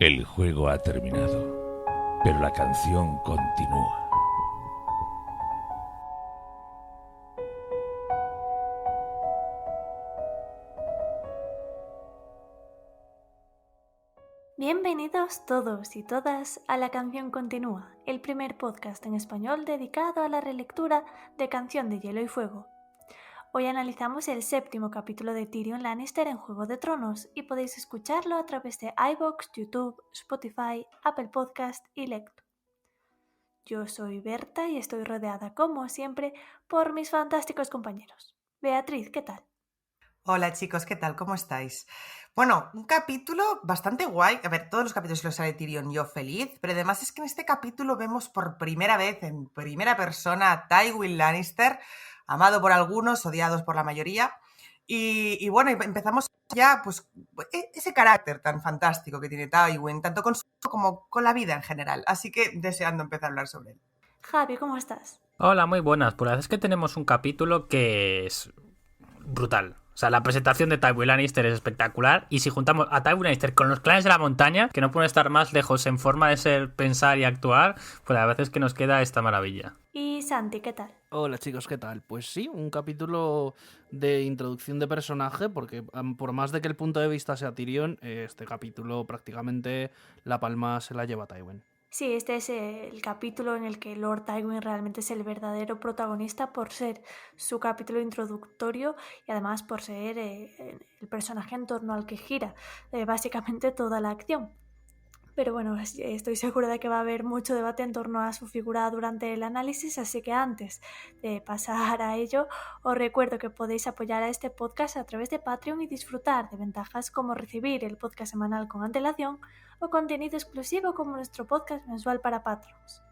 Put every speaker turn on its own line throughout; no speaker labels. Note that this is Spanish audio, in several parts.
El juego ha terminado, pero la canción continúa.
Bienvenidos todos y todas a La Canción Continúa, el primer podcast en español dedicado a la relectura de Canción de Hielo y Fuego. Hoy analizamos el 7º capítulo de Tyrion Lannister en Juego de Tronos y podéis escucharlo a través de iVoox, YouTube, Spotify, Apple Podcast y Lectu. Yo soy Berta y estoy rodeada, como siempre, por mis fantásticos compañeros. Beatriz, ¿qué tal?
Hola chicos, ¿qué tal? ¿Cómo estáis? Bueno, un capítulo bastante guay. A ver, todos los capítulos los sale Tyrion yo feliz, pero además es que en este capítulo vemos por primera vez en primera persona a Tywin Lannister, amado por algunos, odiados por la mayoría. Y bueno, empezamos ya pues ese carácter tan fantástico que tiene Tywin, tanto con su como con la vida en general. Así que deseando empezar a hablar sobre él.
Javi, ¿cómo estás?
Hola, muy buenas. Pues la verdad es que tenemos un capítulo que es brutal. O sea, la presentación de Tywin Lannister es espectacular. Y si juntamos a Tywin Lannister con los clanes de la montaña, que no pueden estar más lejos en forma de ser, pensar y actuar, pues la verdad es que nos queda esta maravilla.
Y Santi, ¿qué tal?
Hola chicos, ¿qué tal? Pues sí, un capítulo de introducción de personaje, porque por más de que el punto de vista sea Tyrion, este capítulo prácticamente la palma se la lleva Tywin.
Sí, este es el capítulo en el que Lord Tywin realmente es el verdadero protagonista por ser su capítulo introductorio y además por ser el personaje en torno al que gira básicamente toda la acción. Pero bueno, estoy segura de que va a haber mucho debate en torno a su figura durante el análisis, así que antes de pasar a ello, os recuerdo que podéis apoyar a este podcast a través de Patreon y disfrutar de ventajas como recibir el podcast semanal con antelación o contenido exclusivo como nuestro podcast mensual para Patreons.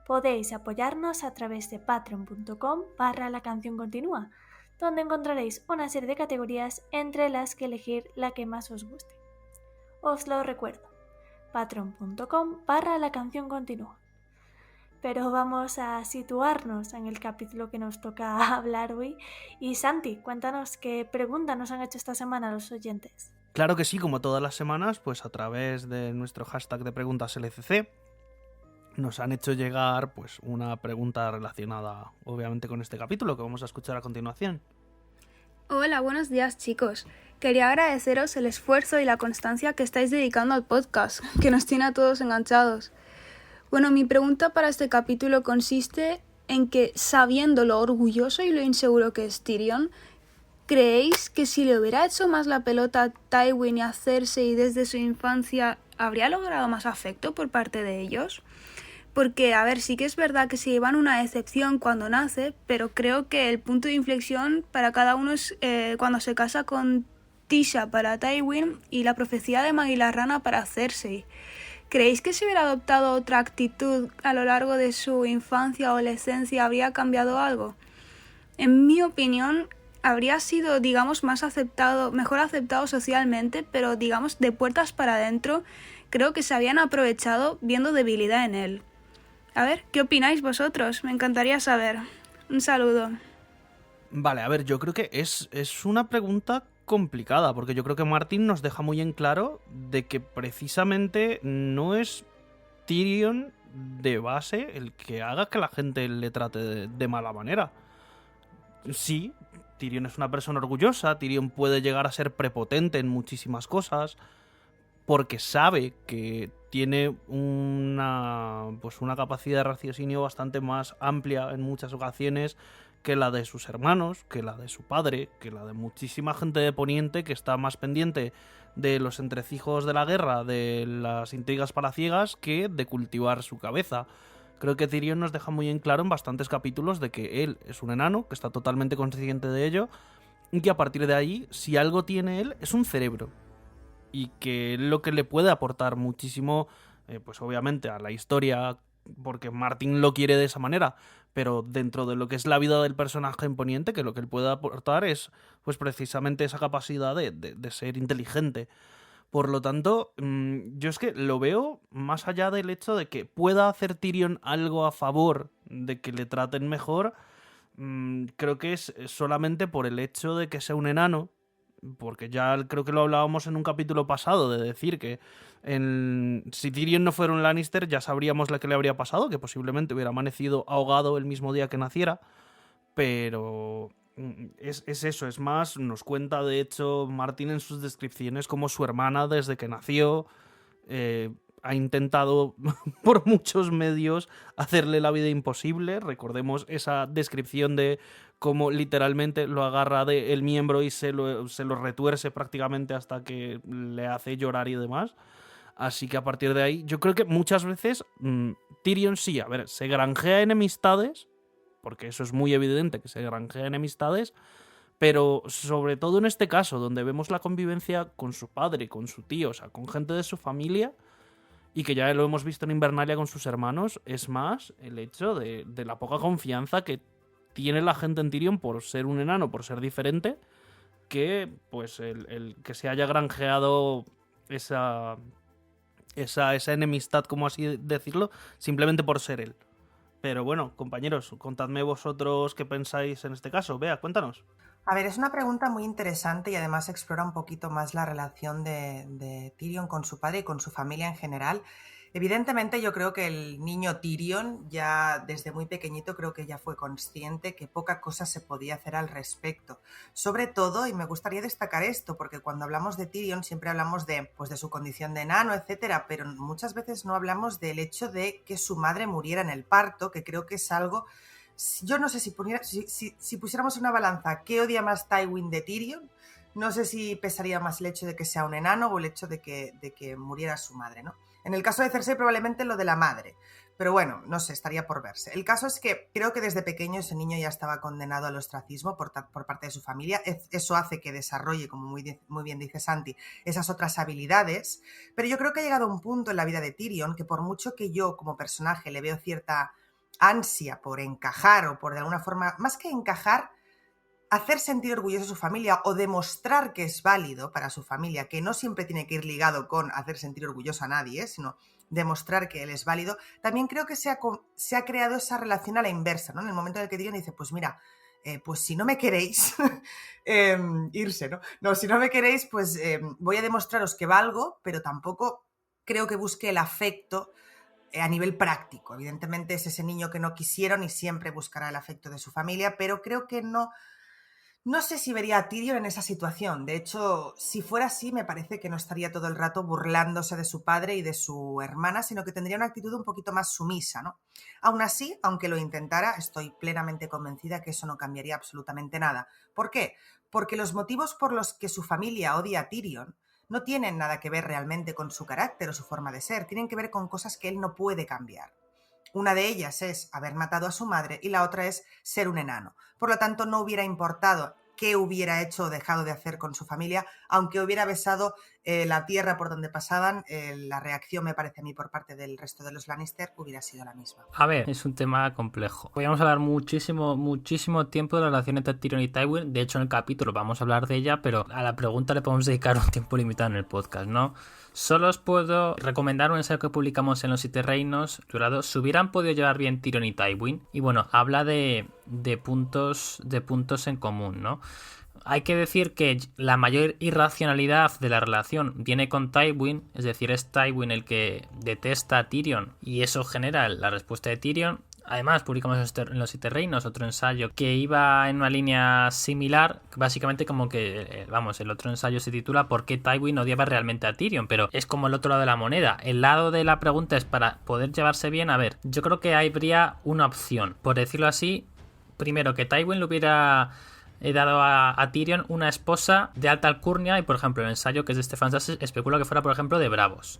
Podéis apoyarnos a través de patreon.com/La Canción Continúa, donde encontraréis una serie de categorías entre las que elegir la que más os guste. Os lo recuerdo. patreon.com/La Canción Continúa. Pero vamos a situarnos en el capítulo que nos toca hablar hoy. Y Santi, cuéntanos qué preguntas nos han hecho esta semana los oyentes.
Claro que sí, como todas las semanas, pues a través de nuestro hashtag de preguntas LCC nos han hecho llegar pues una pregunta relacionada obviamente con este capítulo que vamos a escuchar a continuación.
Hola, buenos días chicos. Quería agradeceros el esfuerzo y la constancia que estáis dedicando al podcast, que nos tiene a todos enganchados. Bueno, mi pregunta para este capítulo consiste en que, sabiendo lo orgulloso y lo inseguro que es Tyrion, ¿creéis que si le hubiera hecho más la pelota a Tywin y a Cersei desde su infancia, habría logrado más afecto por parte de ellos? Porque, a ver, sí que es verdad que se llevan una decepción cuando nace, pero creo que el punto de inflexión para cada uno es cuando se casa con Tisha para Tywin y la profecía de Maggie la Rana para Cersei. ¿Creéis que si hubiera adoptado otra actitud a lo largo de su infancia o adolescencia habría cambiado algo? En mi opinión, habría sido, digamos, mejor aceptado socialmente, pero, digamos, de puertas para adentro, creo que se habían aprovechado viendo debilidad en él. A ver, ¿qué opináis vosotros? Me encantaría saber. Un saludo.
Vale, a ver, yo creo que es una pregunta complicada, porque yo creo que Martin nos deja muy en claro de que precisamente no es Tyrion de base el que haga que la gente le trate de mala manera. Sí, Tyrion es una persona orgullosa, Tyrion puede llegar a ser prepotente en muchísimas cosas, porque sabe que tiene una capacidad de raciocinio bastante más amplia en muchas ocasiones que la de sus hermanos, que la de su padre, que la de muchísima gente de Poniente que está más pendiente de los entrecijos de la guerra, de las intrigas palaciegas, que de cultivar su cabeza. Creo que Tyrion nos deja muy en claro en bastantes capítulos de que él es un enano, que está totalmente consciente de ello, y que a partir de ahí, si algo tiene él, es un cerebro. Y que lo que le puede aportar muchísimo, pues obviamente a la historia, porque Martin lo quiere de esa manera, pero dentro de lo que es la vida del personaje en Poniente, que lo que él puede aportar es pues precisamente esa capacidad de ser inteligente. Por lo tanto, yo es que lo veo más allá del hecho de que pueda hacer Tyrion algo a favor de que le traten mejor, creo que es solamente por el hecho de que sea un enano, porque ya creo que lo hablábamos en un capítulo pasado, de decir que Si Tyrion no fuera un Lannister, ya sabríamos la que le habría pasado, que posiblemente hubiera amanecido ahogado el mismo día que naciera. Pero es eso, es más, nos cuenta de hecho Martin en sus descripciones como su hermana desde que nació ha intentado por muchos medios hacerle la vida imposible. Recordemos esa descripción de cómo literalmente lo agarra del miembro y se lo retuerce prácticamente hasta que le hace llorar y demás. Así que a partir de ahí, yo creo que muchas veces Tyrion sí, a ver, se granjea enemistades, porque eso es muy evidente que se granjea enemistades, pero sobre todo en este caso, donde vemos la convivencia con su padre, con su tío, o sea, con gente de su familia, y que ya lo hemos visto en Invernalia con sus hermanos, es más el hecho de la poca confianza que tiene la gente en Tyrion por ser un enano, por ser diferente, que pues el que se haya granjeado esa enemistad, como así decirlo, simplemente por ser él. Pero bueno, compañeros, contadme vosotros qué pensáis en este caso. Bea, cuéntanos.
A ver, es una pregunta muy interesante y además explora un poquito más la relación de Tyrion con su padre y con su familia en general. Evidentemente yo creo que el niño Tyrion ya desde muy pequeñito creo que ya fue consciente que poca cosa se podía hacer al respecto. Sobre todo, y me gustaría destacar esto, porque cuando hablamos de Tyrion siempre hablamos de su condición de enano, etcétera, pero muchas veces no hablamos del hecho de que su madre muriera en el parto, que creo que es algo... Yo no sé si pusiéramos una balanza qué odia más Tywin de Tyrion, no sé si pesaría más el hecho de que sea un enano o el hecho de que muriera su madre, ¿no? En el caso de Cersei probablemente lo de la madre, pero bueno, no sé, estaría por verse. El caso es que creo que desde pequeño ese niño ya estaba condenado al ostracismo por parte de su familia. Eso hace que desarrolle, como muy bien dice Santi, esas otras habilidades, pero yo creo que ha llegado un punto en la vida de Tyrion que por mucho que yo como personaje le veo cierta ansia por encajar o por de alguna forma, más que encajar, hacer sentir orgulloso a su familia o demostrar que es válido para su familia, que no siempre tiene que ir ligado con hacer sentir orgulloso a nadie, sino demostrar que él es válido, también creo que se ha creado esa relación a la inversa, ¿no? En el momento en el que Tyrion dice, pues mira, pues si no me queréis, irse, ¿no? No, si no me queréis, pues voy a demostraros que valgo, pero tampoco creo que busque el afecto a nivel práctico. Evidentemente es ese niño que no quisieron y siempre buscará el afecto de su familia, pero creo que no sé si vería a Tyrion en esa situación. De hecho, si fuera así, me parece que no estaría todo el rato burlándose de su padre y de su hermana, sino que tendría una actitud un poquito más sumisa, ¿no? Aún así, aunque lo intentara, estoy plenamente convencida que eso no cambiaría absolutamente nada. ¿Por qué? Porque los motivos por los que su familia odia a Tyrion no tienen nada que ver realmente con su carácter o su forma de ser, tienen que ver con cosas que él no puede cambiar. Una de ellas es haber matado a su madre y la otra es ser un enano. Por lo tanto, no hubiera importado qué hubiera hecho o dejado de hacer con su familia, aunque hubiera besado la tierra por donde pasaban, la reacción, me parece a mí, por parte del resto de los Lannister hubiera sido la misma.
A ver, es un tema complejo. Podríamos hablar muchísimo tiempo de la relación entre Tyrion y Tywin. De hecho, en el capítulo vamos a hablar de ella, pero a la pregunta le podemos dedicar un tiempo limitado en el podcast, ¿no? Solo os puedo recomendar un ensayo que publicamos en Los Siete Reinos, titulado ¿Se hubieran podido llevar bien Tyrion y Tywin? Y bueno, habla de puntos en común, ¿no? Hay que decir que la mayor irracionalidad de la relación viene con Tywin, es decir, es Tywin el que detesta a Tyrion y eso genera la respuesta de Tyrion. Además, publicamos en Los Siete Reinos otro ensayo que iba en una línea similar, básicamente como que, el otro ensayo se titula ¿Por qué Tywin odiaba realmente a Tyrion? Pero es como el otro lado de la moneda. El lado de la pregunta es para poder llevarse bien. A ver, yo creo que habría una opción, por decirlo así. Primero, que Tywin le hubiera dado a Tyrion una esposa de alta alcurnia y, por ejemplo, el ensayo que es de Stefan Sass especula que fuera, por ejemplo, de Bravos.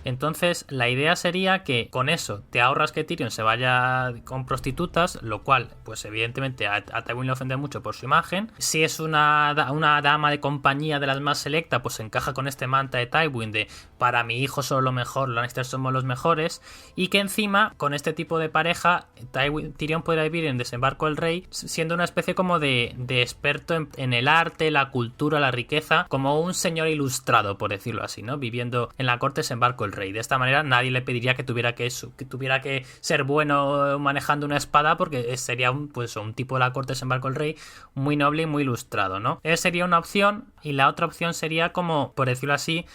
Entonces, la idea sería que con eso te ahorras que Tyrion se vaya con prostitutas, lo cual, pues evidentemente a Tywin le ofende mucho por su imagen. Si es una dama de compañía de las más selecta, pues encaja con este manta de Tywin de para mi hijo solo lo mejor, los Lannister somos los mejores, y que encima, con este tipo de pareja, Tyrion podrá vivir en Desembarco del Rey, siendo una especie como de experto en el arte, la cultura, la riqueza, como un señor ilustrado, por decirlo así, ¿no? Viviendo en la corte Desembarco del Rey. De esta manera nadie le pediría que tuviera que ser bueno manejando una espada, porque sería un tipo de la corte Desembarco del Rey muy noble y muy ilustrado, ¿no? Esa sería una opción, y la otra opción sería como, por decirlo así,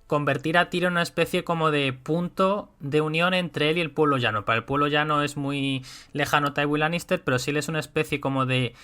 convertir a Tyrion en una especie como de punto de unión entre él y el pueblo llano. Para el pueblo llano es muy lejano Tywin Lannister, pero sí él es una especie como de...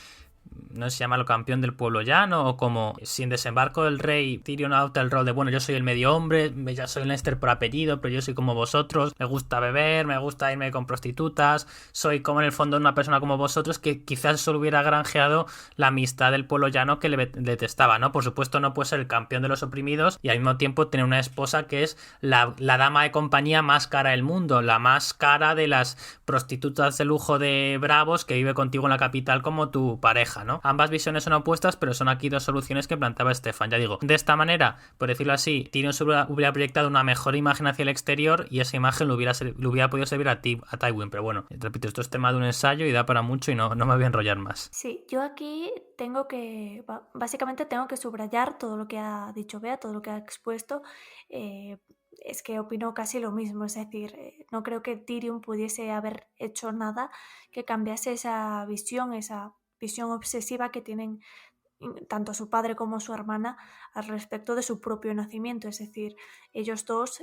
no sé si llamarlo campeón del pueblo llano, o como sin desembarco del rey, Tyrion adopta el rol de, bueno, yo soy el medio hombre, ya soy Lannister por apellido, pero yo soy como vosotros, me gusta beber, me gusta irme con prostitutas, soy como en el fondo una persona como vosotros, que quizás solo hubiera granjeado la amistad del pueblo llano que le detestaba, ¿no? Por supuesto no puede ser el campeón de los oprimidos y al mismo tiempo tener una esposa que es la dama de compañía más cara del mundo, la más cara de las prostitutas de lujo de Bravos que vive contigo en la capital como tu pareja, ¿no? Ambas visiones son opuestas, pero son aquí dos soluciones que planteaba Stefan. Ya digo, de esta manera, por decirlo así, Tyrion se hubiera proyectado una mejor imagen hacia el exterior y esa imagen le hubiera podido servir a Tywin. Pero bueno, repito, esto es tema de un ensayo y da para mucho y no me voy a enrollar más.
Sí, yo aquí básicamente tengo que subrayar todo lo que ha dicho Bea, todo lo que ha expuesto. Es que opino casi lo mismo, es decir, no creo que Tyrion pudiese haber hecho nada que cambiase esa visión obsesiva que tienen tanto su padre como su hermana al respecto de su propio nacimiento. Es decir, ellos dos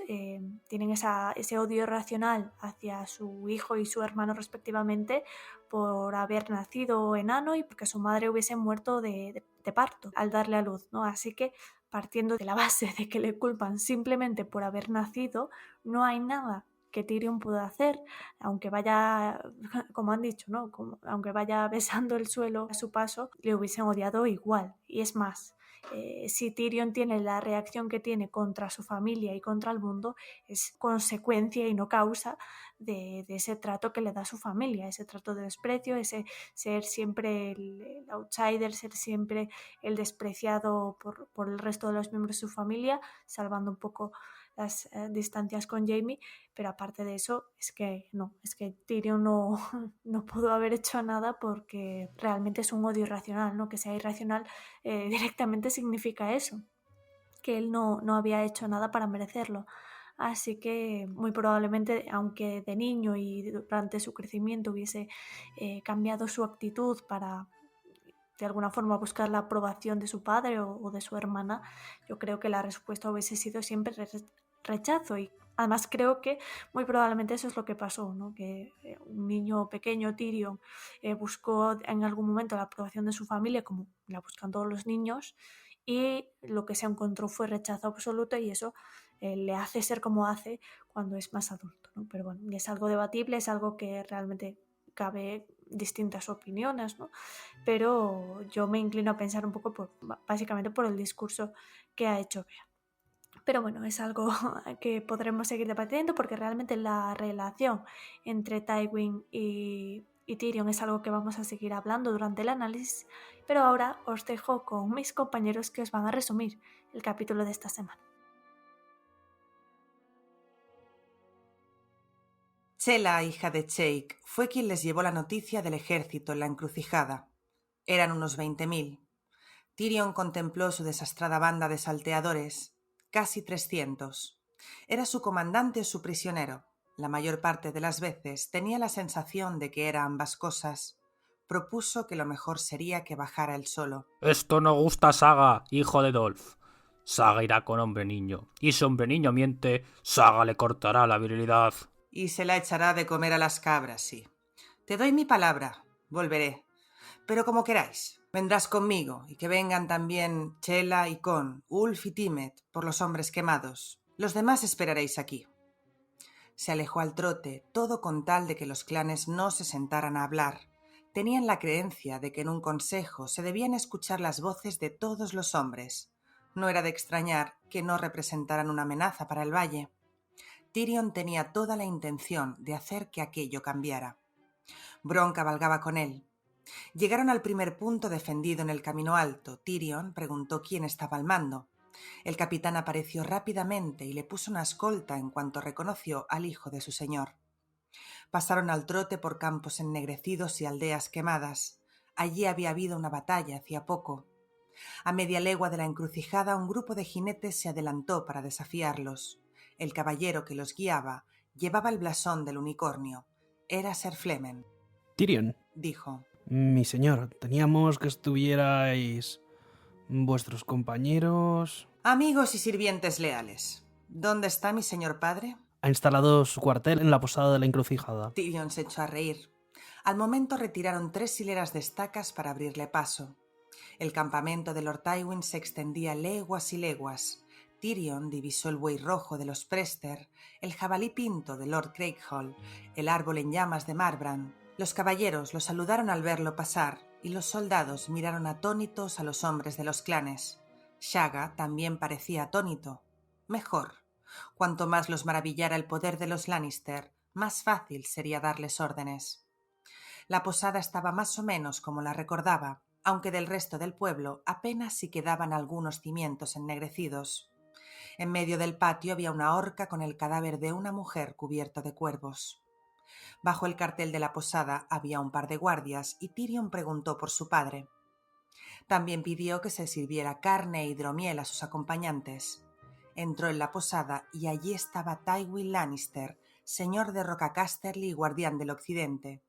tienen ese odio irracional hacia su hijo y su hermano respectivamente por haber nacido enano y porque su madre hubiese muerto de parto al darle a luz, ¿no? Así que, partiendo de la base de que le culpan simplemente por haber nacido, no hay nada que Tyrion pueda hacer, aunque vaya, como han dicho, ¿no? Aunque vaya besando el suelo a su paso, le hubiesen odiado igual. Y es más, si Tyrion tiene la reacción que tiene contra su familia y contra el mundo, es consecuencia y no causa de ese trato que le da su familia, ese trato de desprecio, ese ser siempre el outsider, ser siempre el despreciado por el resto de los miembros de su familia, salvando un poco las distancias con Jaime, pero aparte de eso es que Tyrion no pudo haber hecho nada porque realmente es un odio irracional, ¿no? Que sea irracional directamente significa eso, que él no había hecho nada para merecerlo. Así que muy probablemente, aunque de niño y durante su crecimiento hubiese cambiado su actitud para de alguna forma buscar la aprobación de su padre o de su hermana, yo creo que la respuesta hubiese sido siempre rechazo. Y además creo que muy probablemente eso es lo que pasó, ¿no? Que un niño pequeño, Tyrion, buscó en algún momento la aprobación de su familia, como la buscan todos los niños, y lo que se encontró fue rechazo absoluto, y eso le hace ser como hace cuando es más adulto, ¿no? Pero bueno, es algo debatible, es algo que realmente cabe distintas opiniones, ¿no? Pero yo me inclino a pensar un poco básicamente por el discurso que ha hecho Bea. Pero bueno, es algo que podremos seguir debatiendo porque realmente la relación entre Tywin y Tyrion es algo que vamos a seguir hablando durante el análisis, pero ahora os dejo con mis compañeros que os van a resumir el capítulo de esta semana.
Chela, hija de Cheik, fue quien les llevó la noticia del ejército en la encrucijada. Eran unos 20.000. Tyrion contempló su desastrada banda de salteadores, casi 300. Era su comandante o su prisionero. La mayor parte de las veces tenía la sensación de que era ambas cosas. Propuso que lo mejor sería que bajara él solo.
Esto no gusta a Saga, hijo de Dolph. Saga irá con hombre niño, y si hombre niño miente, Saga le cortará la virilidad.
Y se la echará de comer a las cabras, sí. Te doy mi palabra, volveré. Pero como queráis, vendrás conmigo, y que vengan también Chela y Con, Ulf y Timet, por los hombres quemados. Los demás esperaréis aquí. Se alejó al trote, todo con tal de que los clanes no se sentaran a hablar. Tenían la creencia de que en un consejo se debían escuchar las voces de todos los hombres. No era de extrañar que no representaran una amenaza para el valle. Tyrion tenía toda la intención de hacer que aquello cambiara. Bronn cabalgaba con él. Llegaron al primer punto defendido en el camino alto. Tyrion preguntó quién estaba al mando. El capitán apareció rápidamente y le puso una escolta en cuanto reconoció al hijo de su señor. Pasaron al trote por campos ennegrecidos y aldeas quemadas. Allí había habido una batalla hacía poco. A media legua de la encrucijada, un grupo de jinetes se adelantó para desafiarlos. El caballero que los guiaba llevaba el blasón del unicornio. Era Ser Flemen.
Tyrion,
Dijo.
Mi señor, teníamos que estuvierais vuestros compañeros...
Amigos y sirvientes leales. ¿Dónde está mi señor padre?
Ha instalado su cuartel en la posada de la encrucijada.
Tyrion se echó a reír. Al momento retiraron 3 hileras de estacas para abrirle paso. El campamento de Lord Tywin se extendía leguas y leguas. Tyrion divisó el buey rojo de los Prester, el jabalí pinto de Lord Craighall, el árbol en llamas de Marbrand. Los caballeros lo saludaron al verlo pasar, y los soldados miraron atónitos a los hombres de los clanes. Shagga también parecía atónito. Mejor. Cuanto más los maravillara el poder de los Lannister, más fácil sería darles órdenes. La posada estaba más o menos como la recordaba, aunque del resto del pueblo apenas si quedaban algunos cimientos ennegrecidos. En medio del patio había una horca con el cadáver de una mujer cubierto de cuervos. Bajo el cartel de la posada había un par de guardias y Tyrion preguntó por su padre. También pidió que se sirviera carne e hidromiel a sus acompañantes. Entró en la posada y allí estaba Tywin Lannister, señor de Rocacasterly y guardián del occidente.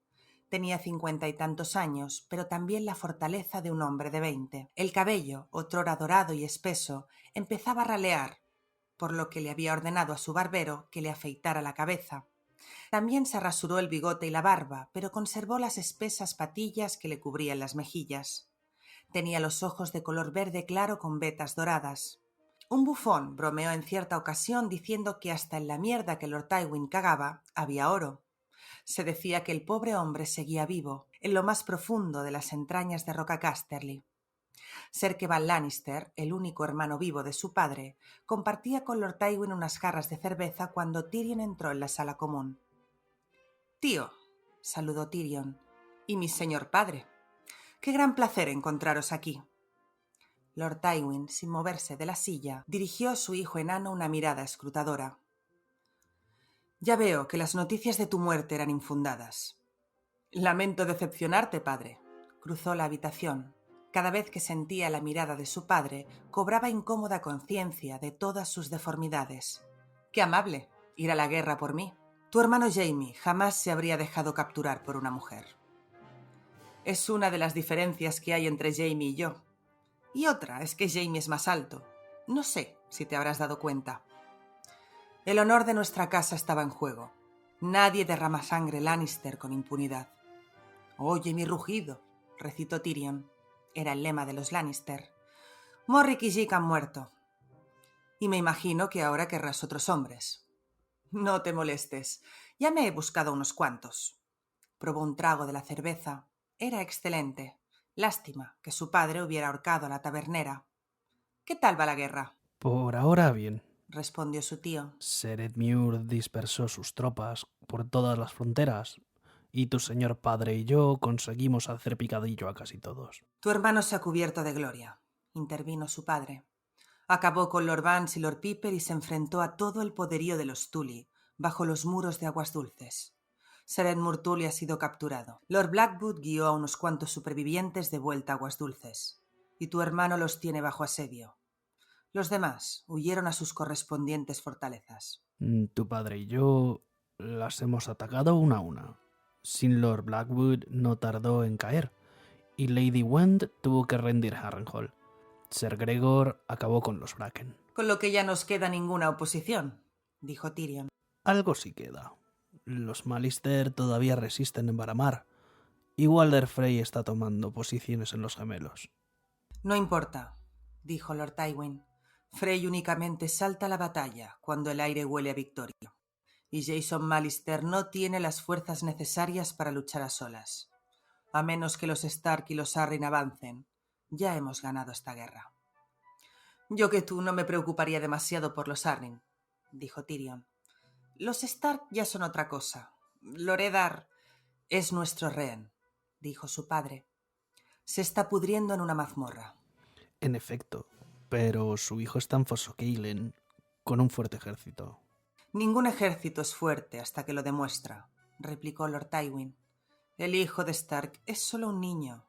Tenía 50 y tantos años, pero también la fortaleza de un hombre de 20. El cabello, otrora dorado y espeso, empezaba a ralear, por lo que le había ordenado a su barbero que le afeitara la cabeza. También se rasuró el bigote y la barba, pero conservó las espesas patillas que le cubrían las mejillas. Tenía los ojos de color verde claro con vetas doradas. Un bufón bromeó en cierta ocasión diciendo que hasta en la mierda que Lord Tywin cagaba había oro. Se decía que el pobre hombre seguía vivo, en lo más profundo de las entrañas de Rocacasterly. Ser Kevan Lannister, el único hermano vivo de su padre, compartía con Lord Tywin unas jarras de cerveza cuando Tyrion entró en la sala común. «Tío», saludó Tyrion, «y mi señor padre. Qué gran placer encontraros aquí». Lord Tywin, sin moverse de la silla, dirigió a su hijo enano una mirada escrutadora. «Ya veo que las noticias de tu muerte eran infundadas». «Lamento decepcionarte, padre». Cruzó la habitación. Cada vez que sentía la mirada de su padre, cobraba incómoda conciencia de todas sus deformidades. «Qué amable, ir a la guerra por mí. Tu hermano Jaime jamás se habría dejado capturar por una mujer». «Es una de las diferencias que hay entre Jaime y yo. Y otra es que Jaime es más alto. No sé si te habrás dado cuenta». El honor de nuestra casa estaba en juego. Nadie derrama sangre Lannister con impunidad. «Oye mi rugido», recitó Tyrion. Era el lema de los Lannister. «Morrick y Jick han muerto. Y me imagino que ahora querrás otros hombres». «No te molestes. Ya me he buscado unos cuantos». Probó un trago de la cerveza. Era excelente. Lástima que su padre hubiera ahorcado a la tabernera. «¿Qué tal va la guerra?».
Por ahora bien,
respondió su tío.
Ser Edmure dispersó sus tropas por todas las fronteras y tu señor padre y yo conseguimos hacer picadillo a casi todos.
«Tu hermano se ha cubierto de gloria», intervino su padre. «Acabó con Lord Vance y Lord Piper y se enfrentó a todo el poderío de los Tully, bajo los muros de Aguas Dulces. Ser Edmure Tully ha sido capturado. Lord Blackwood guió a unos cuantos supervivientes de vuelta a Aguas Dulces, y tu hermano los tiene bajo asedio. Los demás huyeron a sus correspondientes fortalezas».
Tu padre y yo las hemos atacado una a una. Sin Lord Blackwood no tardó en caer, y Lady Wend tuvo que rendir Harrenhal. Ser Gregor acabó con los Bracken.
«Con lo que ya nos queda ninguna oposición», dijo Tyrion.
Algo sí queda. Los Malister todavía resisten en Varamar, y Walder Frey está tomando posiciones en los Gemelos.
«No importa», dijo Lord Tywin. «Frey únicamente salta a la batalla cuando el aire huele a victoria. Y Jason Mallister no tiene las fuerzas necesarias para luchar a solas. A menos que los Stark y los Arryn avancen, ya hemos ganado esta guerra». «Yo que tú no me preocuparía demasiado por los Arryn», dijo Tyrion. «Los Stark ya son otra cosa. Loredar es nuestro rehén», dijo su padre. «Se está pudriendo en una mazmorra».
En efecto, pero su hijo está en Fosso Cailin, con un fuerte ejército.
«Ningún ejército es fuerte hasta que lo demuestra», replicó Lord Tywin. «El hijo de Stark es solo un niño.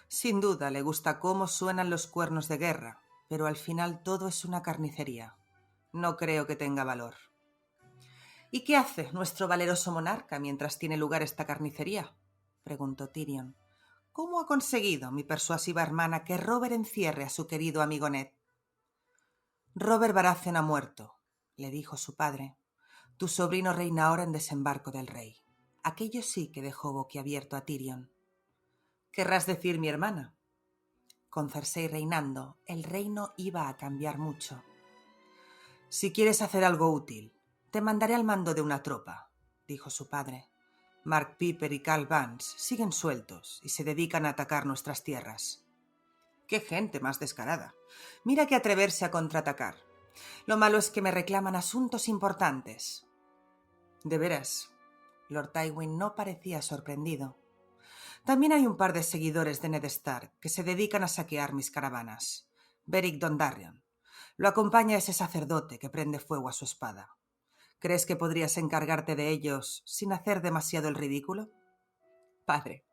Sin duda le gusta cómo suenan los cuernos de guerra, pero al final todo es una carnicería. No creo que tenga valor». «¿Y qué hace nuestro valeroso monarca mientras tiene lugar esta carnicería?», preguntó Tyrion. «¿Cómo ha conseguido mi persuasiva hermana que Robert encierre a su querido amigo Ned?». «Robert Baratheon ha muerto», le dijo su padre. Tu sobrino reina ahora en Desembarco del Rey. Aquello sí que dejó boquiabierto a Tyrion. ¿Querrás decir mi hermana? Con Cersei reinando, el reino iba a cambiar mucho. Si quieres hacer algo útil, te mandaré al mando de una tropa, dijo su padre. Mark Piper y Carl Vance siguen sueltos y se dedican a atacar nuestras tierras. ¡Qué gente más descarada! Mira que atreverse a contraatacar. Lo malo es que me reclaman asuntos importantes. De veras, Lord Tywin no parecía sorprendido. También hay un par de seguidores de Ned Stark que se dedican a saquear mis caravanas. Beric Dondarrion. Lo acompaña ese sacerdote que prende fuego a su espada. ¿Crees que podrías encargarte de ellos sin hacer demasiado el ridículo? Padre,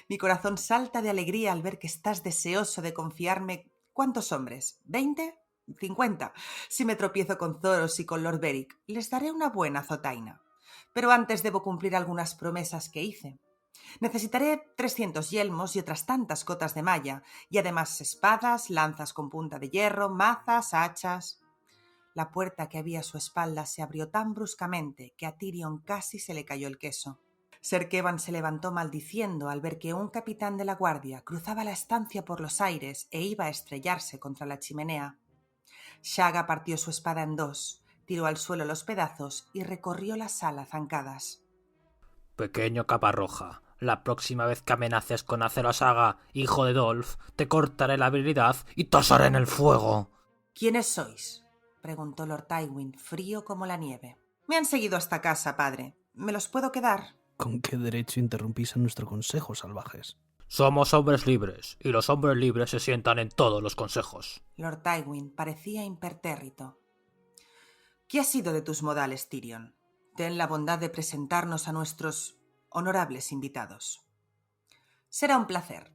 mi corazón salta de alegría al ver que estás deseoso de confiarme. ¿Cuántos hombres? ¿20? ¿50? Si me tropiezo con Thoros y con Lord Beric, les daré una buena azotaina. Pero antes debo cumplir algunas promesas que hice. Necesitaré 300 yelmos y otras tantas cotas de malla, y además espadas, lanzas con punta de hierro, mazas, hachas. La puerta que había a su espalda se abrió tan bruscamente que a Tyrion casi se le cayó el queso. Ser Kevan se levantó maldiciendo al ver que un capitán de la guardia cruzaba la estancia por los aires e iba a estrellarse contra la chimenea. Shaga partió su espada en dos, tiró al suelo los pedazos y recorrió la sala a zancadas.
Pequeño capa roja, la próxima vez que amenaces con hacer a Saga, hijo de Dolph, te cortaré la habilidad y te asaré en el fuego.
¿Quiénes sois?, preguntó Lord Tywin, frío como la nieve. Me han seguido hasta casa, padre. ¿Me los puedo quedar?
¿Con qué derecho interrumpís en nuestro consejo, salvajes?
Somos hombres libres, y los hombres libres se sientan en todos los consejos.
Lord Tywin parecía impertérrito. ¿Qué ha sido de tus modales, Tyrion? Ten la bondad de presentarnos a nuestros honorables invitados. Será un placer.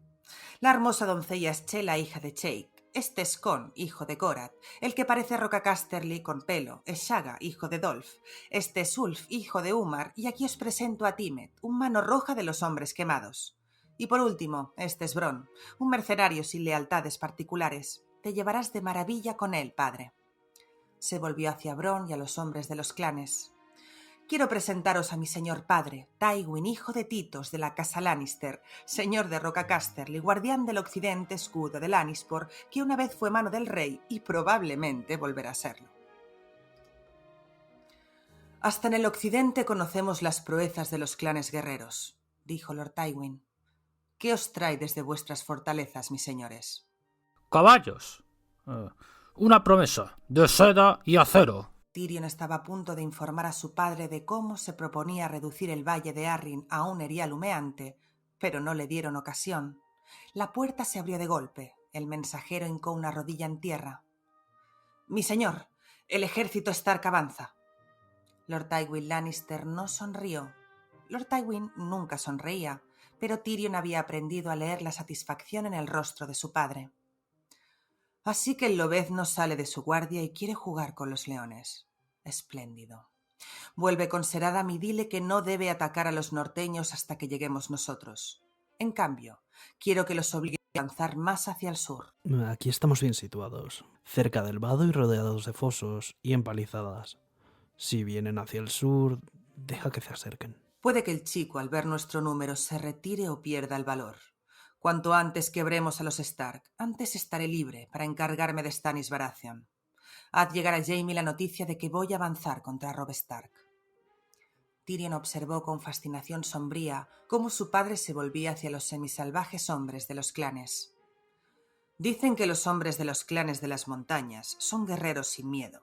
La hermosa doncella es Chela, hija de Cheik. Este es Con, hijo de Gorat. El que parece Roca Casterly con pelo es Shaga, hijo de Dolph. Este es Ulf, hijo de Umar. Y aquí os presento a Timet, un mano roja de los hombres quemados. Y por último, este es Bronn, un mercenario sin lealtades particulares. Te llevarás de maravilla con él, padre. Se volvió hacia Bronn y a los hombres de los clanes. Quiero presentaros a mi señor padre, Tywin, hijo de Titos de la casa Lannister, señor de Roca Casterly, guardián del occidente, escudo de Lannisport, que una vez fue mano del rey y probablemente volverá a serlo. Hasta en el occidente conocemos las proezas de los clanes guerreros, dijo Lord Tywin. ¿Qué os trae desde vuestras fortalezas, mis señores?
Caballos. Una promesa de seda y acero.
Tyrion estaba a punto de informar a su padre de cómo se proponía reducir el valle de Arryn a un erial humeante, pero no le dieron ocasión. La puerta se abrió de golpe. El mensajero hincó una rodilla en tierra. «Mi señor, el ejército Stark avanza». Lord Tywin Lannister no sonrió. Lord Tywin nunca sonreía, pero Tyrion había aprendido a leer la satisfacción en el rostro de su padre. Así que el lobezno sale de su guardia y quiere jugar con los leones. Espléndido. Vuelve con Ser-Adam y dile que no debe atacar a los norteños hasta que lleguemos nosotros. En cambio, quiero que los obligue a avanzar más hacia el sur.
Aquí estamos bien situados, cerca del vado y rodeados de fosos y empalizadas. Si vienen hacia el sur, deja que se acerquen.
Puede que el chico, al ver nuestro número, se retire o pierda el valor. Cuanto antes quebremos a los Stark, antes estaré libre para encargarme de Stannis Baratheon. Haz llegar a Jaime la noticia de que voy a avanzar contra Robb Stark. Tyrion observó con fascinación sombría cómo su padre se volvía hacia los semisalvajes hombres de los clanes. Dicen que los hombres de los clanes de las montañas son guerreros sin miedo.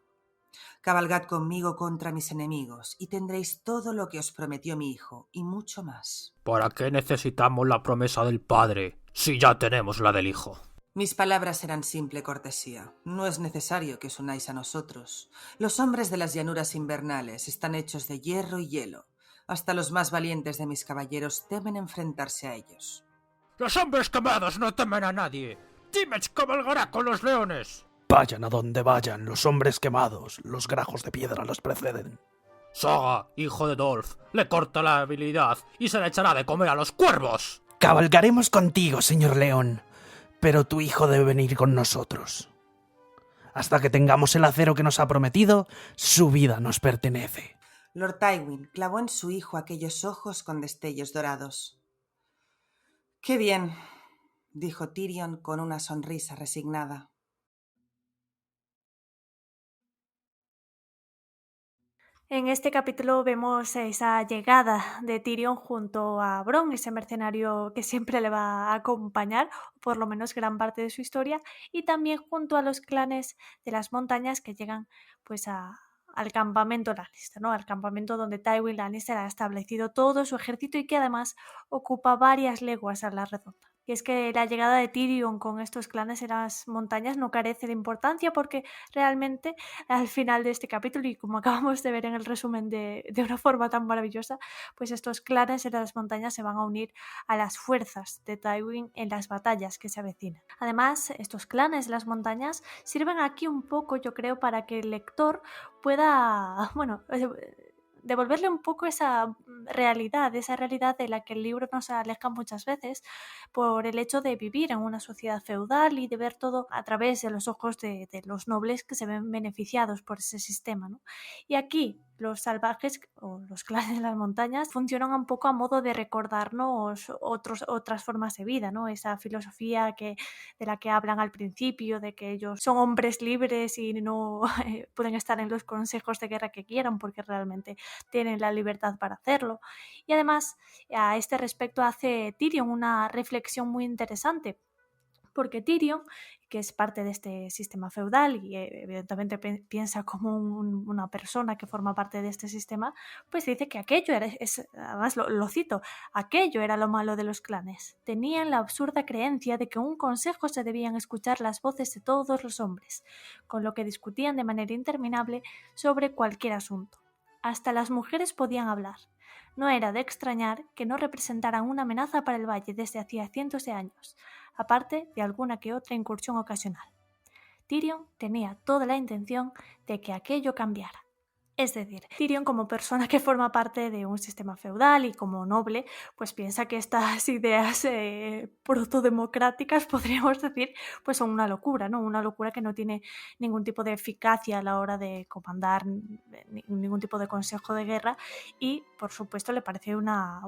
Cabalgad conmigo contra mis enemigos y tendréis todo lo que os prometió mi hijo y mucho más.
¿Para qué necesitamos la promesa del padre si ya tenemos la del hijo?
Mis palabras eran simple cortesía. No es necesario que os unáis a nosotros. Los hombres de las llanuras invernales están hechos de hierro y hielo. Hasta los más valientes de mis caballeros temen enfrentarse a ellos.
Los hombres quemados no temen a nadie. Timet cabalgará con los leones.
Vayan a donde vayan, los hombres quemados, los grajos de piedra los preceden.
Saga, hijo de Dolph, le corta la habilidad y se le echará de comer a los cuervos.
Cabalgaremos contigo, señor León, pero tu hijo debe venir con nosotros. Hasta que tengamos el acero que nos ha prometido, su vida nos pertenece.
Lord Tywin clavó en su hijo aquellos ojos con destellos dorados. «Qué bien», dijo Tyrion con una sonrisa resignada.
En este capítulo vemos esa llegada de Tyrion junto a Bronn, ese mercenario que siempre le va a acompañar, por lo menos gran parte de su historia, y también junto a los clanes de las montañas que llegan pues al campamento Lannister, ¿no? Al campamento donde Tywin Lannister ha establecido todo su ejército y que además ocupa varias leguas a la redonda. Y es que la llegada de Tyrion con estos clanes en las montañas no carece de importancia porque realmente al final de este capítulo, y como acabamos de ver en el resumen de una forma tan maravillosa, pues estos clanes en las montañas se van a unir a las fuerzas de Tywin en las batallas que se avecinan. Además, estos clanes de las montañas sirven aquí un poco, yo creo, para que el lector pueda, devolverle un poco esa realidad de la que el libro nos aleja muchas veces por el hecho de vivir en una sociedad feudal y de ver todo a través de los ojos de los nobles que se ven beneficiados por ese sistema, ¿no? Y aquí los salvajes o los clanes de las montañas funcionan un poco a modo de recordarnos otras formas de vida, ¿no? Esa filosofía de la que hablan al principio, de que ellos son hombres libres y no pueden estar en los consejos de guerra que quieran porque realmente tienen la libertad para hacerlo. Y además, a este respecto hace Tyrion una reflexión muy interesante, porque Tyrion, que es parte de este sistema feudal y evidentemente piensa como una persona que forma parte de este sistema, pues dice que aquello era, además lo cito, aquello era lo malo de los clanes. Tenían la absurda creencia de que en un consejo se debían escuchar las voces de todos los hombres, con lo que discutían de manera interminable sobre cualquier asunto. Hasta las mujeres podían hablar. No era de extrañar que no representaran una amenaza para el valle desde hacía cientos de años, aparte de alguna que otra incursión ocasional. Tyrion tenía toda la intención de que aquello cambiara. Es decir, Tyrion, como persona que forma parte de un sistema feudal y como noble, pues piensa que estas ideas protodemocráticas, podríamos decir, pues son una locura, ¿no? Una locura que no tiene ningún tipo de eficacia a la hora de comandar ningún tipo de consejo de guerra y, por supuesto, le parece una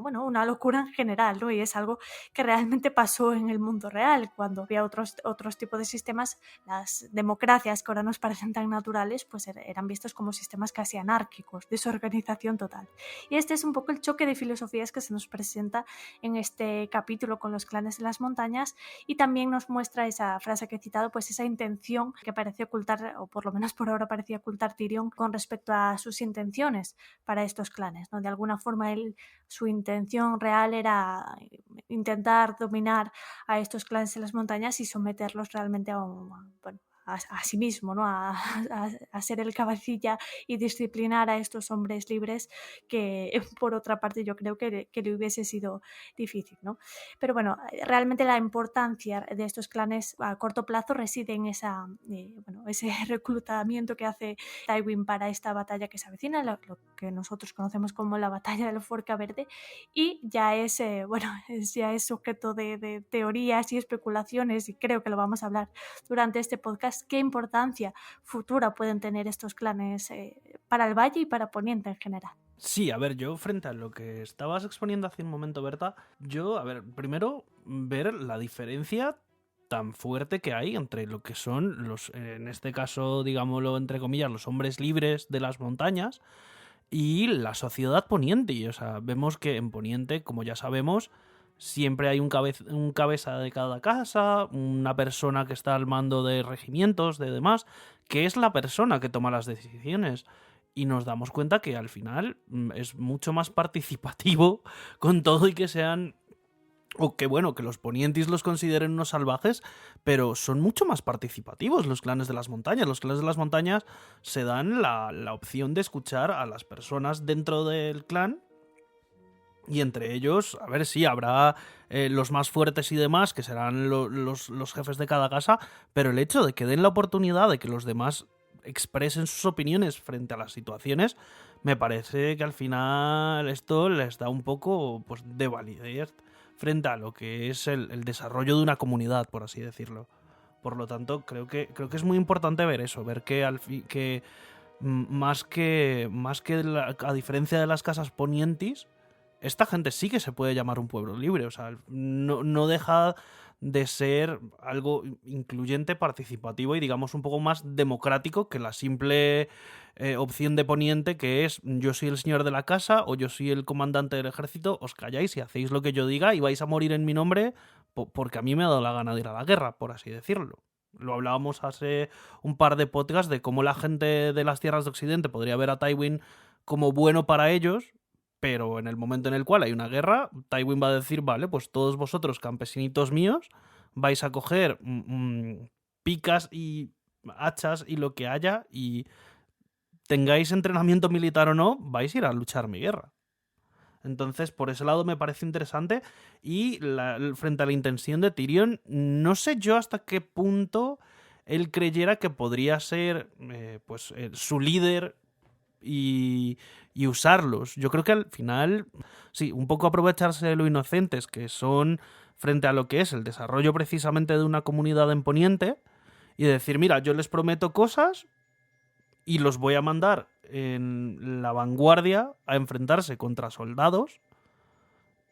locura en general, ¿no? Y es algo que realmente pasó en el mundo real, cuando había otros tipos de sistemas. Las democracias que ahora nos parecen tan naturales, pues eran vistos como sistemas casi anárquicos, desorganización total. Y este es un poco el choque de filosofías que se nos presenta en este capítulo con los clanes de las montañas, y también nos muestra esa frase que he citado, pues esa intención que parece ocultar, o por lo menos por ahora parecía ocultar Tyrion con respecto a sus intenciones para estos clanes, ¿no? De alguna forma su intención real era intentar dominar a estos clanes de las montañas y someterlos realmente a sí mismo, ¿no? A ser el cabecilla y disciplinar a estos hombres libres, que por otra parte yo creo que le hubiese sido difícil, ¿no? Pero bueno, realmente la importancia de estos clanes a corto plazo reside en ese reclutamiento que hace Tywin para esta batalla que se avecina, lo que nosotros conocemos como la batalla del Forca Verde, y ya es sujeto de teorías y especulaciones, y creo que lo vamos a hablar durante este podcast, qué importancia futura pueden tener estos clanes para el Valle y para Poniente en general.
Sí, a ver, yo frente a lo que estabas exponiendo hace un momento, Berta, primero ver la diferencia tan fuerte que hay entre lo que son en este caso, digámoslo entre comillas, los hombres libres de las montañas y la sociedad poniente. Y, o sea, vemos que en Poniente, como ya sabemos, siempre hay un cabeza de cada casa, una persona que está al mando de regimientos, de demás, que es la persona que toma las decisiones. Y nos damos cuenta que al final es mucho más participativo con todo, y que sean... O que bueno, que los ponientis los consideren unos salvajes, pero son mucho más participativos los clanes de las montañas. Los clanes de las montañas se dan la opción de escuchar a las personas dentro del clan. Y entre ellos, a ver, sí, habrá los más fuertes y demás, que serán los jefes de cada casa, pero el hecho de que den la oportunidad de que los demás expresen sus opiniones frente a las situaciones, me parece que al final esto les da un poco, pues, de validez frente a lo que es el desarrollo de una comunidad, por así decirlo. Por lo tanto, creo que es muy importante ver eso, ver que más que a diferencia de las casas ponientis, esta gente sí que se puede llamar un pueblo libre. O sea, no deja de ser algo incluyente, participativo y digamos un poco más democrático que la simple opción de poniente, que es yo soy el señor de la casa o yo soy el comandante del ejército, os calláis y hacéis lo que yo diga y vais a morir en mi nombre porque a mí me ha dado la gana de ir a la guerra, por así decirlo. Lo hablábamos hace un par de podcasts de cómo la gente de las tierras de Occidente podría ver a Tywin como bueno para ellos, pero en el momento en el cual hay una guerra, Tywin va a decir, vale, pues todos vosotros, campesinitos míos, vais a coger picas y hachas y lo que haya, y tengáis entrenamiento militar o no, vais a ir a luchar mi guerra. Entonces, por ese lado me parece interesante. Y frente a la intención de Tyrion, no sé yo hasta qué punto él creyera que podría ser su líder y usarlos. Yo creo que al final, sí, un poco aprovecharse de lo inocentes que son frente a lo que es el desarrollo precisamente de una comunidad en Poniente y decir, mira, yo les prometo cosas y los voy a mandar en la vanguardia a enfrentarse contra soldados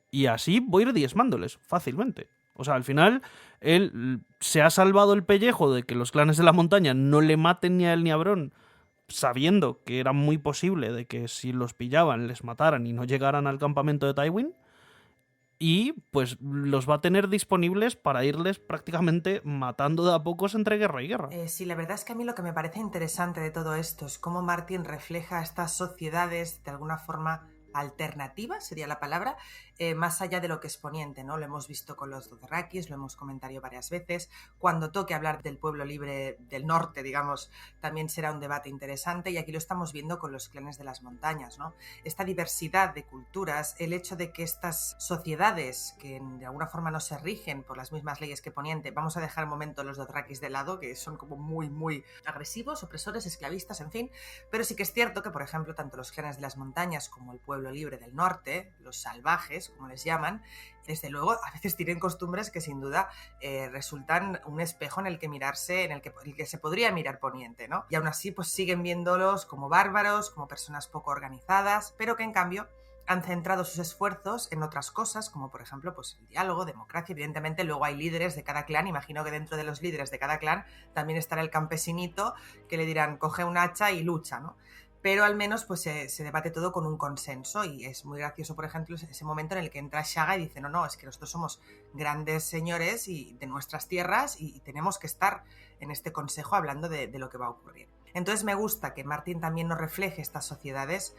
y así voy a ir diezmándoles fácilmente. O sea, al final él se ha salvado el pellejo de que los clanes de la montaña no le maten ni a él ni a Bronn, sabiendo que era muy posible de que si los pillaban les mataran y no llegaran al campamento de Tywin, y pues los va a tener disponibles para irles prácticamente matando de a pocos entre guerra y guerra.
Sí, la verdad es que a mí lo que me parece interesante de todo esto es cómo Martin refleja estas sociedades de alguna forma alternativas, sería la palabra, más allá de lo que es Poniente, ¿no? Lo hemos visto con los Dothrakis, lo hemos comentado varias veces. Cuando toque hablar del pueblo libre del norte, digamos, también será un debate interesante, y aquí lo estamos viendo con los clanes de las montañas, ¿no? Esta diversidad de culturas, el hecho de que estas sociedades, que de alguna forma no se rigen por las mismas leyes que Poniente, vamos a dejar un momento los Dothrakis de lado, que son como muy, muy agresivos, opresores, esclavistas, en fin, pero sí que es cierto que, por ejemplo, tanto los clanes de las montañas como el pueblo libre del norte, los salvajes, como les llaman, desde luego a veces tienen costumbres que sin duda resultan un espejo en el que mirarse, en el que se podría mirar Poniente, ¿no? Y aún así pues siguen viéndolos como bárbaros, como personas poco organizadas, pero que en cambio han centrado sus esfuerzos en otras cosas, como por ejemplo pues el diálogo, democracia. Evidentemente luego hay líderes de cada clan, imagino que dentro de los líderes de cada clan también estará el campesinito que le dirán coge un hacha y lucha, ¿no? Pero al menos pues se debate todo con un consenso, y es muy gracioso, por ejemplo, ese momento en el que entra Shaga y dice no, es que nosotros somos grandes señores y de nuestras tierras y tenemos que estar en este consejo hablando de lo que va a ocurrir. Entonces me gusta que Martin también nos refleje estas sociedades,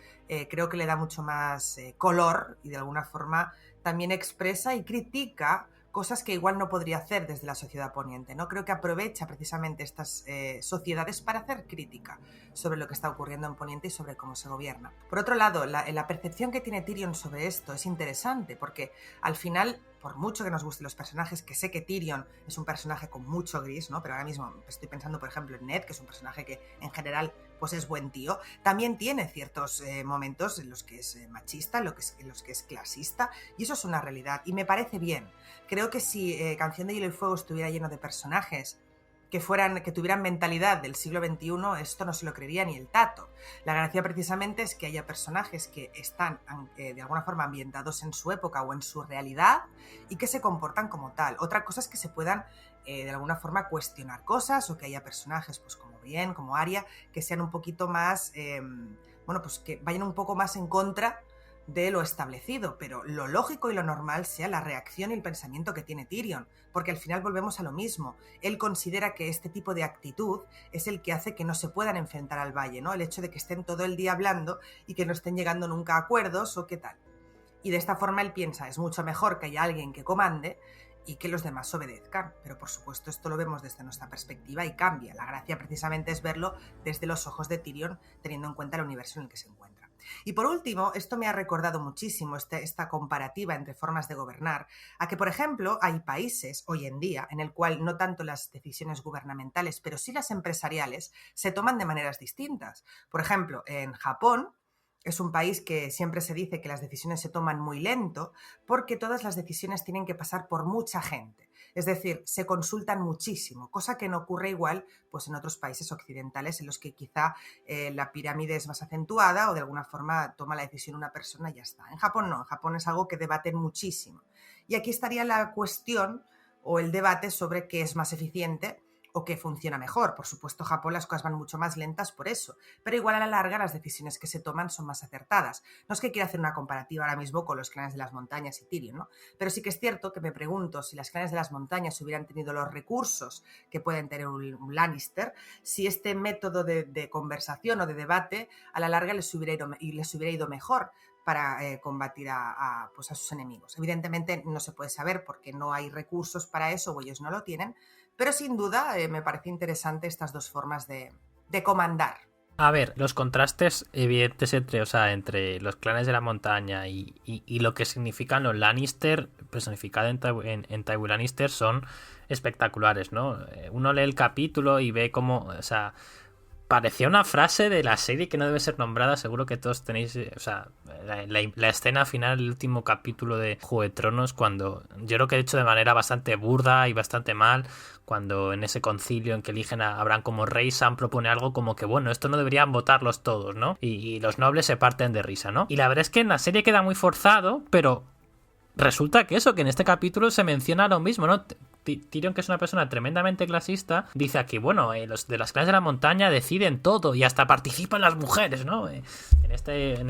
creo que le da mucho más color y de alguna forma también expresa y critica cosas que igual no podría hacer desde la sociedad poniente, ¿no? Creo que aprovecha precisamente estas sociedades para hacer crítica sobre lo que está ocurriendo en Poniente y sobre cómo se gobierna. Por otro lado, la percepción que tiene Tyrion sobre esto es interesante, porque al final, por mucho que nos gusten los personajes, que sé que Tyrion es un personaje con mucho gris, ¿no? Pero ahora mismo estoy pensando, por ejemplo, en Ned, que es un personaje que en general pues es buen tío, también tiene ciertos momentos en los que es machista, en los que es clasista, y eso es una realidad, y me parece bien. Creo que si Canción de Hielo y Fuego estuviera lleno de personajes que tuvieran mentalidad del siglo XXI, esto no se lo creería ni el tato. La gracia precisamente es que haya personajes que están de alguna forma ambientados en su época o en su realidad y que se comportan como tal. Otra cosa es que se puedan de alguna forma cuestionar cosas, o que haya personajes pues como Brienne, como Arya, que sean un poquito más, pues que vayan un poco más en contra de lo establecido, pero lo lógico y lo normal sea la reacción y el pensamiento que tiene Tyrion, porque al final volvemos a lo mismo. Él considera que este tipo de actitud es el que hace que no se puedan enfrentar al valle, ¿no? El hecho de que estén todo el día hablando y que no estén llegando nunca a acuerdos o qué tal. Y de esta forma él piensa, es mucho mejor que haya alguien que comande y que los demás obedezcan, pero por supuesto esto lo vemos desde nuestra perspectiva y cambia. La gracia precisamente es verlo desde los ojos de Tyrion, teniendo en cuenta el universo en el que se encuentra. Y por último, esto me ha recordado muchísimo esta comparativa entre formas de gobernar, a que por ejemplo hay países hoy en día en el cual no tanto las decisiones gubernamentales, pero sí las empresariales se toman de maneras distintas. Por ejemplo, en Japón es un país que siempre se dice que las decisiones se toman muy lento porque todas las decisiones tienen que pasar por mucha gente. Es decir, se consultan muchísimo, cosa que no ocurre igual pues, en otros países occidentales en los que quizá la pirámide es más acentuada o de alguna forma toma la decisión una persona y ya está. En Japón no, en Japón es algo que debaten muchísimo. Y aquí estaría la cuestión o el debate sobre qué es más eficiente o qué funciona mejor. Por supuesto, en Japón las cosas van mucho más lentas por eso, pero igual a la larga las decisiones que se toman son más acertadas. No es que quiera hacer una comparativa ahora mismo con los clanes de las montañas y Tyrion, ¿no? Pero sí que es cierto que me pregunto si las clanes de las montañas hubieran tenido los recursos que pueden tener un Lannister, si este método de conversación o de debate a la larga les hubiera ido mejor para combatir a sus enemigos. Evidentemente no se puede saber porque no hay recursos para eso o ellos no lo tienen, pero sin duda me parece interesante estas dos formas de comandar.
A ver, los contrastes evidentes entre los clanes de la montaña y lo que significan los Lannister, personificado en Tywin Lannister, son espectaculares, ¿no? Uno lee el capítulo y ve cómo, parecía una frase de la serie que no debe ser nombrada, seguro que todos tenéis, la escena final del último capítulo de Juego de Tronos, cuando yo creo que he hecho de manera bastante burda y bastante mal, cuando en ese concilio en que eligen a Bran como rey, Sam propone algo como que bueno, esto no deberían votarlos todos, ¿no? Y los nobles se parten de risa, ¿no? Y la verdad es que en la serie queda muy forzado, pero resulta que en este capítulo se menciona lo mismo, ¿no? Tyrion, que es una persona tremendamente clasista, dice aquí, bueno, los de las clanes de la montaña deciden todo y hasta participan las mujeres, ¿no? En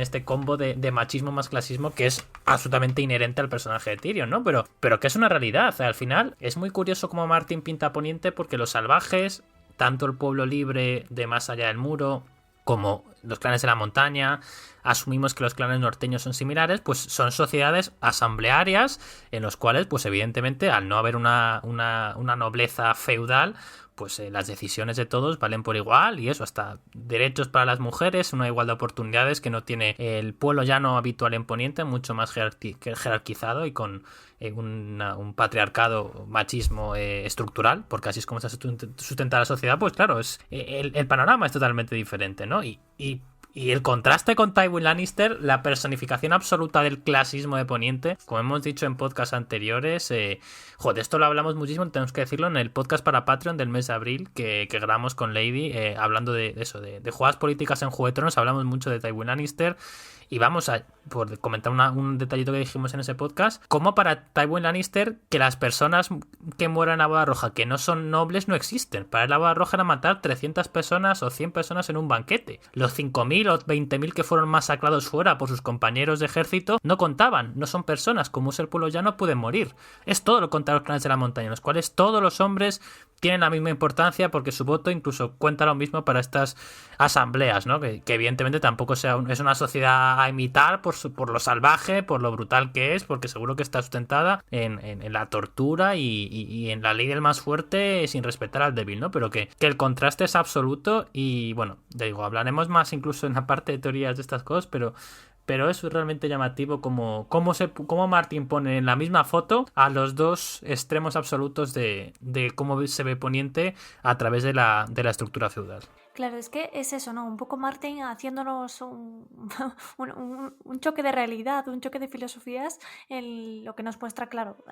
este combo de machismo más clasismo que es absolutamente inherente al personaje de Tyrion, ¿no? Pero que es una realidad. Al final es muy curioso cómo Martin pinta a Poniente, porque los salvajes, tanto el pueblo libre de más allá del muro como los clanes de la montaña, asumimos que los clanes norteños son similares, pues son sociedades asamblearias en los cuales, pues evidentemente, al no haber una nobleza feudal, pues las decisiones de todos valen por igual, y eso, hasta derechos para las mujeres, una igualdad de oportunidades que no tiene el pueblo llano habitual en Poniente, mucho más jerarquizado y con un patriarcado, machismo estructural, porque así es como se sustenta la sociedad. Pues claro, el panorama es totalmente diferente, ¿no? Y el contraste con Tywin Lannister, la personificación absoluta del clasismo de Poniente, como hemos dicho en podcasts anteriores, esto lo hablamos muchísimo, tenemos que decirlo en el podcast para Patreon del mes de abril que grabamos con Lady, hablando de eso, de jugadas políticas en Juego de Tronos, hablamos mucho de Tywin Lannister. Y vamos a, por comentar un detallito que dijimos en ese podcast, como para Tywin Lannister, que las personas que mueran en la boda roja, que no son nobles, no existen. Para él la boda roja era matar 300 personas o 100 personas en un banquete. Los 5.000 o 20.000 que fueron masacrados fuera por sus compañeros de ejército no contaban, no son personas, como es el pueblo llano, pueden morir. Es todo lo contrario a los clanes de la montaña, en los cuales todos los hombres tienen la misma importancia porque su voto incluso cuenta lo mismo para estas asambleas, ¿no? Que evidentemente tampoco es una sociedad a imitar por lo salvaje, por lo brutal que es, porque seguro que está sustentada en la tortura y en la ley del más fuerte sin respetar al débil, ¿no? Pero que el contraste es absoluto y bueno, ya digo, hablaremos más incluso en la parte de teorías de estas cosas, pero es realmente llamativo cómo Martin pone en la misma foto a los dos extremos absolutos de cómo se ve Poniente a través de la estructura feudal.
Claro, es que es eso, ¿no? Un poco Martin haciéndonos un choque de realidad, un choque de filosofías en lo que nos muestra, claro,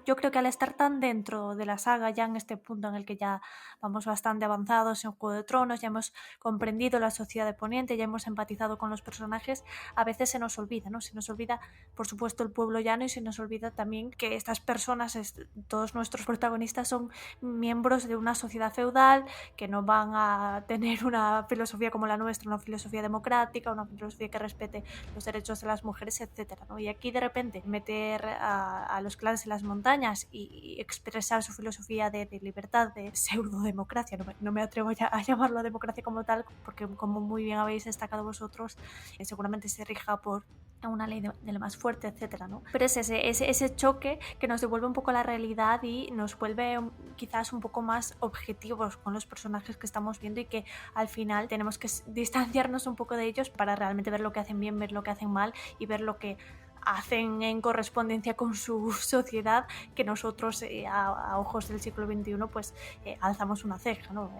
yo creo que al estar tan dentro de la saga, ya en este punto en el que ya vamos bastante avanzados en Juego de Tronos, ya hemos comprendido la sociedad de Poniente, ya hemos empatizado con los personajes, a veces se nos olvida, ¿no? Se nos olvida, por supuesto, el pueblo llano y se nos olvida también que estas personas, todos nuestros protagonistas son miembros de una sociedad feudal que no van a tener una filosofía como la nuestra, una filosofía democrática, una filosofía que respete los derechos de las mujeres, etcétera, ¿no? Y aquí de repente meter a los clanes en las montañas y expresar su filosofía de libertad, de pseudodemocracia, no me atrevo a llamarlo a democracia como tal, porque como muy bien habéis destacado vosotros, seguramente se rija por una ley de la más fuerte, etcétera, ¿no? Pero es ese choque que nos devuelve un poco a la realidad y nos vuelve quizás un poco más objetivos con los personajes que estamos viendo y que al final tenemos que distanciarnos un poco de ellos para realmente ver lo que hacen bien, ver lo que hacen mal y ver lo que hacen en correspondencia con su sociedad, que nosotros a ojos del siglo XXI pues alzamos una ceja, ¿no?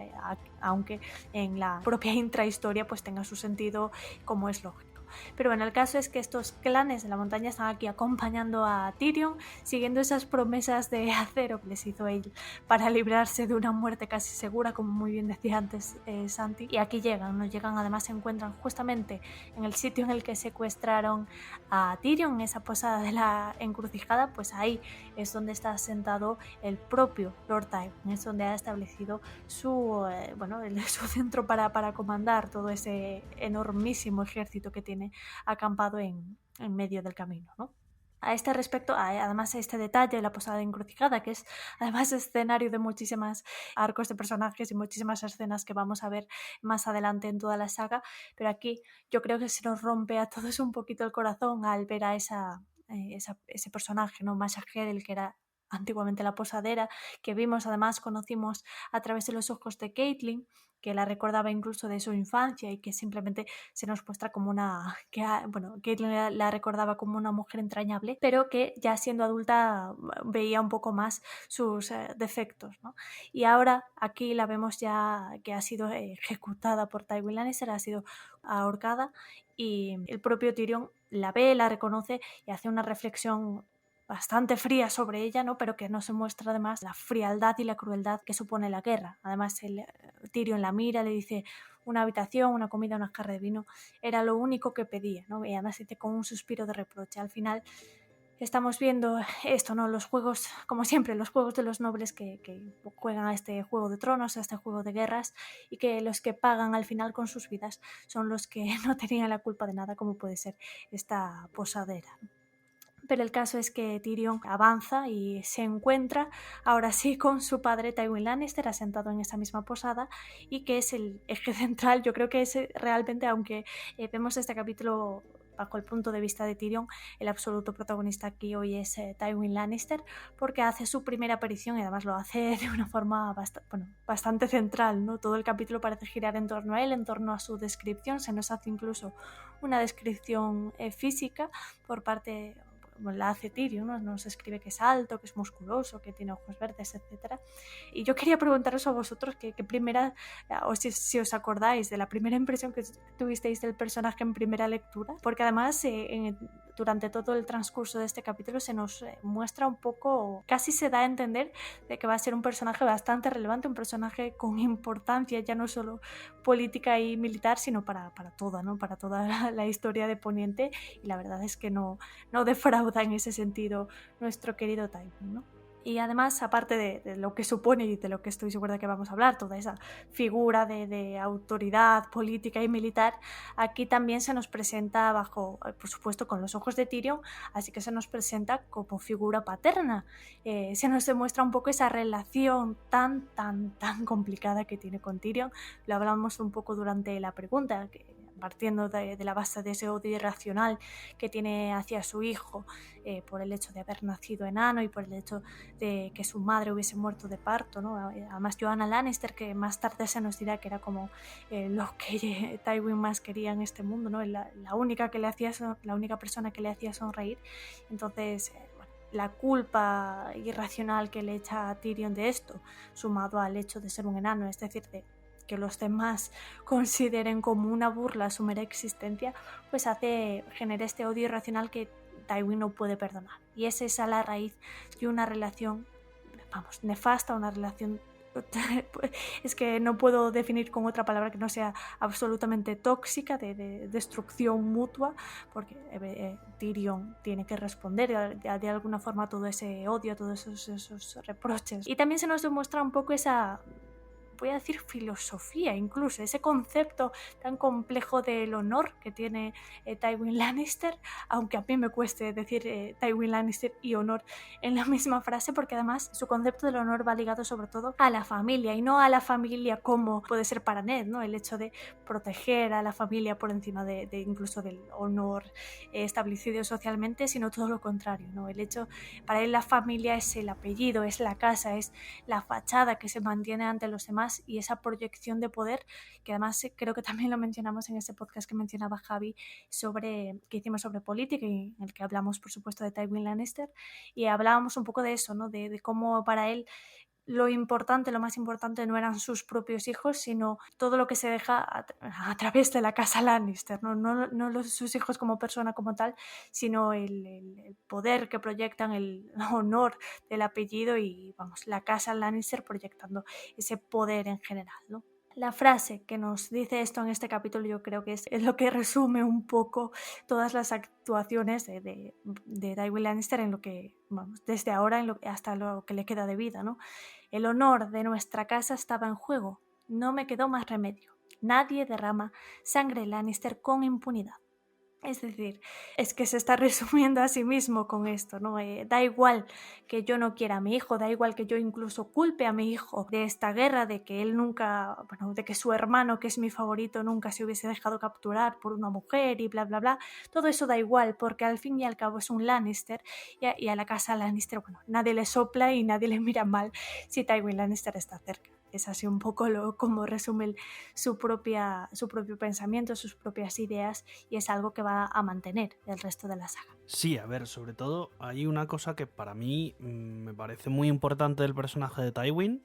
Aunque en la propia intrahistoria pues tenga su sentido como es lógico. Pero bueno, el caso es que estos clanes de la montaña están aquí acompañando a Tyrion, siguiendo esas promesas de acero que les hizo él para librarse de una muerte casi segura, como muy bien decía antes Santi. Y aquí llegan, además se encuentran justamente en el sitio en el que secuestraron a Tyrion, en esa posada de la encrucijada. Pues ahí es donde está sentado el propio Lord Tywin, es donde ha establecido su centro para comandar todo ese enormísimo ejército que tiene acampado en medio del camino, ¿no? A este respecto, además este detalle de la posada encrucijada, que es además escenario de muchísimas arcos de personajes y muchísimas escenas que vamos a ver más adelante en toda la saga, pero aquí yo creo que se nos rompe a todos un poquito el corazón al ver a ese personaje, ¿no? Masha Gerel, que era antiguamente la posadera, que conocimos a través de los ojos de Catelyn, que la recordaba incluso de su infancia y que simplemente se nos muestra como Catelyn la recordaba como una mujer entrañable, pero que ya siendo adulta veía un poco más sus defectos, ¿no? Y ahora aquí la vemos ya que ha sido ejecutada por Tywin Lannister, ha sido ahorcada, y el propio Tyrion la ve, la reconoce y hace una reflexión bastante fría sobre ella, ¿no? Pero que no se muestra además la frialdad y la crueldad que supone la guerra. Además, Tyrion la mira, le dice: una habitación, una comida, una jarra de vino, era lo único que pedía, ¿no? Y además dice con un suspiro de reproche. Al final estamos viendo esto, ¿no? Los juegos, como siempre, los juegos de los nobles que juegan a este juego de tronos, a este juego de guerras, y que los que pagan al final con sus vidas son los que no tenían la culpa de nada, como puede ser esta posadera, ¿no? Pero el caso es que Tyrion avanza y se encuentra ahora sí con su padre Tywin Lannister asentado en esa misma posada, y que es el eje central. Yo creo que es realmente, aunque vemos este capítulo bajo el punto de vista de Tyrion, el absoluto protagonista aquí hoy es Tywin Lannister, porque hace su primera aparición y además lo hace de una forma bastante central, ¿no? Todo el capítulo parece girar en torno a él, en torno a su descripción. Se nos hace incluso una descripción física por parte... la hace Tyrion, ¿no? Nos escribe que es alto, que es musculoso, que tiene ojos verdes, etc. Y yo quería preguntaros a vosotros que primera, o si os acordáis de la primera impresión que tuvisteis del personaje en primera lectura, porque además durante todo el transcurso de este capítulo se nos muestra un poco, casi se da a entender de que va a ser un personaje bastante relevante, un personaje con importancia ya no solo política y militar, sino para toda, ¿no? Para toda la historia de Poniente, y la verdad es que no defrauda en ese sentido nuestro querido Tywin, ¿no? Y además, aparte de lo que supone y de lo que estoy segura de que vamos a hablar, toda esa figura de autoridad política y militar, aquí también se nos presenta bajo, por supuesto, con los ojos de Tyrion, así que se nos presenta como figura paterna. Se nos demuestra un poco esa relación tan complicada que tiene con Tyrion. Lo hablamos un poco durante la pregunta, partiendo de la base de ese odio irracional que tiene hacia su hijo por el hecho de haber nacido enano y por el hecho de que su madre hubiese muerto de parto, ¿no? Además, Joanna Lannister, que más tarde se nos dirá que era como lo que Tywin más quería en este mundo, ¿no? La única persona que le hacía sonreír. Entonces, la culpa irracional que le echa a Tyrion de esto, sumado al hecho de ser un enano, es decir, de que los demás consideren como una burla su mera existencia, pues genera este odio irracional que Tywin no puede perdonar. Y es esa la raíz de una relación, nefasta, una relación... es que no puedo definir con otra palabra que no sea absolutamente tóxica, de destrucción mutua, porque Tyrion tiene que responder de alguna forma a todo ese odio, a todos esos reproches. Y también se nos demuestra un poco esa... voy a decir filosofía, incluso ese concepto tan complejo del honor que tiene Tywin Lannister, aunque a mí me cueste decir Tywin Lannister y honor en la misma frase, porque además su concepto del honor va ligado sobre todo a la familia, y no a la familia como puede ser para Ned, ¿no? El hecho de proteger a la familia por encima de incluso del honor establecido socialmente, sino todo lo contrario, ¿no? El hecho, para él la familia es el apellido, es la casa, es la fachada que se mantiene ante los demás, y esa proyección de poder, que además creo que también lo mencionamos en ese podcast que mencionaba Javi que hicimos sobre política, y en el que hablamos por supuesto de Tywin Lannister, y hablábamos un poco de eso, ¿no? De cómo para él lo más importante no eran sus propios hijos, sino todo lo que se deja a través de la casa Lannister, no sus hijos como persona como tal, sino el poder que proyectan, el honor del apellido y, vamos, la casa Lannister proyectando ese poder en general, ¿no? La frase que nos dice esto en este capítulo yo creo que es lo que resume un poco todas las actuaciones de Tywin Lannister en lo que, vamos, desde ahora hasta lo que le queda de vida, ¿no? El honor de nuestra casa estaba en juego. No me quedó más remedio. Nadie derrama sangre Lannister con impunidad. Es decir, es que se está resumiendo a sí mismo con esto, ¿no? Da igual que yo no quiera a mi hijo, da igual que yo incluso culpe a mi hijo de esta guerra, de que él nunca, bueno, de que su hermano, que es mi favorito, nunca se hubiese dejado capturar por una mujer y bla, bla, bla. Todo eso da igual, porque al fin y al cabo es un Lannister y a la casa Lannister, bueno, nadie le sopla y nadie le mira mal si Tywin Lannister está cerca. Es así un poco como resume su propio pensamiento, sus propias ideas, y es algo que va a mantener el resto de la saga.
Sí, a ver, sobre todo hay una cosa que para mí me parece muy importante del personaje de Tywin,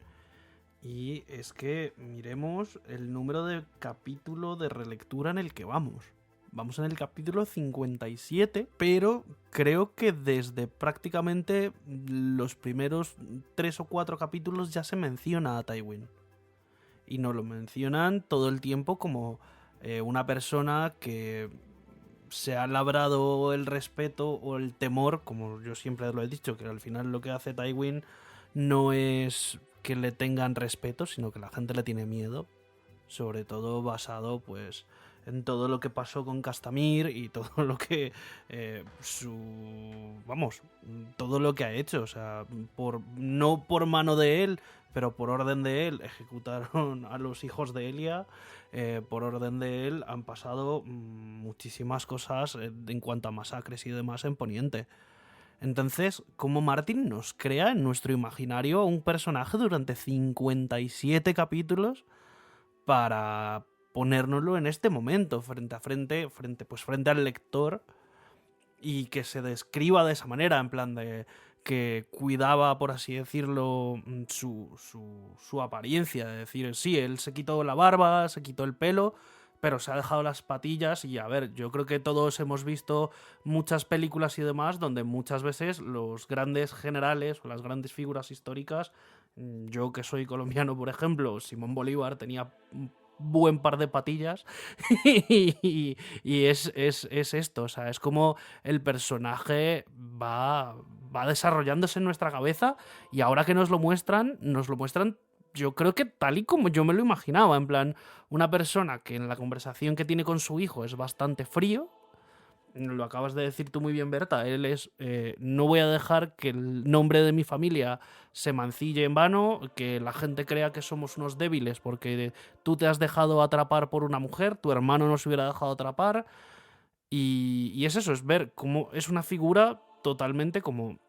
y es que miremos el número de capítulo de relectura en el que vamos. Vamos en el capítulo 57, pero creo que desde prácticamente los primeros 3 o 4 capítulos ya se menciona a Tywin. Y nos lo mencionan todo el tiempo como una persona que se ha labrado el respeto o el temor, como yo siempre lo he dicho, que al final lo que hace Tywin no es que le tengan respeto, sino que la gente le tiene miedo, sobre todo basado pues en todo lo que pasó con Castamir y todo lo que todo lo que ha hecho, o sea, no por mano de él, pero por orden de él ejecutaron a los hijos de Elia, por orden de él han pasado muchísimas cosas en cuanto a masacres y demás en Poniente. Entonces, como Martin nos crea en nuestro imaginario un personaje durante 57 capítulos para ponérnoslo en este momento, frente al lector, y que se describa de esa manera, en plan de que cuidaba, por así decirlo, su apariencia, de decir, sí, él se quitó la barba, se quitó el pelo, pero se ha dejado las patillas. Y a ver, yo creo que todos hemos visto muchas películas y demás donde muchas veces los grandes generales o las grandes figuras históricas, yo que soy colombiano, por ejemplo, Simón Bolívar tenía buen par de patillas y es esto, o sea, es como el personaje va desarrollándose en nuestra cabeza, y ahora que nos lo muestran yo creo que tal y como yo me lo imaginaba, en plan, una persona que en la conversación que tiene con su hijo es bastante frío. Lo acabas de decir tú muy bien, Berta. Él es, no voy a dejar que el nombre de mi familia se mancille en vano, que la gente crea que somos unos débiles porque tú te has dejado atrapar por una mujer, tu hermano no se hubiera dejado atrapar. Y es eso, es ver cómo es una figura totalmente como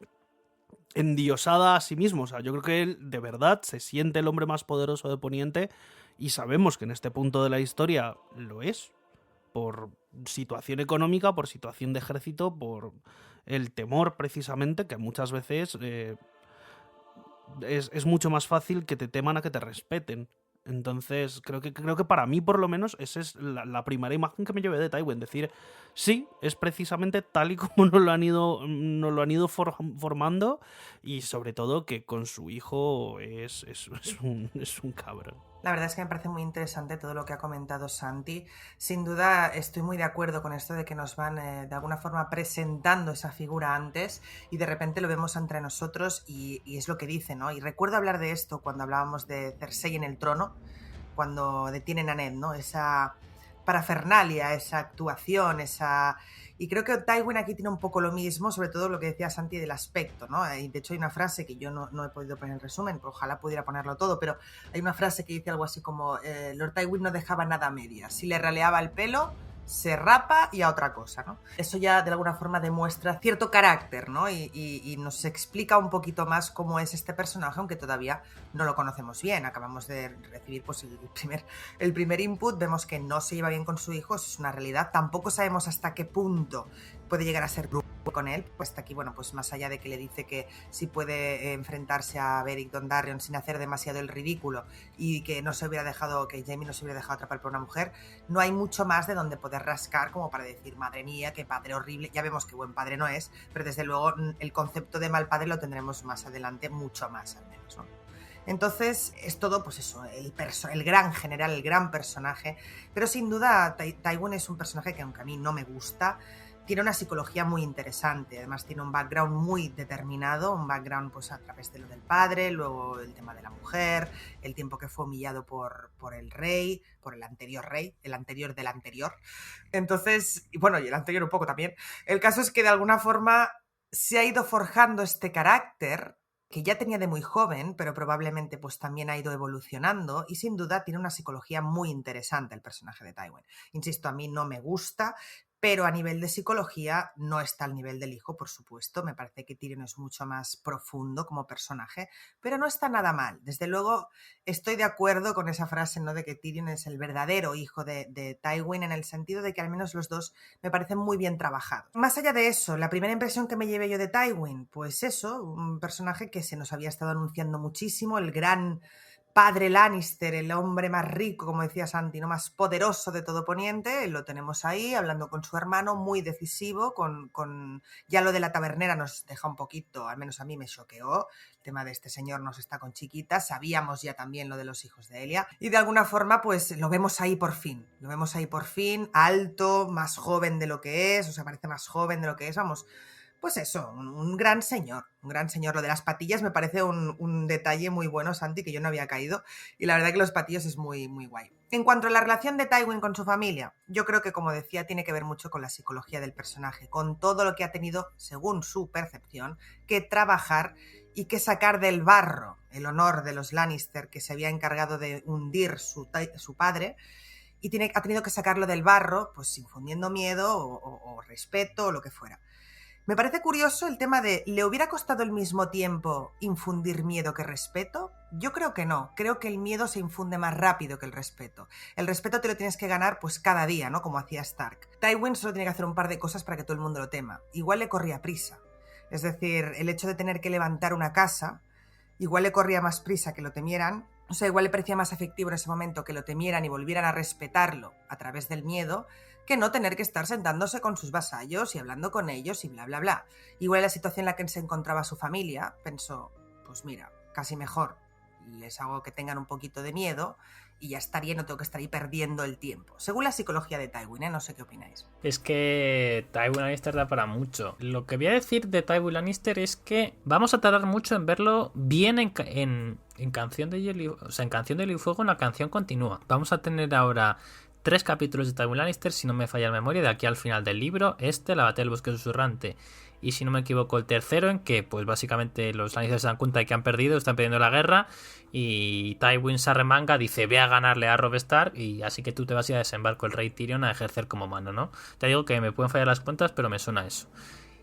endiosada a sí mismo. O sea, yo creo que él de verdad se siente el hombre más poderoso de Poniente, y sabemos que en este punto de la historia lo es. Por situación económica, por situación de ejército, por el temor precisamente, que muchas veces es mucho más fácil que te teman a que te respeten. Entonces creo que para mí, por lo menos, esa es la primera imagen que me llevé de Tywin. Decir, sí, es precisamente tal y como nos lo han ido formando, y sobre todo que con su hijo es un cabrón.
La verdad es que me parece muy interesante todo lo que ha comentado Santi. Sin duda estoy muy de acuerdo con esto de que nos van de alguna forma presentando esa figura antes y de repente lo vemos entre nosotros y es lo que dice, ¿no? Y recuerdo hablar de esto cuando hablábamos de Cersei en el trono, cuando detienen a Ned, ¿no? Esa parafernalia, esa actuación, Y creo que Tywin aquí tiene un poco lo mismo, sobre todo lo que decía Santi del aspecto, ¿no? Y de hecho hay una frase que yo no he podido poner en el resumen, pero ojalá pudiera ponerlo todo, pero hay una frase que dice algo así como Lord Tywin no dejaba nada a medias. Si le raleaba el pelo, se rapa y a otra cosa, ¿no? Eso ya de alguna forma demuestra cierto carácter, ¿no? Y nos explica un poquito más cómo es este personaje, aunque todavía no lo conocemos bien. Acabamos de recibir pues, el primer input, vemos que no se lleva bien con su hijo, eso es una realidad. Tampoco sabemos hasta qué punto puede llegar a ser con él, pues hasta aquí, bueno, pues más allá de que le dice que si puede enfrentarse a Beric Dondarrion sin hacer demasiado el ridículo y que no se hubiera dejado, que Jaime no se hubiera dejado atrapar por una mujer, no hay mucho más de donde poder rascar como para decir, madre mía, qué padre horrible. Ya vemos que buen padre no es, pero desde luego el concepto de mal padre lo tendremos más adelante, mucho más al menos, ¿no? Entonces es todo, pues eso, el gran general, el gran personaje, pero sin duda Tywin es un personaje que, aunque a mí no me gusta, tiene una psicología muy interesante. Además tiene un background muy determinado, un background pues a través de lo del padre, luego el tema de la mujer, el tiempo que fue humillado por el rey, por el anterior rey, el anterior del anterior. Entonces, y bueno, y el anterior un poco también. El caso es que de alguna forma se ha ido forjando este carácter que ya tenía de muy joven, pero probablemente pues también ha ido evolucionando, y sin duda tiene una psicología muy interesante el personaje de Tywin. Insisto, a mí no me gusta, pero a nivel de psicología no está al nivel del hijo, por supuesto. Me parece que Tyrion es mucho más profundo como personaje, pero no está nada mal. Desde luego estoy de acuerdo con esa frase, ¿no?, de que Tyrion es el verdadero hijo de Tywin, en el sentido de que al menos los dos me parecen muy bien trabajados. Más allá de eso, la primera impresión que me llevé yo de Tywin, pues eso, un personaje que se nos había estado anunciando muchísimo, el gran padre Lannister, el hombre más rico, como decía Santi, ¿no?, más poderoso de todo Poniente. Lo tenemos ahí hablando con su hermano, muy decisivo, ya lo de la tabernera nos deja un poquito, al menos a mí me choqueó, el tema de este señor nos está con chiquitas, sabíamos ya también lo de los hijos de Elia, y de alguna forma pues lo vemos ahí por fin, alto, más joven de lo que es, o sea, parece más joven de lo que es, vamos. Pues eso, un gran señor, un gran señor. Lo de las patillas me parece un detalle muy bueno, Santi, que yo no había caído, y la verdad que los patillos es muy, muy guay. En cuanto a la relación de Tywin con su familia, yo creo que, como decía, tiene que ver mucho con la psicología del personaje, con todo lo que ha tenido, según su percepción, que trabajar y que sacar del barro el honor de los Lannister, que se había encargado de hundir su padre, y ha tenido que sacarlo del barro, pues infundiendo miedo o respeto o lo que fuera. Me parece curioso el tema de, ¿le hubiera costado al mismo tiempo infundir miedo que respeto? Yo creo que no. Creo que el miedo se infunde más rápido que el respeto. El respeto te lo tienes que ganar pues cada día, ¿no?, como hacía Stark. Tywin solo tiene que hacer un par de cosas para que todo el mundo lo tema. Igual le corría prisa. Es decir, el hecho de tener que levantar una casa, igual le corría más prisa que lo temieran. O sea, igual le parecía más efectivo en ese momento que lo temieran y volvieran a respetarlo a través del miedo, que no tener que estar sentándose con sus vasallos y hablando con ellos y bla, bla, bla. Igual en la situación en la que se encontraba su familia, pensó, pues mira, casi mejor les hago que tengan un poquito de miedo y ya estaría, no tengo que estar ahí perdiendo el tiempo. Según la psicología de Tywin, no sé qué opináis.
Es que Tywin Lannister da para mucho. Lo que voy a decir de Tywin Lannister es que vamos a tardar mucho en verlo bien en Canción de Hielo, o sea, en Canción de Hielo y Fuego, en la canción continúa. Vamos a tener ahora 3 capítulos de Tywin Lannister, si no me falla la memoria, de aquí al final del libro, la batalla del bosque susurrante, y si no me equivoco el tercero, en que pues básicamente los Lannister se dan cuenta de que han perdido, están perdiendo la guerra, y Tywin se arremanga, dice, ve a ganarle a Robb Stark, y así que tú te vas a ir a desembarco el rey Tyrion a ejercer como mando, ¿no? Te digo que me pueden fallar las cuentas, pero me suena eso.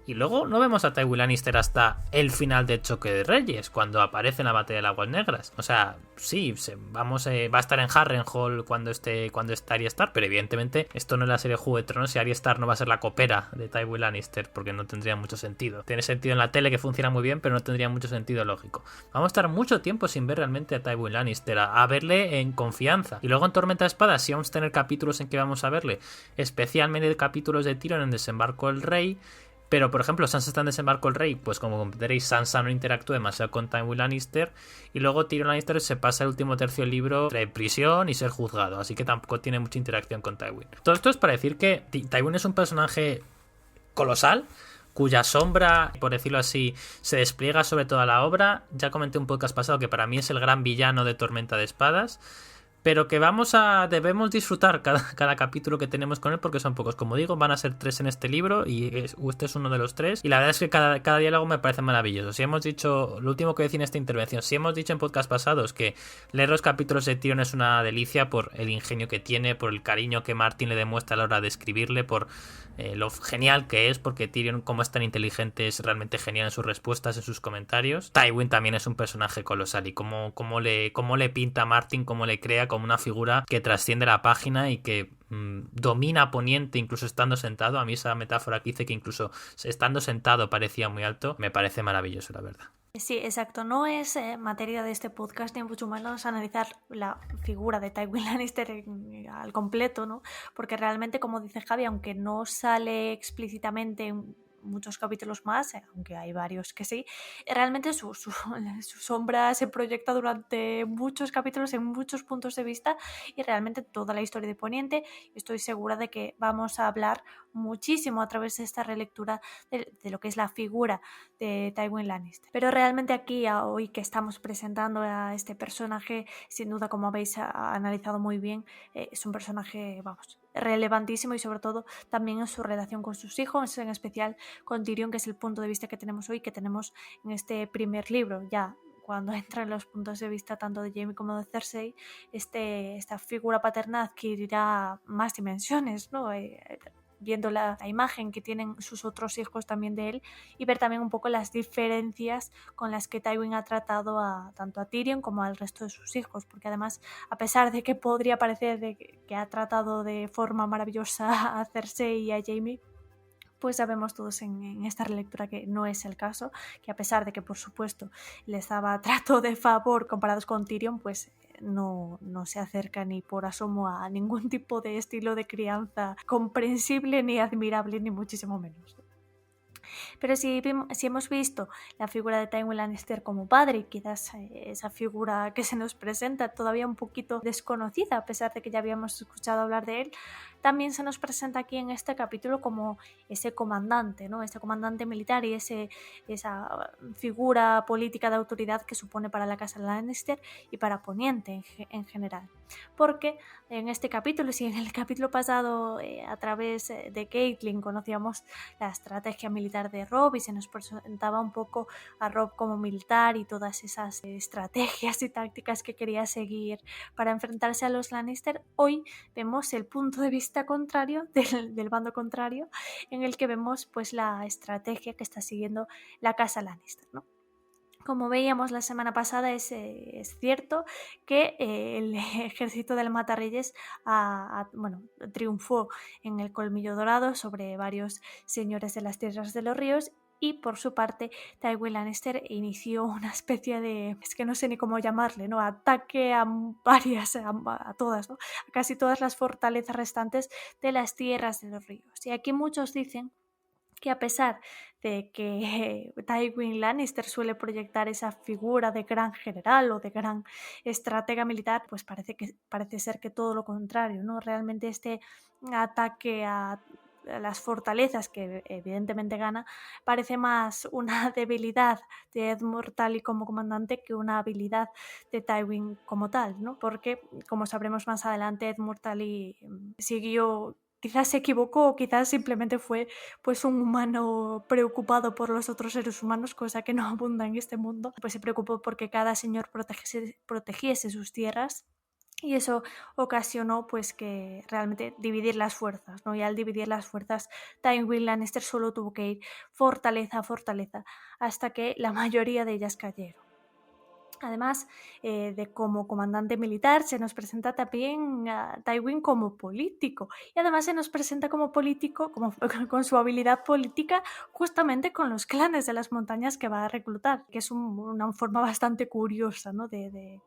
Y luego no vemos a Tywin Lannister hasta el final de Choque de Reyes, cuando aparece en la batalla de las Aguas Negras. O sea, sí, va a estar en Harrenhal cuando esté Arya Stark, pero evidentemente esto no es la serie Juego de Tronos y Arya Stark no va a ser la copera de Tywin Lannister, porque no tendría mucho sentido. Tiene sentido en la tele, que funciona muy bien, pero no tendría mucho sentido lógico. Vamos a estar mucho tiempo sin ver realmente a Tywin Lannister, a verle en confianza. Y luego en Tormenta de Espadas sí vamos a tener capítulos en que vamos a verle, especialmente capítulos de Tyrion en Desembarco del Rey. Pero, por ejemplo, Sansa está en Desembarco el Rey, pues como comprenderéis, Sansa no interactúa demasiado con Tywin Lannister, y luego Tyrion Lannister se pasa el último tercio del libro entre prisión y ser juzgado, así que tampoco tiene mucha interacción con Tywin. Todo esto es para decir que Tywin es un personaje colosal, cuya sombra, por decirlo así, se despliega sobre toda la obra. Ya comenté un podcast pasado que para mí es el gran villano de Tormenta de Espadas, pero que debemos disfrutar cada capítulo que tenemos con él, porque son pocos. Como digo, van a ser 3 en este libro y este es uno de los 3. Y la verdad es que cada diálogo me parece maravilloso. Si hemos dicho, lo último que decía en esta intervención, si hemos dicho en podcast pasados que leer los capítulos de Tyrion es una delicia por el ingenio que tiene, por el cariño que Martin le demuestra a la hora de escribirle, por lo genial que es, porque Tyrion, como es tan inteligente, es realmente genial en sus respuestas, en sus comentarios. Tywin también es un personaje colosal, y cómo le pinta a Martin, cómo le crea como una figura que trasciende la página y que domina Poniente incluso estando sentado. A mí esa metáfora que hice que incluso estando sentado parecía muy alto, me parece maravilloso, la verdad.
Sí, exacto. No es materia de este podcast ni mucho menos analizar la figura de Tywin Lannister al completo, ¿no? Porque realmente, como dice Javi, aunque no sale explícitamente en muchos capítulos más, aunque hay varios que sí, realmente su sombra se proyecta durante muchos capítulos en muchos puntos de vista y realmente toda la historia de Poniente. Estoy segura de que vamos a hablar muchísimo a través de esta relectura de lo que es la figura de Tywin Lannister. Pero realmente aquí, hoy que estamos presentando a este personaje, sin duda, como habéis analizado muy bien, es un personaje, vamos, relevantísimo y sobre todo también en su relación con sus hijos, en especial con Tyrion, que es el punto de vista que tenemos hoy, que tenemos en este primer libro. Ya cuando entran los puntos de vista tanto de Jaime como de Cersei, esta figura paterna adquirirá más dimensiones, ¿no? Viendo la imagen que tienen sus otros hijos también de él y ver también un poco las diferencias con las que Tywin ha tratado tanto a Tyrion como al resto de sus hijos, porque además, a pesar de que podría parecer que ha tratado de forma maravillosa a Cersei y a Jaime, pues sabemos todos en esta relectura que no es el caso, que a pesar de que por supuesto les daba trato de favor comparados con Tyrion, pues no se acerca ni por asomo a ningún tipo de estilo de crianza comprensible ni admirable, ni muchísimo menos. Pero si hemos visto la figura de Tywin Lannister como padre, y quizás esa figura que se nos presenta todavía un poquito desconocida, a pesar de que ya habíamos escuchado hablar de él, también se nos presenta aquí en este capítulo como ese comandante, ¿no? Ese comandante militar y esa figura política de autoridad que supone para la casa Lannister y para Poniente en general. Porque en este capítulo, si en el capítulo pasado a través de Catelyn conocíamos la estrategia militar de Robb y se nos presentaba un poco a Robb como militar y todas esas estrategias y tácticas que quería seguir para enfrentarse a los Lannister, hoy vemos el punto de vista contrario del bando contrario, en el que vemos pues la estrategia que está siguiendo la casa Lannister, ¿no? Como veíamos la semana pasada, es cierto que el ejército del Matarreyes triunfó en el Colmillo Dorado sobre varios señores de las Tierras de los Ríos y por su parte Tywin Lannister inició una especie de, es que no sé ni cómo llamarle, ¿no? Ataque a todas, ¿no? A casi todas las fortalezas restantes de las Tierras de los Ríos. Y aquí muchos dicen que a pesar de que Tywin Lannister suele proyectar esa figura de gran general o de gran estratega militar, pues parece ser que todo lo contrario, ¿no? Realmente este ataque a las fortalezas, que evidentemente gana, parece más una debilidad de Edmure Tully como comandante que una habilidad de Tywin como tal, ¿no? Porque, como sabremos más adelante, Edmure Tully siguió, quizás se equivocó o quizás simplemente fue pues un humano preocupado por los otros seres humanos, cosa que no abunda en este mundo, pues se preocupó porque cada señor protegiese sus tierras. Y eso ocasionó pues que realmente dividir las fuerzas, ¿no? Y al dividir las fuerzas, Tywin Lannister solo tuvo que ir fortaleza a fortaleza hasta que la mayoría de ellas cayeron. Además de como comandante militar, se nos presenta también a Tywin como político. Y además se nos presenta como político, con su habilidad política, justamente con los clanes de las montañas que va a reclutar, que es una forma bastante curiosa, ¿no? de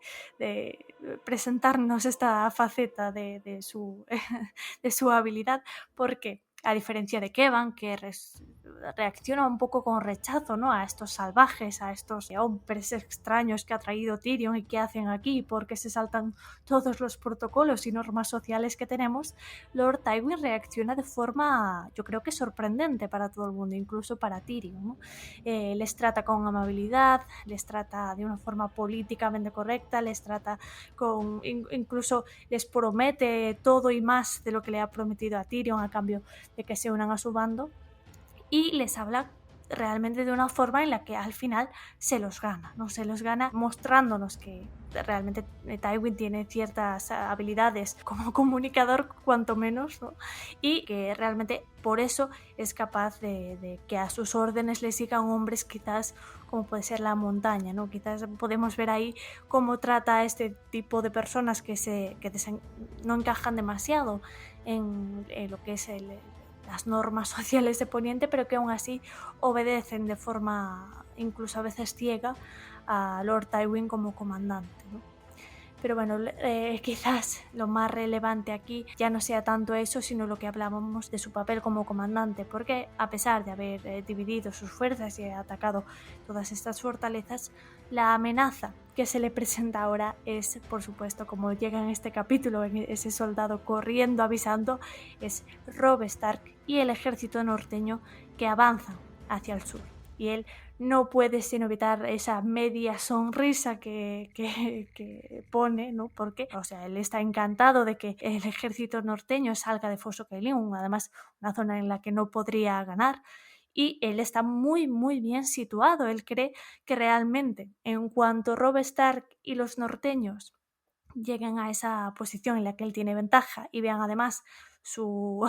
presentarnos esta faceta de su habilidad, porque a diferencia de Kevan, que reacciona un poco con rechazo, ¿no? A estos salvajes, a estos hombres extraños que ha traído Tyrion y que hacen aquí porque se saltan todos los protocolos y normas sociales que tenemos, Lord Tywin reacciona de forma, yo creo que sorprendente para todo el mundo, incluso para Tyrion, ¿no? Les trata con amabilidad, les trata de una forma políticamente correcta, les trata incluso les promete todo y más de lo que le ha prometido a Tyrion a cambio de que se unan a su bando, y les habla realmente de una forma en la que al final se los gana, ¿no? Se los gana mostrándonos que realmente Tywin tiene ciertas habilidades como comunicador, cuanto menos, ¿no? Y que realmente por eso es capaz de que a sus órdenes le sigan hombres quizás como puede ser la montaña, ¿no? Quizás podemos ver ahí cómo trata a este tipo de personas que no encajan demasiado en lo que es las normas sociales de Poniente, pero que aún así obedecen de forma incluso a veces ciega a Lord Tywin como comandante, ¿no? Pero bueno, quizás lo más relevante aquí ya no sea tanto eso, sino lo que hablábamos de su papel como comandante, porque a pesar de haber dividido sus fuerzas y atacado todas estas fortalezas, la amenaza que se le presenta ahora es, por supuesto, como llega en este capítulo, en ese soldado corriendo, avisando, es Robb Stark y el ejército norteño que avanzan hacia el sur. Y él no puede sino evitar esa media sonrisa que pone, ¿no? Porque, o sea, él está encantado de que el ejército norteño salga de Fosso Cailin, además una zona en la que no podría ganar, y él está muy, muy bien situado. Él cree que realmente, en cuanto Robb Stark y los norteños lleguen a esa posición en la que él tiene ventaja y vean además su,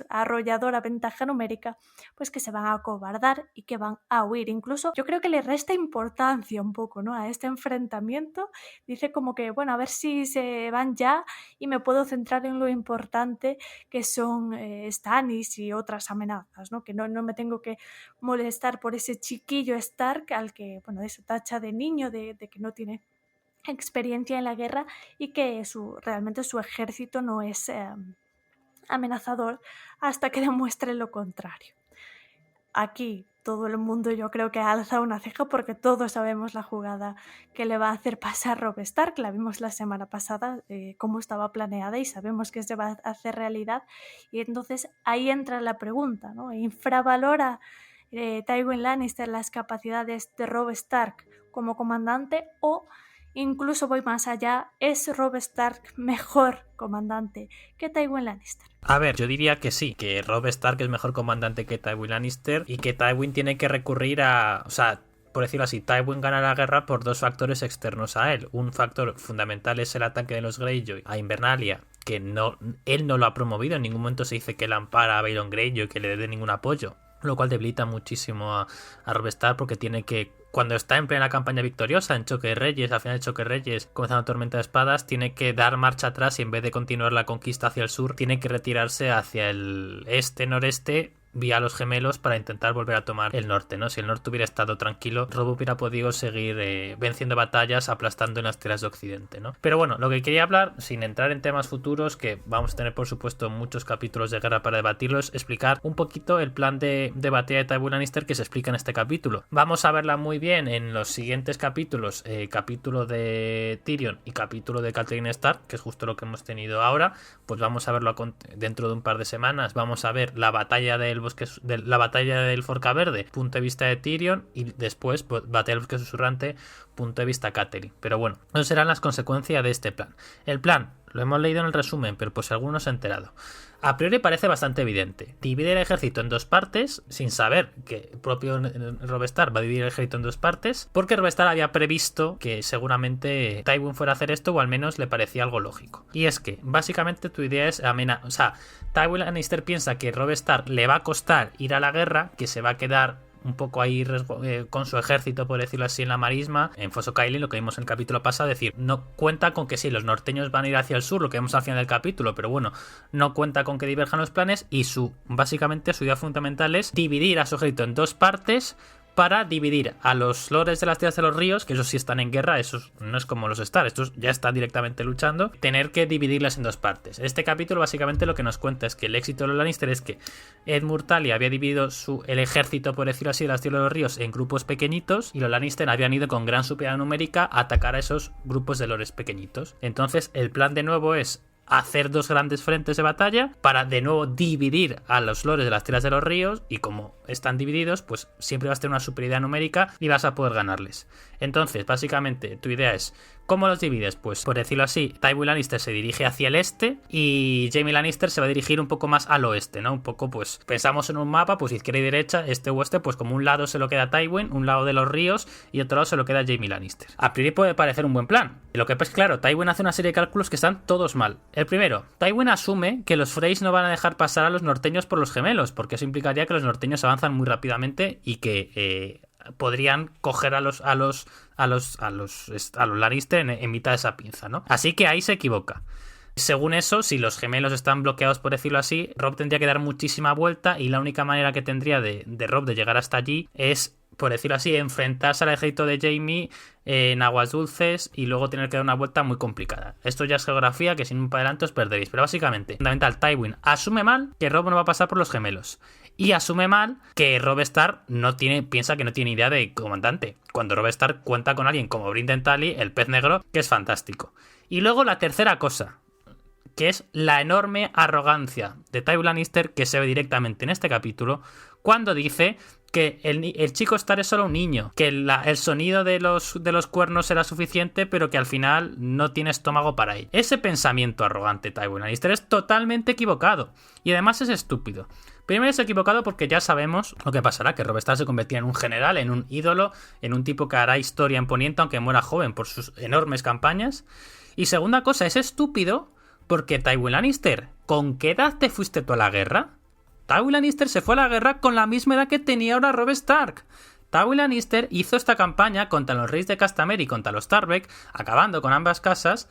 arrolladora ventaja numérica, pues que se van a acobardar y que van a huir. Incluso yo creo que le resta importancia un poco, ¿no?, a este enfrentamiento. Dice como que, bueno, a ver si se van ya y me puedo centrar en lo importante que son Stannis y otras amenazas, ¿no? Que no me tengo que molestar por ese chiquillo Stark al que, bueno, eso tacha de niño, de que no tiene experiencia en la guerra y que realmente su ejército no es amenazador hasta que demuestre lo contrario. Aquí todo el mundo yo creo que alza una ceja porque todos sabemos la jugada que le va a hacer pasar Robb Stark. La vimos la semana pasada, cómo estaba planeada, y sabemos que se va a hacer realidad. Y entonces ahí entra la pregunta, ¿no? ¿Infravalora Tywin Lannister las capacidades de Robb Stark como comandante, o incluso voy más allá, es Robb Stark mejor comandante que Tywin Lannister?
A ver, yo diría que sí, que Robb Stark es mejor comandante que Tywin Lannister y que Tywin tiene que recurrir a... O sea, por decirlo así, Tywin gana la guerra por dos factores externos a él. Un factor fundamental es el ataque de los Greyjoy a Invernalia, que él no lo ha promovido, en ningún momento se dice que él ampara a Balon Greyjoy, que le dé ningún apoyo, lo cual debilita muchísimo a Robb Stark, porque tiene que, cuando está en plena campaña victoriosa, en Choque de Reyes, al final de Choque de Reyes, comenzando Tormenta de Espadas, tiene que dar marcha atrás y en vez de continuar la conquista hacia el sur, tiene que retirarse hacia el este-noreste, vía los gemelos, para intentar volver a tomar el norte, ¿no? Si el norte hubiera estado tranquilo, Robb hubiera podido seguir venciendo batallas, aplastando en las tierras de Occidente, ¿no? Pero bueno, lo que quería hablar, sin entrar en temas futuros, que vamos a tener por supuesto muchos capítulos de guerra para debatirlos, explicar un poquito el plan de batalla de Tywin Lannister que se explica en este capítulo. Vamos a verla muy bien en los siguientes capítulos, capítulo de Tyrion y capítulo de Catelyn Stark, que es justo lo que hemos tenido ahora. Pues vamos a verlo dentro de un par de semanas. Vamos a ver la batalla la batalla del Forca Verde, punto de vista de Tyrion, y después pues, batalla del Bosque Susurrante, punto de vista Catelyn. Pero bueno, esas serán las consecuencias de este plan. El plan lo hemos leído en el resumen, pero pues algunos se han enterado. A priori parece bastante evidente. Divide el ejército en dos partes, sin saber que el propio Robb Stark va a dividir el ejército en dos partes, porque Robb Stark había previsto que seguramente Tywin fuera a hacer esto, o al menos le parecía algo lógico. Y es que, básicamente, tu idea es o sea, Tywin Lannister piensa que Robb Stark le va a costar ir a la guerra, que se va a quedar un poco ahí con su ejército, por decirlo así, en la marisma, en Fosso Cailin, lo que vimos en el capítulo pasado, es decir, no cuenta con que sí, los norteños van a ir hacia el sur, lo que vemos al final del capítulo, pero bueno, no cuenta con que diverjan los planes, y básicamente su idea fundamental es dividir a su ejército en dos partes, para dividir a los lores de las tierras de los ríos, que esos sí están en guerra, esos no es como los Stark, estos ya están directamente luchando, tener que dividirlas en dos partes. Este capítulo básicamente lo que nos cuenta es que el éxito de los Lannister es que Ed Murtali había dividido el ejército, por decirlo así, de las tierras de los ríos en grupos pequeñitos, y los Lannister habían ido con gran superioridad numérica a atacar a esos grupos de lores pequeñitos. Entonces el plan de nuevo es hacer dos grandes frentes de batalla para de nuevo dividir a los lores de las Tierras de los Ríos, y como están divididos, pues siempre vas a tener una superioridad numérica y vas a poder ganarles. Entonces, básicamente, tu idea es, ¿cómo los divides? Pues, por decirlo así, Tywin Lannister se dirige hacia el este y Jaime Lannister se va a dirigir un poco más al oeste, ¿no? Un poco, pues, pensamos en un mapa, pues izquierda y derecha, este o oeste, pues como un lado se lo queda Tywin, un lado de los ríos y otro lado se lo queda Jaime Lannister. A priori puede parecer un buen plan. Lo que pasa es claro, Tywin hace una serie de cálculos que están todos mal. El primero, Tywin asume que los Freys no van a dejar pasar a los norteños por los gemelos, porque eso implicaría que los norteños avanzan muy rápidamente y que podrían coger a los Lannister en mitad de esa pinza, ¿no? Así que ahí se equivoca. Según eso, si los gemelos están bloqueados, por decirlo así, Robb tendría que dar muchísima vuelta y la única manera que tendría de Robb de llegar hasta allí es, por decirlo así, enfrentarse al ejército de Jaime en aguas dulces y luego tener que dar una vuelta muy complicada. Esto ya es geografía que sin un adelanto os perderéis, pero básicamente, fundamental, Tywin asume mal que Robb no va a pasar por los gemelos. Y asume mal que Robb Stark piensa que no tiene idea de comandante, cuando Robb Stark cuenta con alguien como Brynden Tully, el pez negro, que es fantástico. Y luego la tercera cosa, que es la enorme arrogancia de Tywin Lannister que se ve directamente en este capítulo, cuando dice que el chico Stark es solo un niño, que el sonido de los cuernos será suficiente, pero que al final no tiene estómago para ello. Ese pensamiento arrogante de Tywin Lannister es totalmente equivocado, y además es estúpido. Primero es equivocado porque ya sabemos lo que pasará, que Robb Stark se convertirá en un general, en un ídolo, en un tipo que hará historia en Poniente aunque muera joven por sus enormes campañas. Y segunda cosa, es estúpido porque Tywin Lannister, ¿con qué edad te fuiste tú a la guerra? Tywin Lannister se fue a la guerra con la misma edad que tenía ahora Robb Stark. Tywin Lannister hizo esta campaña contra los reyes de Castamere y contra los Tarbeck, acabando con ambas casas,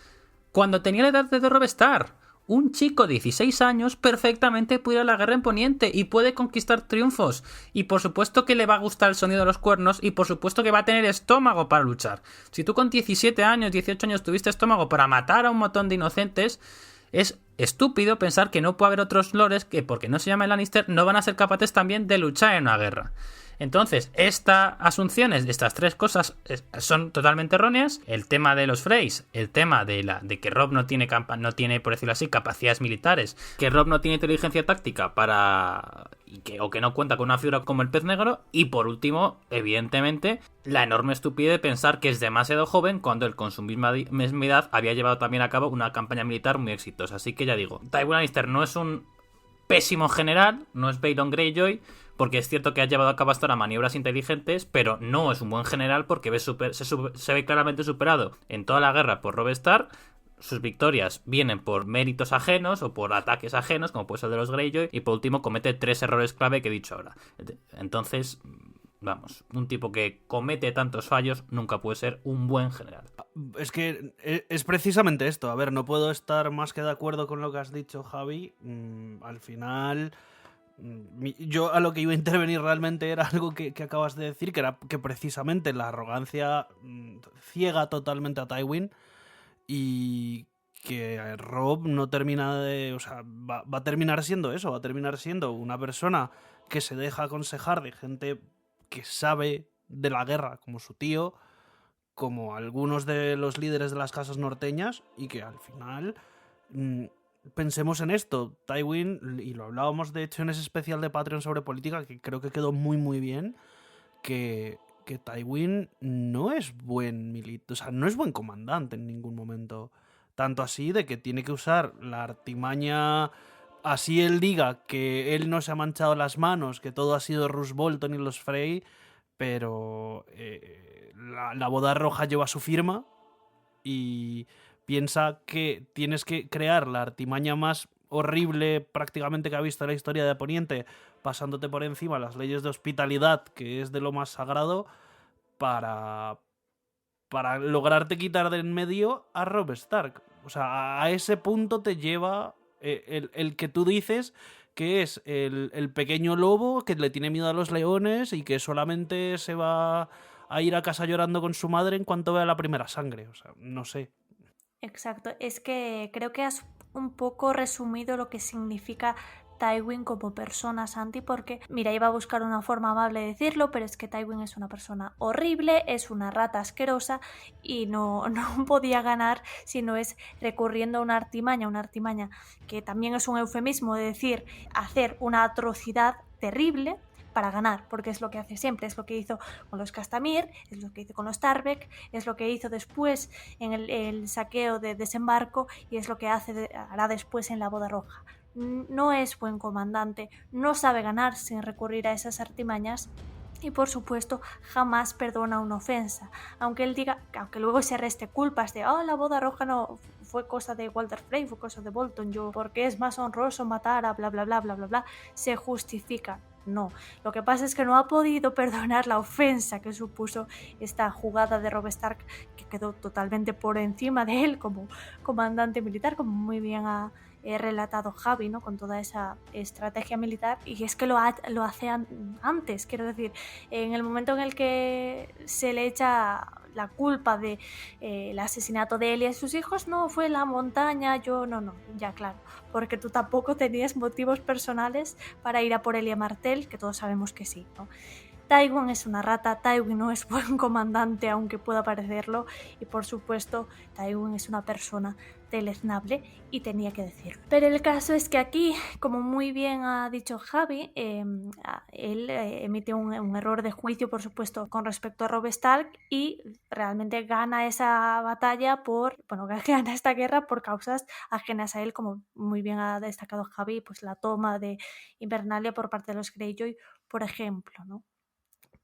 cuando tenía la edad de Robb Stark. Un chico de 16 años perfectamente puede ir a la guerra en Poniente y puede conquistar triunfos. Y por supuesto que le va a gustar el sonido de los cuernos y por supuesto que va a tener estómago para luchar. Si tú con 17 años, 18 años tuviste estómago para matar a un montón de inocentes, es estúpido pensar que no puede haber otros lores que, porque no se llama Lannister, no van a ser capaces también de luchar en una guerra. Entonces, estas asunciones de estas tres cosas son totalmente erróneas. El tema de los Freys, el tema de que Robb no tiene, por decirlo así, capacidades militares, que Robb no tiene inteligencia táctica o que no cuenta con una figura como el pez negro, y por último, evidentemente, la enorme estupidez de pensar que es demasiado joven cuando él con su misma edad había llevado también a cabo una campaña militar muy exitosa. Así que ya digo, Tywin Lannister no es un pésimo general, no es Balon Greyjoy, porque es cierto que ha llevado a cabo hasta ahora maniobras inteligentes, pero no es un buen general porque se ve claramente superado en toda la guerra por Robb Stark. Sus victorias vienen por méritos ajenos o por ataques ajenos, como puede ser de los Greyjoy, y por último comete 3 errores clave que he dicho ahora. Entonces, vamos, un tipo que comete tantos fallos nunca puede ser un buen general.
Es que es precisamente esto. A ver, no puedo estar más que de acuerdo con lo que has dicho, Javi. Al final, yo a lo que iba a intervenir realmente era algo que acabas de decir, que era que precisamente la arrogancia ciega totalmente a Tywin y que Robb no termina de... O sea, va a terminar siendo eso, va a terminar siendo una persona que se deja aconsejar de gente que sabe de la guerra, como su tío, como algunos de los líderes de las casas norteñas, y que al final pensemos en esto. Tywin, y lo hablábamos de hecho en ese especial de Patreon sobre política, que creo que quedó muy muy bien, que Tywin no es buen militar, o sea, no es buen comandante en ningún momento. Tanto así de que tiene que usar la artimaña. Así él diga que él no se ha manchado las manos, que todo ha sido Roose Bolton y los Frey, pero la boda roja lleva su firma y piensa que tienes que crear la artimaña más horrible prácticamente que ha visto en la historia de Poniente, pasándote por encima las leyes de hospitalidad, que es de lo más sagrado, para lograrte quitar de en medio a Robb Stark. O sea, a ese punto te lleva el que tú dices que es el pequeño lobo que le tiene miedo a los leones y que solamente se va a ir a casa llorando con su madre en cuanto vea la primera sangre. O sea, no sé.
Exacto, es que creo que has un poco resumido lo que significa Tywin como persona, Santi, porque, mira, iba a buscar una forma amable de decirlo, pero es que Tywin es una persona horrible, es una rata asquerosa y no podía ganar si no es recurriendo a una artimaña que también es un eufemismo de decir hacer una atrocidad terrible para ganar, porque es lo que hace siempre, es lo que hizo con los Castamir, es lo que hizo con los Tarbeck, es lo que hizo después en el saqueo de Desembarco y es lo que hará después en la Boda Roja. No es buen comandante, no sabe ganar sin recurrir a esas artimañas y por supuesto jamás perdona una ofensa, aunque él diga, aunque luego se reste culpas de la Boda Roja no fue cosa de Walder Frey, fue cosa de Bolton, porque es más honroso matar a bla bla bla bla bla bla, se justifica. No, lo que pasa es que no ha podido perdonar la ofensa que supuso esta jugada de Robb Stark, que quedó totalmente por encima de él como comandante militar, como muy bien ha relatado Javi, ¿no? Con toda esa estrategia militar, y es que lo hace antes, quiero decir, en el momento en el que se le echa la culpa de el asesinato de él y de sus hijos, no, fue la montaña, ya claro, porque tú tampoco tenías motivos personales para ir a por Elia Martell, que todos sabemos que sí, ¿no? Tywin es una rata, Tywin no es buen comandante, aunque pueda parecerlo, y por supuesto Tywin es una persona deleznable y tenía que decirlo. Pero el caso es que aquí, como muy bien ha dicho Javi, él emite un error de juicio, por supuesto, con respecto a Robb Stark y realmente gana esa batalla gana esta guerra por causas ajenas a él, como muy bien ha destacado Javi, pues la toma de Invernalia por parte de los Greyjoy, por ejemplo, ¿no?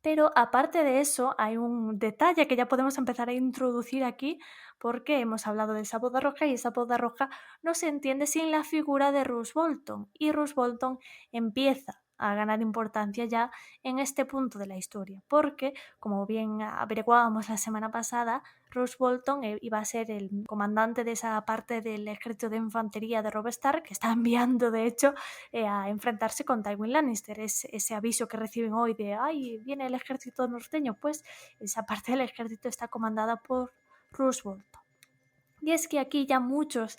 Pero aparte de eso, hay un detalle que ya podemos empezar a introducir aquí, porque hemos hablado de esa Boda Roja y esa Boda Roja no se entiende sin la figura de Roose Bolton, y Roose Bolton empieza a ganar importancia ya en este punto de la historia, porque, como bien averiguábamos la semana pasada, Roose Bolton iba a ser el comandante de esa parte del ejército de infantería de Robb Stark, que está enviando de hecho a enfrentarse con Tywin Lannister. Es ese aviso que reciben hoy de viene el ejército norteño, pues esa parte del ejército está comandada por Roose Bolton. Y es que aquí ya muchos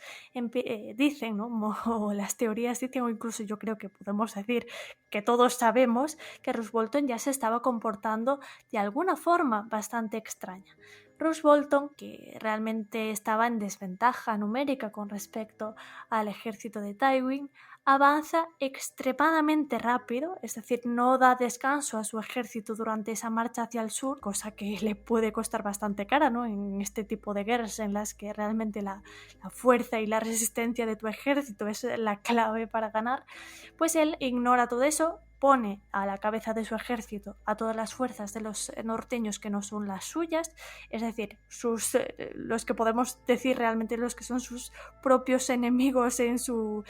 dicen, ¿no? O las teorías dicen, o incluso yo creo que podemos decir que todos sabemos que Roose Bolton ya se estaba comportando de alguna forma bastante extraña. Roose Bolton, que realmente estaba en desventaja numérica con respecto al ejército de Tywin, avanza extremadamente rápido, es decir, no da descanso a su ejército durante esa marcha hacia el sur, cosa que le puede costar bastante cara, ¿no? En este tipo de guerras en las que realmente la fuerza y la resistencia de tu ejército es la clave para ganar, pues él ignora todo eso, pone a la cabeza de su ejército a todas las fuerzas de los norteños que no son las suyas, es decir, los que podemos decir realmente los que son sus propios enemigos en su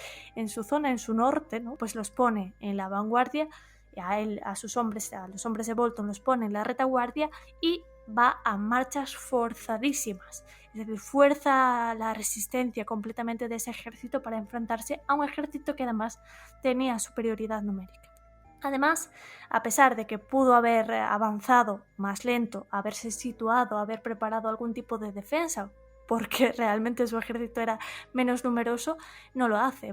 zona, en su norte, ¿no? Pues los pone en la vanguardia, a los hombres de Bolton los pone en la retaguardia y va a marchas forzadísimas, es decir, fuerza la resistencia completamente de ese ejército para enfrentarse a un ejército que además tenía superioridad numérica. Además, a pesar de que pudo haber avanzado más lento, haberse situado, haber preparado algún tipo de defensa, porque realmente su ejército era menos numeroso, no lo hace,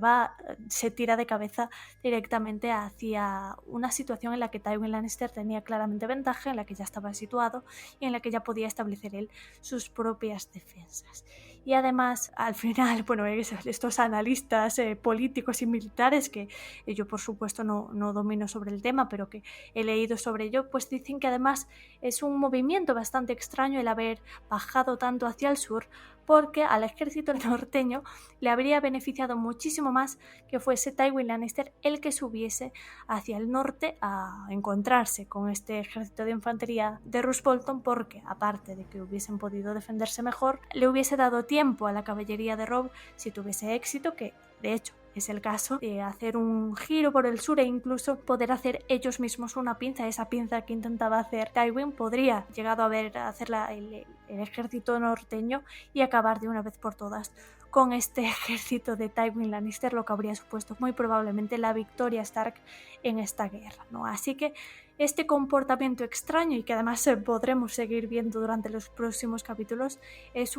se tira de cabeza directamente hacia una situación en la que Tywin Lannister tenía claramente ventaja, en la que ya estaba situado y en la que ya podía establecer él sus propias defensas. Y además, al final, estos analistas políticos y militares, que yo por supuesto no domino sobre el tema, pero que he leído sobre ello, pues dicen que además es un movimiento bastante extraño el haber bajado tanto hacia el sur, porque al ejército norteño le habría beneficiado muchísimo más que fuese Tywin Lannister el que subiese hacia el norte a encontrarse con este ejército de infantería de Roose Bolton, porque aparte de que hubiesen podido defenderse mejor, le hubiese dado tiempo a la caballería de Robb, si tuviese éxito, que de hecho es el caso, de hacer un giro por el sur e incluso poder hacer ellos mismos una pinza. Esa pinza que intentaba hacer Tywin podría llegado a hacerla el ejército norteño y acabar de una vez por todas con este ejército de Tywin Lannister, lo que habría supuesto muy probablemente la victoria Stark en esta guerra, ¿no? Así que este comportamiento extraño y que además podremos seguir viendo durante los próximos capítulos es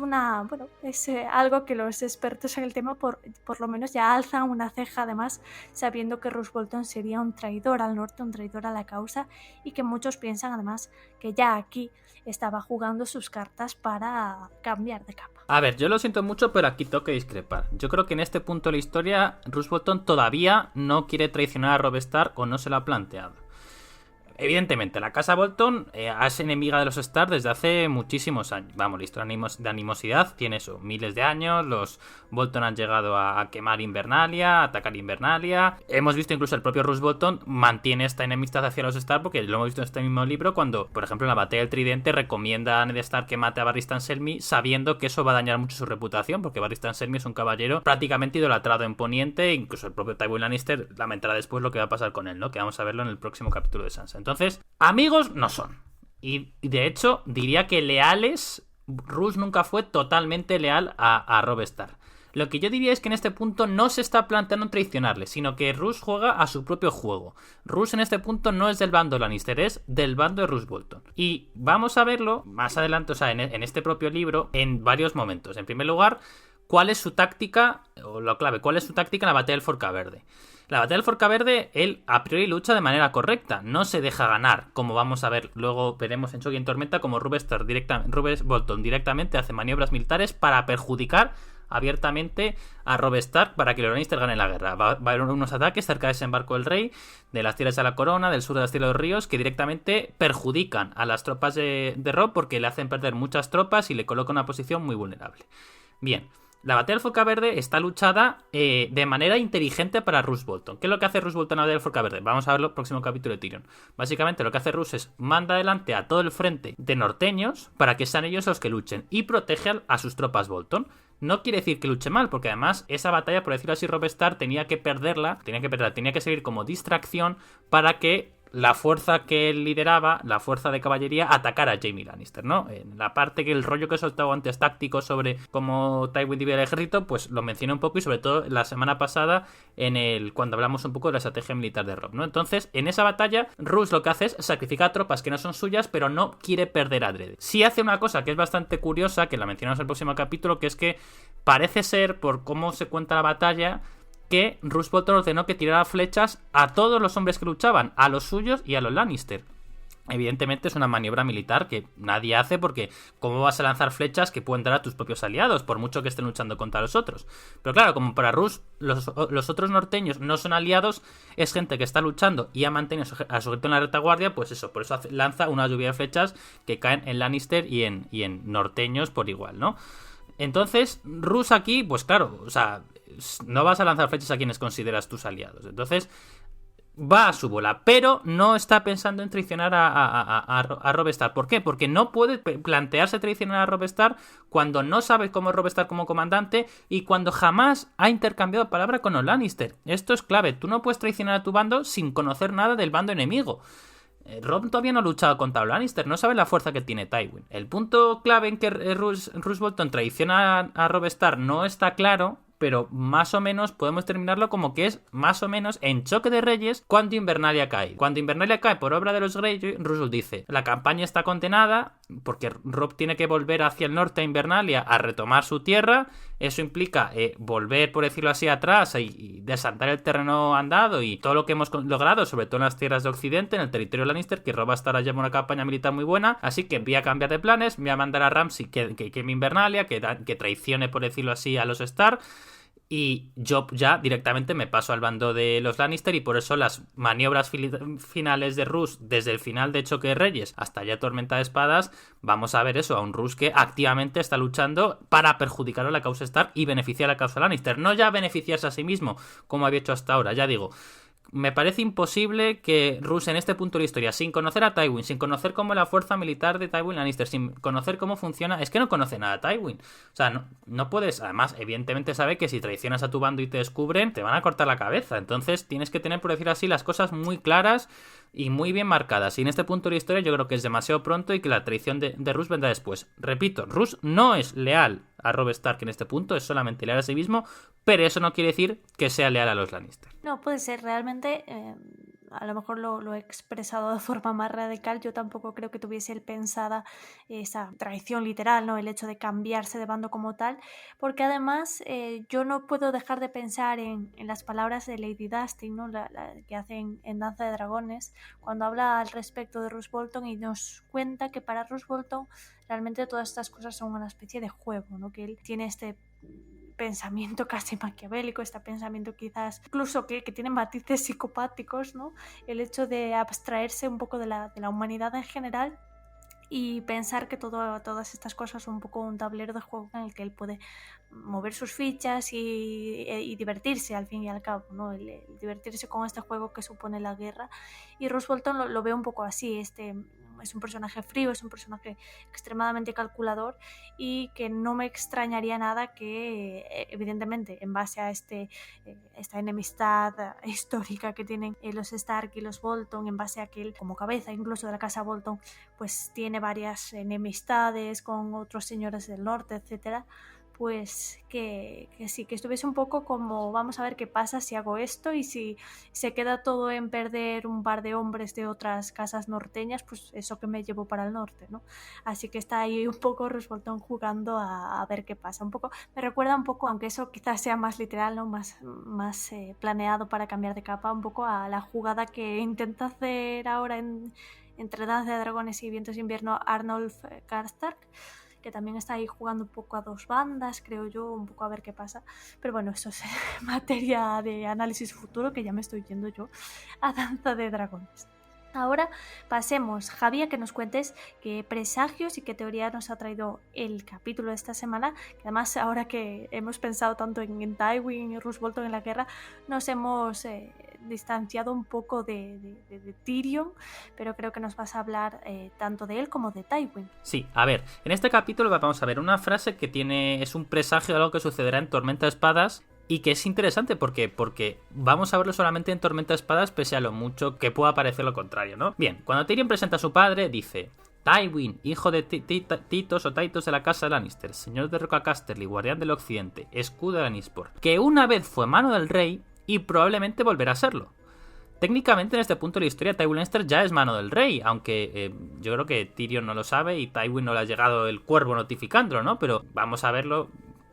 algo que los expertos en el tema por lo menos ya alzan una ceja, además sabiendo que Roose Bolton sería un traidor al norte, un traidor a la causa, y que muchos piensan además que ya aquí estaba jugando sus cartas para cambiar de capa.
A ver, yo lo siento mucho, pero aquí tengo que discrepar. Yo creo que en este punto de la historia Roose Bolton todavía no quiere traicionar a Robb Stark o no se lo ha planteado. Evidentemente, la casa Bolton es enemiga de los Stark desde hace muchísimos años. Vamos, la historia de animosidad tiene eso, miles de años. Los Bolton han llegado a quemar Invernalia, a atacar Invernalia. Hemos visto incluso el propio Roose Bolton mantiene esta enemistad hacia los Stark, porque lo hemos visto en este mismo libro cuando, por ejemplo, en la batalla del Tridente recomienda a Ned Stark que mate a Barristan Selmy, sabiendo que eso va a dañar mucho su reputación, porque Barristan Selmy es un caballero prácticamente idolatrado en Poniente. Incluso el propio Tywin Lannister lamentará después lo que va a pasar con él, ¿no? Que vamos a verlo en el próximo capítulo de Sansa. Entonces, amigos no son. Y de hecho, diría que leales, Roose nunca fue totalmente leal a Robb Stark. Lo que yo diría es que en este punto no se está planteando traicionarle, sino que Roose juega a su propio juego. Roose en este punto no es del bando Lannister, es del bando de Roose Bolton. Y vamos a verlo más adelante, o sea, en este propio libro, en varios momentos. En primer lugar, ¿cuál es su táctica, o lo clave, cuál es su táctica en la batalla del Forca Verde? La batalla del Forca Verde, él a priori lucha de manera correcta, no se deja ganar, como vamos a ver, luego veremos en Choque y en Tormenta como Robb Bolton directamente hace maniobras militares para perjudicar abiertamente a Robb Stark para que los Lannister ganen la guerra. Va a haber unos ataques cerca de Desembarco del Rey, de las Tierras de la Corona, del sur de las Tierras de los Ríos, que directamente perjudican a las tropas de Robb porque le hacen perder muchas tropas y le colocan en una posición muy vulnerable. Bien. La batalla del Forca Verde está luchada de manera inteligente para Roose Bolton. ¿Qué es lo que hace Roose Bolton en la batalla del Forca Verde? Vamos a verlo en el próximo capítulo de Tyrion. Básicamente lo que hace Roose es manda adelante a todo el frente de norteños para que sean ellos los que luchen y protege a sus tropas Bolton. No quiere decir que luche mal, porque además esa batalla, por decirlo así, Robb Stark tenía que servir como distracción para que la fuerza que él lideraba, la fuerza de caballería, atacara a Jaime Lannister, ¿no? En la parte que el rollo que he soltado antes táctico sobre cómo Tywin divide el ejército, pues lo mencioné un poco, y sobre todo la semana pasada cuando hablamos un poco de la estrategia militar de Robb, ¿no? Entonces, en esa batalla, Roose lo que hace es sacrificar tropas que no son suyas, pero no quiere perder adrede. Sí hace una cosa que es bastante curiosa, que la mencionamos en el próximo capítulo, que es que parece ser, por cómo se cuenta la batalla, que Roose Bolton ordenó que tirara flechas a todos los hombres que luchaban, a los suyos y a los Lannister. Evidentemente es una maniobra militar que nadie hace, porque ¿cómo vas a lanzar flechas que pueden dar a tus propios aliados, por mucho que estén luchando contra los otros? Pero claro, como para Roose los otros norteños no son aliados, es gente que está luchando y ha mantenido a su ejército en la retaguardia, pues eso, por eso lanza una lluvia de flechas que caen en Lannister y en norteños por igual, ¿no? Entonces, Roose aquí, pues claro, o sea, no vas a lanzar flechas a quienes consideras tus aliados. Entonces, va a su bola, pero no está pensando en traicionar a Robb Stark. ¿Por qué? Porque no puede plantearse traicionar a Robb Stark cuando no sabe cómo es Robb Stark como comandante y cuando jamás ha intercambiado palabra con los Lannister. Esto es clave. Tú no puedes traicionar a tu bando sin conocer nada del bando enemigo. Robb todavía no ha luchado contra los Lannister, no sabe la fuerza que tiene Tywin. El punto clave en que Roose Bolton traiciona a Robb Stark no está claro, pero más o menos podemos terminarlo como que es más o menos en Choque de Reyes cuando Invernalia cae. Cuando Invernalia cae por obra de los Greyjoy, Roose dice: la campaña está condenada porque Robb tiene que volver hacia el norte a Invernalia a retomar su tierra. Eso implica volver, por decirlo así, atrás y desantar el terreno andado y todo lo que hemos logrado, sobre todo en las tierras de Occidente, en el territorio Lannister, que Robb hasta ahora lleva una campaña militar muy buena. Así que voy a cambiar de planes, voy a mandar a Ramsay que queme Invernalia, que traicione, por decirlo así, a los Stark. Y yo ya directamente me paso al bando de los Lannister, y por eso las maniobras finales de Roose, desde el final de Choque de Reyes hasta ya Tormenta de Espadas, vamos a ver eso, a un Roose que activamente está luchando para perjudicar a la causa Stark y beneficiar a la causa Lannister, no ya beneficiarse a sí mismo como había hecho hasta ahora. Ya digo, me parece imposible que Roose en este punto de la historia, sin conocer a Tywin, sin conocer cómo la fuerza militar de Tywin Lannister, sin conocer cómo funciona, es que no conoce nada a Tywin. O sea, no puedes, además, evidentemente sabe que si traicionas a tu bando y te descubren, te van a cortar la cabeza. Entonces tienes que tener, por decir así, las cosas muy claras y muy bien marcadas. Y en este punto de la historia yo creo que es demasiado pronto y que la traición de Roose vendrá después. Repito, Roose no es leal a Robb Stark en este punto, es solamente leal a sí mismo, pero eso no quiere decir que sea leal a los Lannister.
No, puede ser realmente a lo mejor lo he expresado de forma más radical, yo tampoco creo que tuviese él pensada esa traición literal, ¿no? El hecho de cambiarse de bando como tal, porque además yo no puedo dejar de pensar en las palabras de Lady Dustin, ¿no? La que hace en Danza de Dragones, cuando habla al respecto de Roose Bolton y nos cuenta que para Roose Bolton realmente todas estas cosas son una especie de juego, ¿no? Que él tiene este pensamiento casi maquiavélico, este pensamiento quizás incluso que tiene matices psicopáticos, ¿no? El hecho de abstraerse un poco de la humanidad en general y pensar que todas estas cosas son un poco un tablero de juego en el que él puede mover sus fichas y divertirse al fin y al cabo, ¿no? El divertirse con este juego que supone la guerra. Y Roose Bolton lo veo un poco así, es un personaje frío, es un personaje extremadamente calculador y que no me extrañaría nada que, evidentemente, en base a esta enemistad histórica que tienen los Stark y los Bolton, en base a que él, como cabeza incluso de la casa Bolton, pues tiene varias enemistades con otros señores del norte, etcétera, pues que sí, que estuviese un poco como vamos a ver qué pasa si hago esto y si se queda todo en perder un par de hombres de otras casas norteñas, pues eso que me llevo para el norte, ¿no? Así que está ahí un poco Roose Bolton jugando a ver qué pasa. Un poco, me recuerda un poco, aunque eso quizás sea más literal, ¿no? Más planeado para cambiar de capa, un poco a la jugada que intenta hacer ahora entre Danza de Dragones y Vientos de Invierno Arnulf Karstark, que también está ahí jugando un poco a dos bandas, creo yo, un poco a ver qué pasa. Pero bueno, eso es materia de análisis futuro, que ya me estoy yendo yo a Danza de Dragones. Ahora pasemos, Javi, a que nos cuentes qué presagios y qué teoría nos ha traído el capítulo de esta semana, que además ahora que hemos pensado tanto en Tywin y Roose Bolton en la guerra, nos hemos distanciado un poco de Tyrion, pero creo que nos vas a hablar tanto de él como de Tywin.
Sí, a ver, en este capítulo vamos a ver una frase que es un presagio de algo que sucederá en Tormenta de Espadas. Y que es interesante porque vamos a verlo solamente en Tormenta de Espadas, pese a lo mucho que pueda parecer lo contrario, ¿no? Bien, cuando Tyrion presenta a su padre, dice: Tywin, hijo de Titos o Taitos de la casa de Lannister, señor de Roca Casterly, guardián del occidente, escudo de Lannisport, que una vez fue mano del rey y probablemente volverá a serlo. Técnicamente en este punto de la historia Tywin Lannister ya es mano del rey, aunque yo creo que Tyrion no lo sabe y Tywin no le ha llegado el cuervo notificándolo, ¿no? Pero vamos a verlo.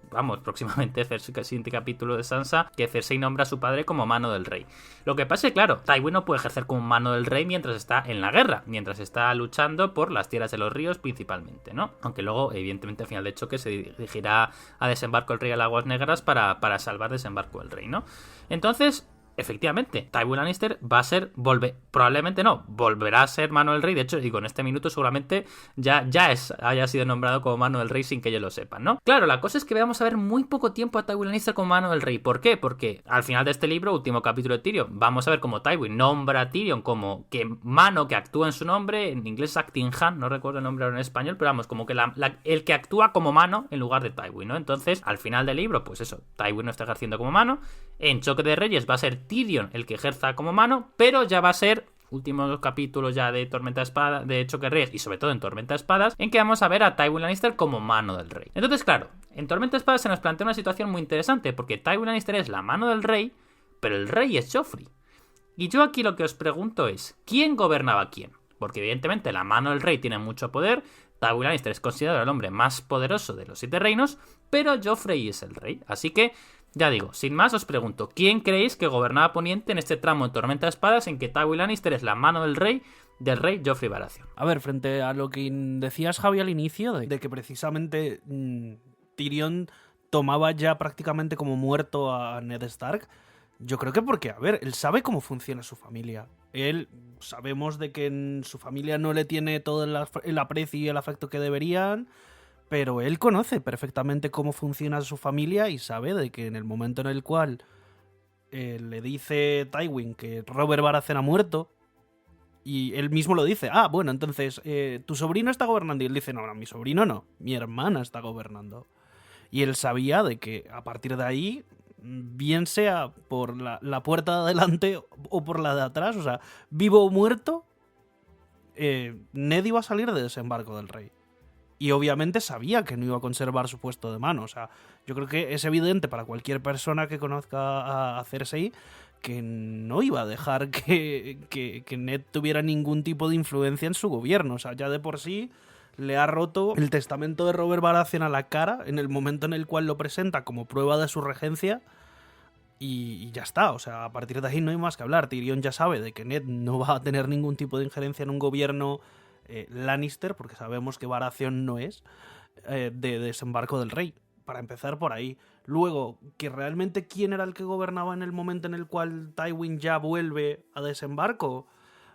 Vamos, próximamente el siguiente capítulo de Sansa, que Cersei nombra a su padre como mano del rey. Lo que pasa es que, claro, Tywin no puede ejercer como mano del rey mientras está en la guerra, mientras está luchando por las tierras de los ríos principalmente, ¿no? Aunque luego, evidentemente, al final de choque se dirigirá a Desembarco del Rey a las Aguas Negras para salvar Desembarco del Rey, ¿no? Entonces, efectivamente, Tywin Lannister probablemente no, volverá a ser mano del rey. De hecho, digo, en este minuto seguramente haya sido nombrado como mano del rey sin que ellos lo sepan, ¿no? Claro, la cosa es que vamos a ver muy poco tiempo a Tywin Lannister como mano del rey. ¿Por qué? Porque al final de este libro, último capítulo de Tyrion, vamos a ver cómo Tywin nombra a Tyrion como que mano que actúa en su nombre, en inglés es acting hand, no recuerdo el nombre ahora en español, pero vamos, como que el que actúa como mano en lugar de Tywin, ¿no? Entonces, al final del libro, pues eso, Tywin no está ejerciendo como mano. En Choque de Reyes va a ser Tyrion el que ejerza como mano, pero ya va a ser últimos capítulos ya de Tormenta de Espadas, de Choque de Reyes y sobre todo en Tormenta de Espadas, en que vamos a ver a Tywin Lannister como mano del rey. Entonces, claro, en Tormenta de Espadas se nos plantea una situación muy interesante, porque Tywin Lannister es la mano del rey, pero el rey es Joffrey. Y yo aquí lo que os pregunto es, ¿quién gobernaba a quién? Porque evidentemente la mano del rey tiene mucho poder, Tywin Lannister es considerado el hombre más poderoso de los 7 reinos, pero Joffrey es el rey. Así que, ya digo, sin más os pregunto, ¿quién creéis que gobernaba Poniente en este tramo de Tormenta de Espadas en que Tywin Lannister es la mano del rey Joffrey Baratheon?
A ver, frente a lo que decías, Javi, al inicio, de que precisamente Tyrion tomaba ya prácticamente como muerto a Ned Stark, yo creo que porque, a ver, él sabe cómo funciona su familia. Él, sabemos de que en su familia no le tiene todo el aprecio y el afecto que deberían, pero él conoce perfectamente cómo funciona su familia y sabe de que en el momento en el cual le dice Tywin que Robert Baratheon ha muerto, y él mismo lo dice, bueno, entonces, tu sobrino está gobernando, y él dice, no, mi sobrino no, mi hermana está gobernando. Y él sabía de que a partir de ahí, bien sea por la puerta de adelante o por la de atrás, o sea, vivo o muerto, Ned iba a salir de Desembarco del Rey. Y obviamente sabía que no iba a conservar su puesto de mano. O sea, yo creo que es evidente para cualquier persona que conozca a Cersei que no iba a dejar que Ned tuviera ningún tipo de influencia en su gobierno. O sea, ya de por sí le ha roto el testamento de Robert Baratheon a la cara en el momento en el cual lo presenta como prueba de su regencia. Y ya está, o sea, a partir de ahí no hay más que hablar. Tyrion ya sabe de que Ned no va a tener ningún tipo de injerencia en un gobierno Lannister, porque sabemos que Baratheon no es, de desembarco del rey. Para empezar por ahí. Luego, que realmente quién era el que gobernaba en el momento en el cual Tywin ya vuelve a desembarco.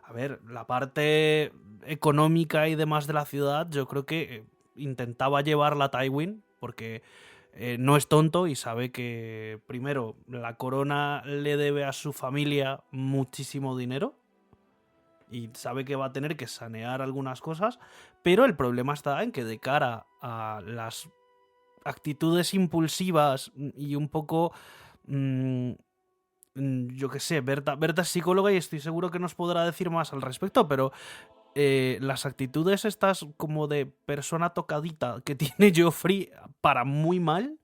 A ver, la parte económica y demás de la ciudad, yo creo que intentaba llevarla a Tywin, porque no es tonto y sabe que, primero, la corona le debe a su familia muchísimo dinero y sabe que va a tener que sanear algunas cosas, pero el problema está en que de cara a las actitudes impulsivas y un poco... yo qué sé, Berta es psicóloga y estoy seguro que nos podrá decir más al respecto, pero las actitudes estas como de persona tocadita que tiene Joffrey para muy mal,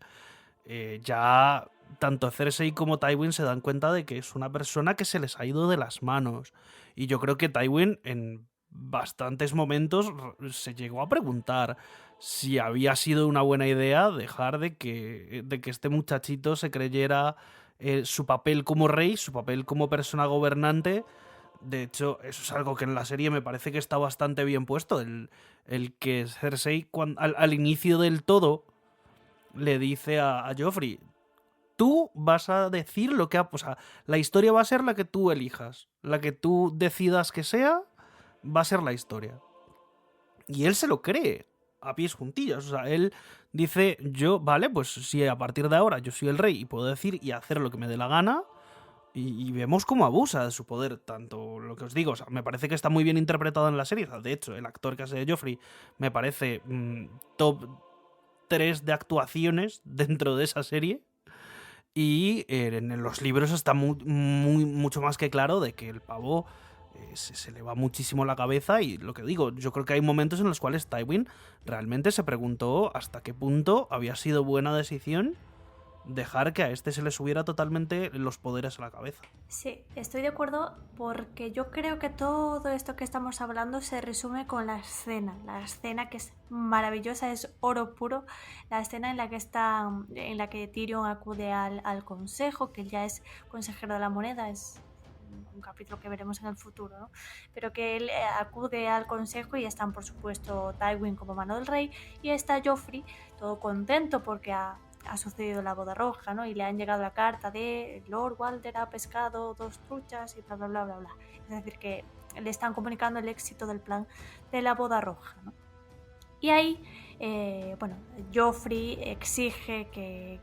ya tanto Cersei como Tywin se dan cuenta de que es una persona que se les ha ido de las manos. Y yo creo que Tywin en bastantes momentos se llegó a preguntar si había sido una buena idea dejar de que este muchachito se creyera su papel como rey, su papel como persona gobernante. De hecho, eso es algo que en la serie me parece que está bastante bien puesto. El que Cersei al inicio del todo le dice a Joffrey: tú vas a decir lo que o sea, la historia va a ser la que tú elijas. La que tú decidas que sea, va a ser la historia. Y él se lo cree a pies juntillas. O sea, él dice: yo, vale, pues si a partir de ahora yo soy el rey y puedo decir y hacer lo que me dé la gana. Y vemos cómo abusa de su poder, tanto lo que os digo, o sea, me parece que está muy bien interpretado en la serie. O sea, de hecho, el actor que hace de Joffrey me parece top 3 de actuaciones dentro de esa serie. Y en los libros está mucho más que claro de que el pavo se le va muchísimo la cabeza. Y lo que digo, yo creo que hay momentos en los cuales Tywin realmente se preguntó hasta qué punto había sido buena decisión dejar que a este se le subiera totalmente los poderes a la cabeza.
Sí, estoy de acuerdo, porque yo creo que todo esto que estamos hablando se resume con la escena que es maravillosa, es oro puro, la escena en la que Tyrion acude al consejo, que él ya es consejero de la moneda, es un capítulo que veremos en el futuro, ¿no? Pero que él acude al consejo y están, por supuesto, Tywin como mano del rey y está Joffrey todo contento porque ha sucedido la boda roja, ¿no? Y le han llegado la carta de Lord Walder ha pescado 2 truchas y bla, bla, bla, bla, bla. Es decir, que le están comunicando el éxito del plan de la boda roja, ¿no? Y ahí, Joffrey exige que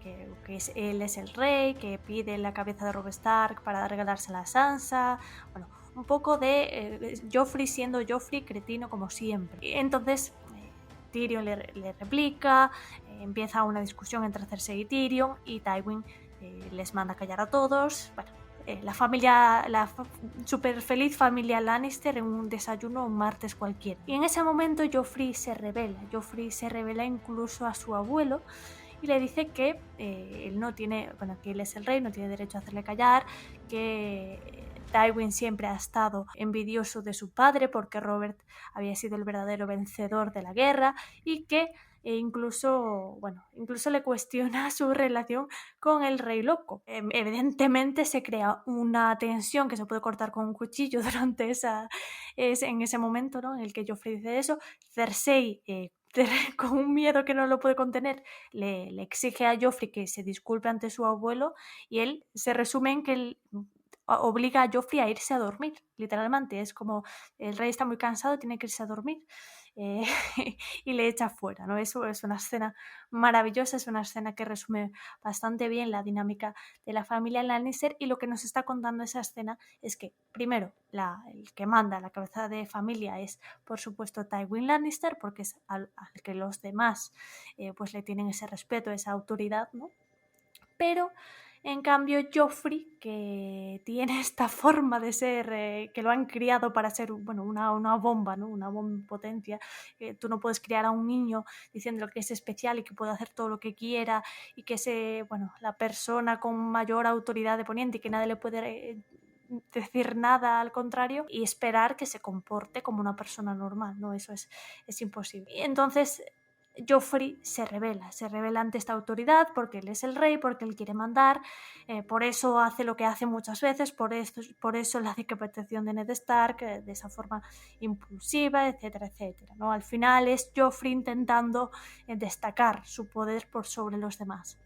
él es el rey, que pide la cabeza de Robb Stark para regalársela a Sansa. Bueno, un poco de Joffrey siendo Joffrey cretino como siempre. Entonces Tyrion le replica, empieza una discusión entre Cersei y Tyrion y Tywin les manda callar a todos. Bueno, la super feliz familia Lannister en un desayuno un martes cualquiera. Y en ese momento Joffrey se revela incluso a su abuelo y le dice que él no tiene, que él es el rey, no tiene derecho a hacerle callar, que Tywin siempre ha estado envidioso de su padre porque Robert había sido el verdadero vencedor de la guerra y que incluso le cuestiona su relación con el rey loco. Evidentemente se crea una tensión que se puede cortar con un cuchillo en ese momento, ¿no? En el que Joffrey dice eso. Cersei, con un miedo que no lo puede contener, le exige a Joffrey que se disculpe ante su abuelo y él se resume en que él obliga a Joffrey a irse a dormir, literalmente. Es como el rey está muy cansado, tiene que irse a dormir y le echa fuera, ¿no? Eso es una escena maravillosa, es una escena que resume bastante bien la dinámica de la familia Lannister, y lo que nos está contando esa escena es que, primero, el que manda la cabeza de familia es, por supuesto, Tywin Lannister, porque es al que los demás pues le tienen ese respeto, esa autoridad, ¿no? Pero En cambio, Joffrey, que tiene esta forma de ser, que lo han criado para ser una bomba, ¿no? Una bomba en potencia. Tú no puedes criar a un niño diciendo que es especial y que puede hacer todo lo que quiera y que es la persona con mayor autoridad de Poniente y que nadie le puede decir nada al contrario y esperar que se comporte como una persona normal, ¿no? Eso es imposible. Y entonces Joffrey se revela ante esta autoridad porque él es el rey, porque él quiere mandar, por eso hace lo que hace muchas veces, por eso la decapitación de Ned Stark, de esa forma impulsiva, etcétera, etcétera, ¿no? Al final es Joffrey intentando destacar su poder por sobre los demás.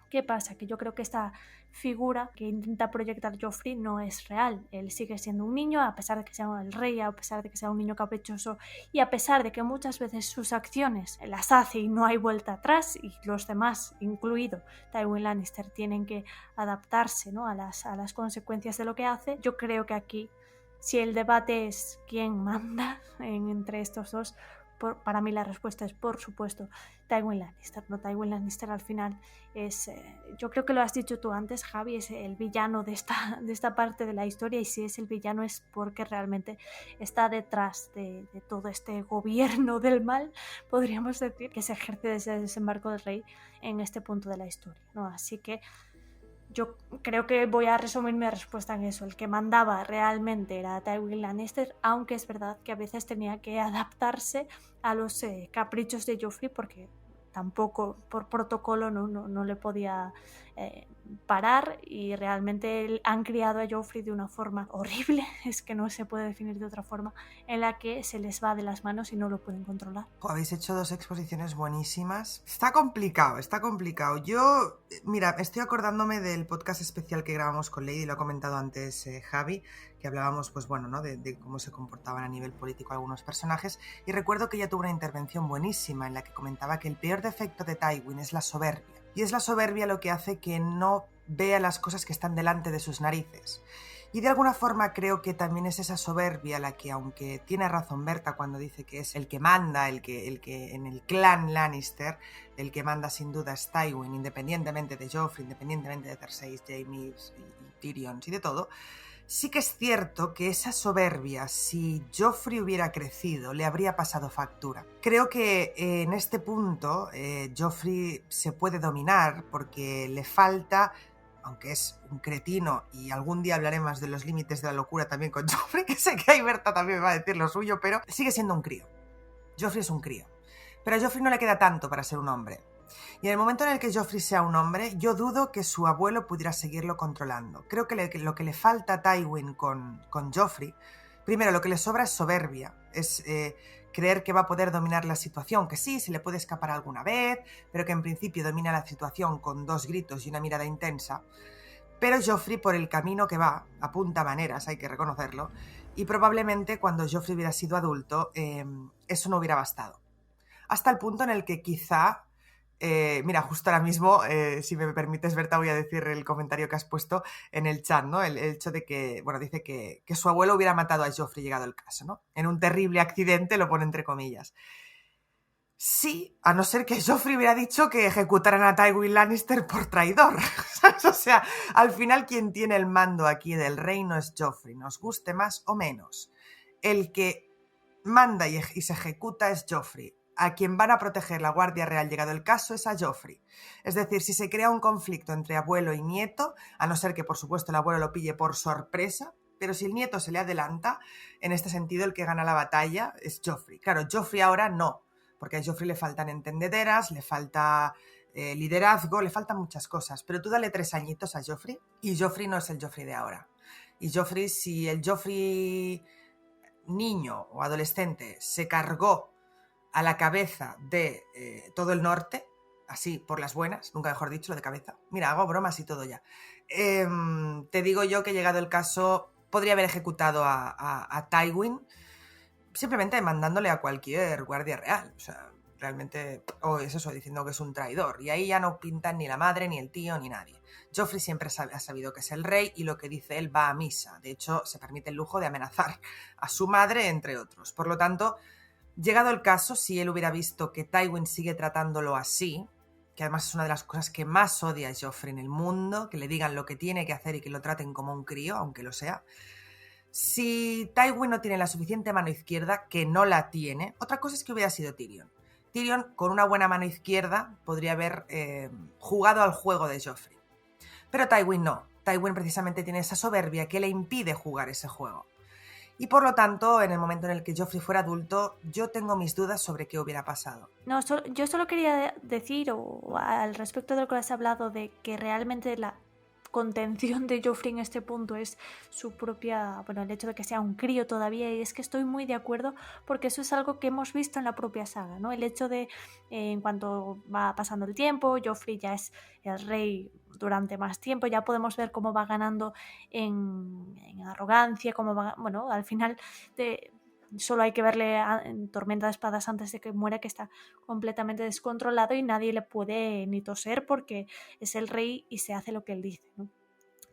¿Qué pasa? Que yo creo que esta figura que intenta proyectar Joffrey no es real. Él sigue siendo un niño, a pesar de que sea el rey, a pesar de que sea un niño caprichoso y a pesar de que muchas veces sus acciones las hace y no hay vuelta atrás y los demás, incluido Tywin Lannister, tienen que adaptarse, ¿no? a las consecuencias de lo que hace. Yo creo que aquí, si el debate es quién manda entre estos dos, para mí la respuesta es, por supuesto, Tywin Lannister. ¿No? Tywin Lannister al final es, yo creo que lo has dicho tú antes, Javi, es el villano de esta parte de la historia, y si es el villano es porque realmente está detrás de todo este gobierno del mal, podríamos decir, que se ejerce desde el desembarco del rey en este punto de la historia, ¿no? Así que yo creo que voy a resumir mi respuesta en eso. El que mandaba realmente era Tywin Lannister, aunque es verdad que a veces tenía que adaptarse a los caprichos de Joffrey, porque tampoco por protocolo no le podía parar, y realmente han criado a Joffrey de una forma horrible, es que no se puede definir de otra forma, en la que se les va de las manos y no lo pueden controlar.
Habéis hecho 2 exposiciones buenísimas. Está complicado. Yo, mira, estoy acordándome del podcast especial que grabamos con Lady, lo ha comentado antes Javi, que hablábamos, pues bueno, ¿no? de cómo se comportaban a nivel político algunos personajes, y recuerdo que ella tuvo una intervención buenísima en la que comentaba que el peor defecto de Tywin es la soberbia. Y es la soberbia lo que hace que no vea las cosas que están delante de sus narices. Y de alguna forma creo que también es esa soberbia la que, aunque tiene razón Berta cuando dice que es el que manda, el que en el clan Lannister, el que manda sin duda es Tywin, independientemente de Joffrey, independientemente de Cersei, Jaime y Tyrion y de todo, sí que es cierto que esa soberbia, si Joffrey hubiera crecido, le habría pasado factura. Creo que en este punto Joffrey se puede dominar porque le falta, aunque es un cretino, y algún día hablaré más de los límites de la locura también con Joffrey, que sé que ahí Berta también me va a decir lo suyo, pero sigue siendo un crío. Joffrey es un crío. Pero a Joffrey no le queda tanto para ser un hombre. Y en el momento en el que Joffrey sea un hombre, yo dudo que su abuelo pudiera seguirlo controlando. Creo que lo que le falta a Tywin con Joffrey, primero, lo que le sobra es soberbia, es creer que va a poder dominar la situación, que sí, se le puede escapar alguna vez, pero que en principio domina la situación con 2 gritos y una mirada intensa. Pero Joffrey, por el camino que va, apunta maneras, hay que reconocerlo, y probablemente cuando Joffrey hubiera sido adulto, eso no hubiera bastado. Hasta el punto en el que quizá... mira, justo ahora mismo, si me permites, Berta, voy a decir el comentario que has puesto en el chat, ¿no? El hecho de que, bueno, dice que su abuelo hubiera matado a Joffrey llegado el caso, ¿no? En un terrible accidente, lo pone entre comillas. Sí, a no ser que Joffrey hubiera dicho que ejecutaran a Tywin Lannister por traidor. O sea, al final quien tiene el mando aquí del reino es Joffrey, nos guste más o menos. El que manda y se ejecuta es Joffrey. A quien van a proteger la Guardia Real llegado el caso es a Joffrey. Es decir, si se crea un conflicto entre abuelo y nieto, a no ser que por supuesto el abuelo lo pille por sorpresa, pero si el nieto se le adelanta, en este sentido el que gana la batalla es Joffrey. Claro, Joffrey ahora no, porque a Joffrey le faltan entendederas, le falta liderazgo, le faltan muchas cosas, pero tú dale 3 añitos a Joffrey y Joffrey no es el Joffrey de ahora. Y Joffrey, si el Joffrey niño o adolescente se cargó a la cabeza de todo el norte, así por las buenas, nunca mejor dicho, lo de cabeza. Mira, hago bromas y todo ya. Te digo yo que llegado el caso podría haber ejecutado a Tywin simplemente mandándole a cualquier guardia real. O sea, realmente, es eso, diciendo que es un traidor. Y ahí ya no pintan ni la madre, ni el tío, ni nadie. Joffrey siempre ha sabido que es el rey y lo que dice él va a misa. De hecho, se permite el lujo de amenazar a su madre, entre otros. Por lo tanto... Llegado el caso, si él hubiera visto que Tywin sigue tratándolo así, que además es una de las cosas que más odia Joffrey en el mundo, que le digan lo que tiene que hacer y que lo traten como un crío, aunque lo sea. Si Tywin no tiene la suficiente mano izquierda, que no la tiene, otra cosa es que hubiera sido Tyrion. Tyrion, con una buena mano izquierda, podría haber jugado al juego de Joffrey. Pero Tywin no. Tywin precisamente tiene esa soberbia que le impide jugar ese juego. Y por lo tanto, en el momento en el que Joffrey fuera adulto, yo tengo mis dudas sobre qué hubiera pasado.
No, yo solo quería decir, o al respecto de lo que has hablado, de que realmente la contención de Joffrey en este punto es su propia, bueno, el hecho de que sea un crío todavía, y es que estoy muy de acuerdo porque eso es algo que hemos visto en la propia saga, ¿no? El hecho de, en cuanto va pasando el tiempo, Joffrey ya es el rey durante más tiempo, ya podemos ver cómo va ganando en arrogancia, cómo va, bueno, al final solo hay que verle en Tormenta de Espadas antes de que muera, que está completamente descontrolado y nadie le puede ni toser porque es el rey y se hace lo que él dice, ¿no?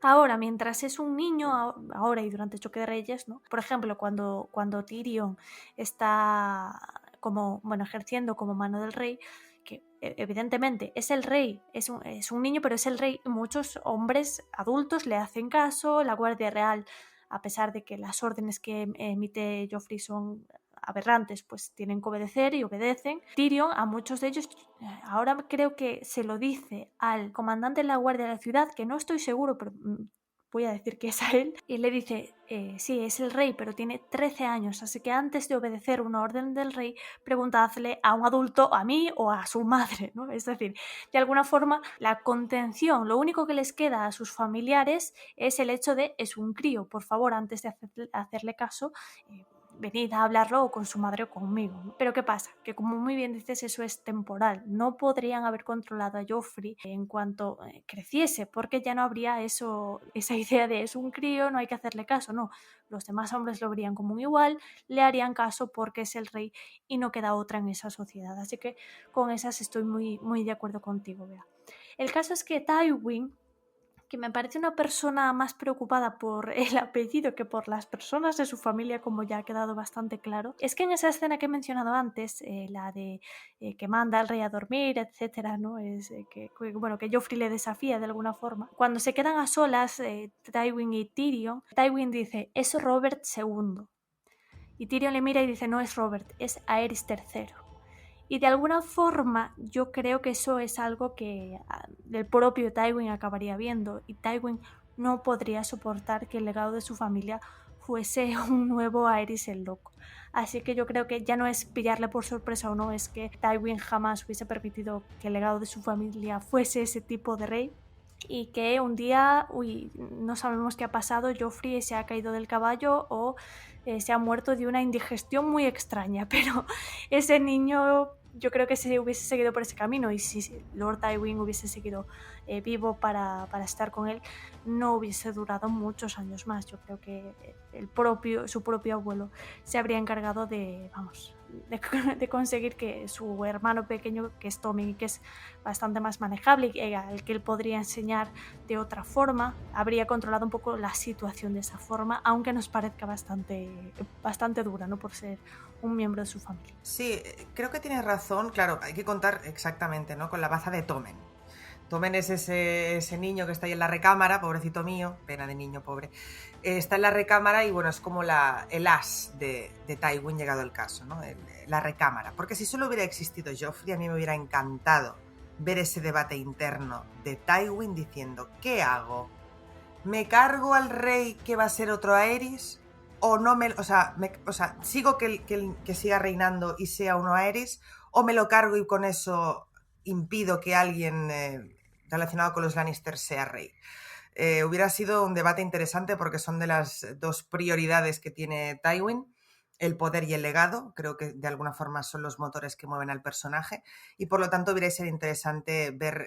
Ahora, mientras es un niño, ahora y durante Choque de Reyes, ¿no? Por ejemplo, cuando Tyrion está como, bueno, ejerciendo como mano del rey, que evidentemente es el rey, es un niño, pero es el rey, muchos hombres adultos le hacen caso, la Guardia Real, a pesar de que las órdenes que emite Joffrey son aberrantes, pues tienen que obedecer y obedecen. Tyrion, a muchos de ellos, ahora creo que se lo dice al comandante de la Guardia de la Ciudad, que no estoy seguro, pero voy a decir que es a él, y le dice, sí, es el rey, pero tiene 13 años, así que antes de obedecer una orden del rey, preguntadle a un adulto, a mí o a su madre, ¿no? Es decir, de alguna forma, la contención, lo único que les queda a sus familiares es el hecho de, es un crío, por favor, antes de hacerle caso, venid a hablarlo con su madre o conmigo, ¿no? Pero ¿qué pasa? Que como muy bien dices, eso es temporal. No podrían haber controlado a Joffrey en cuanto creciese, porque ya no habría esa idea de es un crío, no hay que hacerle caso, no. Los demás hombres lo verían como un igual, le harían caso porque es el rey y no queda otra en esa sociedad. Así que con esas estoy muy, muy de acuerdo contigo, Bea. El caso es que Tywin, que me parece una persona más preocupada por el apellido que por las personas de su familia, como ya ha quedado bastante claro, es que en esa escena que he mencionado antes, la de que manda al rey a dormir, etcétera, ¿no? Es bueno, que Joffrey le desafía de alguna forma. Cuando se quedan a solas, Tywin y Tyrion, Tywin dice, es Robert II. Y Tyrion le mira y dice, no es Robert, es Aerys III. Y de alguna forma yo creo que eso es algo que el propio Tywin acabaría viendo, y Tywin no podría soportar que el legado de su familia fuese un nuevo Aerys el Loco. Así que yo creo que ya no es pillarle por sorpresa o no, es que Tywin jamás hubiese permitido que el legado de su familia fuese ese tipo de rey, y que un día, no sabemos qué ha pasado, Joffrey se ha caído del caballo o se ha muerto de una indigestión muy extraña, pero ese niño yo creo que se hubiese seguido por ese camino, y si Lord Tywin hubiese seguido vivo para estar con él, no hubiese durado muchos años más. Yo creo que su propio abuelo se habría encargado de conseguir que su hermano pequeño, que es Tommy, que es bastante más manejable y al que él podría enseñar de otra forma, habría controlado un poco la situación de esa forma, aunque nos parezca bastante dura, ¿no? Por ser un miembro de su familia.
Sí, creo que tienes razón. Claro, hay que contar exactamente, ¿no? Con la baza de Tommen. Tommen es ese niño que está ahí en la recámara, pobrecito mío, pena de niño pobre. Está en la recámara y bueno, es como el as de Tywin llegado el caso, ¿no? La recámara. Porque si solo hubiera existido Joffrey, a mí me hubiera encantado ver ese debate interno de Tywin diciendo, ¿qué hago? ¿Me cargo al rey que va a ser otro Aerys? ¿O no sigo que siga reinando y sea uno Aerys? ¿O me lo cargo y con eso impido que alguien relacionado con los Lannister sea rey? Hubiera sido un debate interesante porque son de las dos prioridades que tiene Tywin, el poder y el legado. Creo que de alguna forma son los motores que mueven al personaje, y por lo tanto hubiera sido interesante ver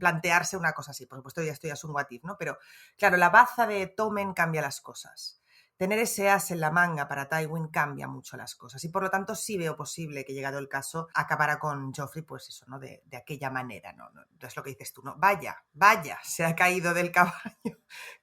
plantearse una cosa así. Por supuesto, esto ya es un what if, ¿no? Pero claro, la baza de Tommen cambia las cosas. Tener ese as en la manga para Tywin cambia mucho las cosas, y por lo tanto sí veo posible que, llegado el caso, acabara con Joffrey, pues eso, ¿no? De aquella manera, ¿no? Entonces lo que dices tú, ¿no? Vaya, se ha caído del caballo.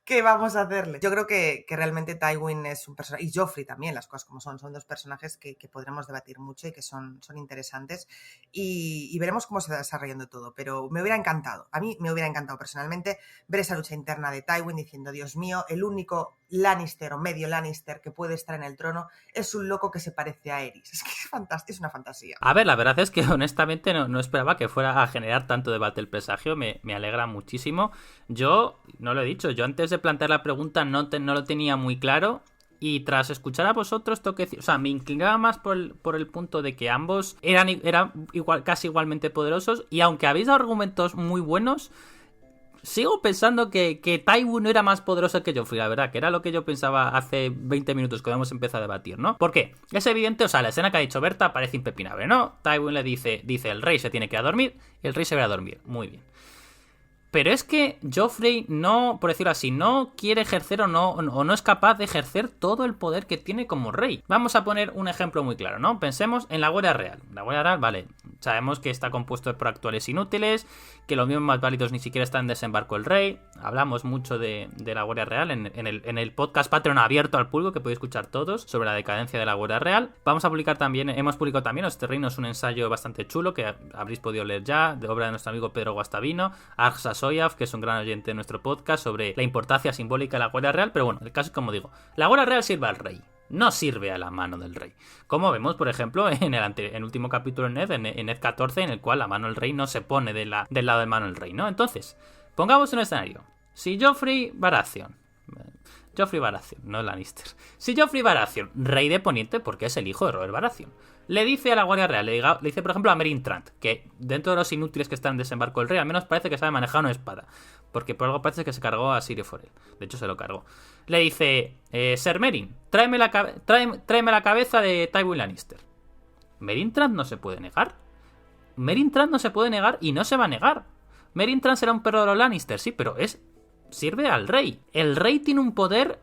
¿Qué vamos a hacerle? Yo creo que realmente Tywin es un personaje, y Joffrey también, las cosas como son dos personajes que podremos debatir mucho y que son interesantes, y veremos cómo se va desarrollando todo, pero me hubiera encantado, a mí me hubiera encantado personalmente ver esa lucha interna de Tywin diciendo, Dios mío, el único Lannister o medio Lannister que puede estar en el trono es un loco que se parece a Aerys. Es que es fantástico, es una fantasía.
A ver, la verdad es que honestamente no esperaba que fuera a generar tanto debate el presagio, me alegra muchísimo. Yo, no lo he dicho, yo antes de plantear la pregunta no lo tenía muy claro, y tras escuchar a vosotros tengo que decir, o sea, me inclinaba más por el punto de que ambos eran casi igualmente poderosos, y aunque habéis dado argumentos muy buenos, sigo pensando que Tywin no era más poderoso que Joffrey, la verdad, que era lo que yo pensaba hace 20 minutos cuando hemos empezado a debatir, ¿no? ¿Por qué? Es evidente, o sea, la escena que ha dicho Berta parece impepinable, ¿no? Tywin le dice, el rey se tiene que ir a dormir, y el rey se va a dormir, muy bien. Pero es que Joffrey no, por decirlo así, no quiere ejercer o no es capaz de ejercer todo el poder que tiene como rey. Vamos a poner un ejemplo muy claro, ¿no? Pensemos en la Guardia Real. La Guardia Real, vale, sabemos que está compuesto por actuales inútiles, que los mismos más válidos ni siquiera están en desembarco el rey. Hablamos mucho de la Guardia Real en el podcast Patreon abierto al público, que podéis escuchar todos, sobre la decadencia de la Guardia Real. Hemos publicado también Los Terrenos, un ensayo bastante chulo que habréis podido leer ya, de obra de nuestro amigo Pedro Guastavino, Arxa Soyaf, que es un gran oyente de nuestro podcast, sobre la importancia simbólica de la Guardia Real. Pero bueno, el caso es como digo, la Guardia Real sirve al rey, no sirve a la mano del rey, como vemos por ejemplo en el último capítulo de Ned, en Ned 14, en el cual la mano del rey no se pone del lado de mano del rey, ¿no? Entonces, pongamos un escenario. Si Joffrey Baratheon, no Lannister, si Joffrey Baratheon, rey de Poniente, porque es el hijo de Robert Baratheon, le dice a la Guardia Real, le dice por ejemplo a Meryn Trant, que dentro de los inútiles que están en desembarco del rey, al menos parece que sabe manejar una espada, porque por algo parece que se cargó a Syrio Forel, de hecho se lo cargó. Le dice, Ser Meryn, tráeme la cabeza de Tywin Lannister. Meryn Trant no se puede negar. Meryn Trant no se puede negar y no se va a negar. Meryn Trant será un perro de los Lannister, sí, pero sirve al rey. El rey tiene un poder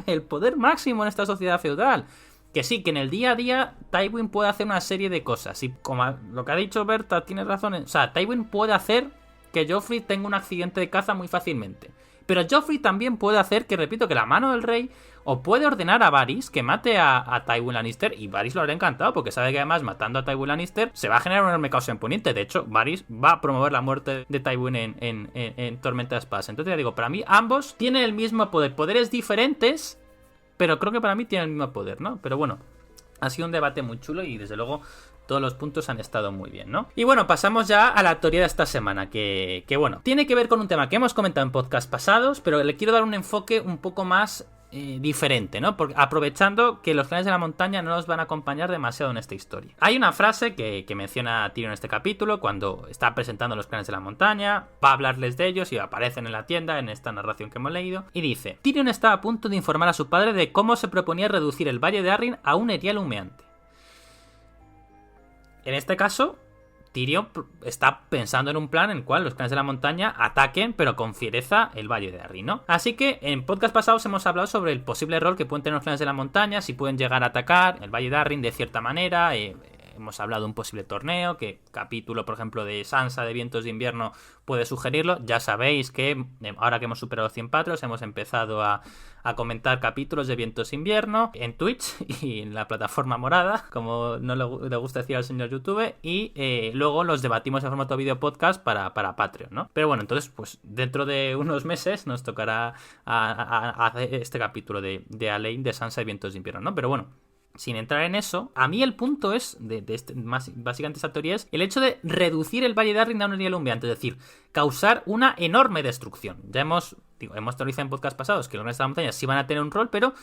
el poder máximo en esta sociedad feudal. Que sí, que en el día a día Tywin puede hacer una serie de cosas. Y como lo que ha dicho Berta tiene razón. O sea, Tywin puede hacer que Joffrey tenga un accidente de caza muy fácilmente. Pero Joffrey también puede hacer que, repito, que la mano del rey, o puede ordenar a Varys que mate a Tywin Lannister, y Varys lo hará encantado, porque sabe que además matando a Tywin Lannister se va a generar un enorme caos en Poniente. De hecho, Varys va a promover la muerte de Tywin en Tormenta de Espadas. Entonces ya digo, para mí ambos tienen el mismo poder, poderes diferentes, pero creo que para mí tienen el mismo poder, ¿no? Pero bueno, ha sido un debate muy chulo y desde luego todos los puntos han estado muy bien, ¿no? Y bueno, pasamos ya a la teoría de esta semana, que bueno, tiene que ver con un tema que hemos comentado en podcasts pasados, pero le quiero dar un enfoque un poco más diferente, ¿no? Porque aprovechando que los clanes de la montaña no nos van a acompañar demasiado en esta historia. Hay una frase que menciona Tyrion en este capítulo, cuando está presentando los clanes de la montaña, va a hablarles de ellos y aparecen en la tienda en esta narración que hemos leído, y dice: Tyrion está a punto de informar a su padre de cómo se proponía reducir el Valle de Arryn a un erial humeante. En este caso, Tyrion está pensando en un plan en el cual los clanes de la montaña ataquen, pero con fiereza, el Valle de Arryn, ¿no? Así que en podcast pasados hemos hablado sobre el posible rol que pueden tener los clanes de la montaña, si pueden llegar a atacar el Valle de Arryn de cierta manera. Hemos hablado de un posible torneo, que capítulo, por ejemplo, de Sansa de Vientos de Invierno puede sugerirlo. Ya sabéis que ahora que hemos superado 100 Patreons, hemos empezado a comentar capítulos de Vientos de Invierno en Twitch y en la plataforma morada, como no le gusta decir al señor YouTube, y luego los debatimos en formato video podcast para Patreon, ¿no? Pero bueno, entonces, pues dentro de unos meses nos tocará a hacer este capítulo de Alayne, de Sansa de Vientos de Invierno, ¿no? Pero bueno, sin entrar en eso, a mí el punto es, básicamente esta teoría es el hecho de reducir el Valle de Arryn a un erial humeante, es decir, causar una enorme destrucción. Ya hemos teorizado en podcast pasados que los clanes de la montaña sí van a tener un rol, pero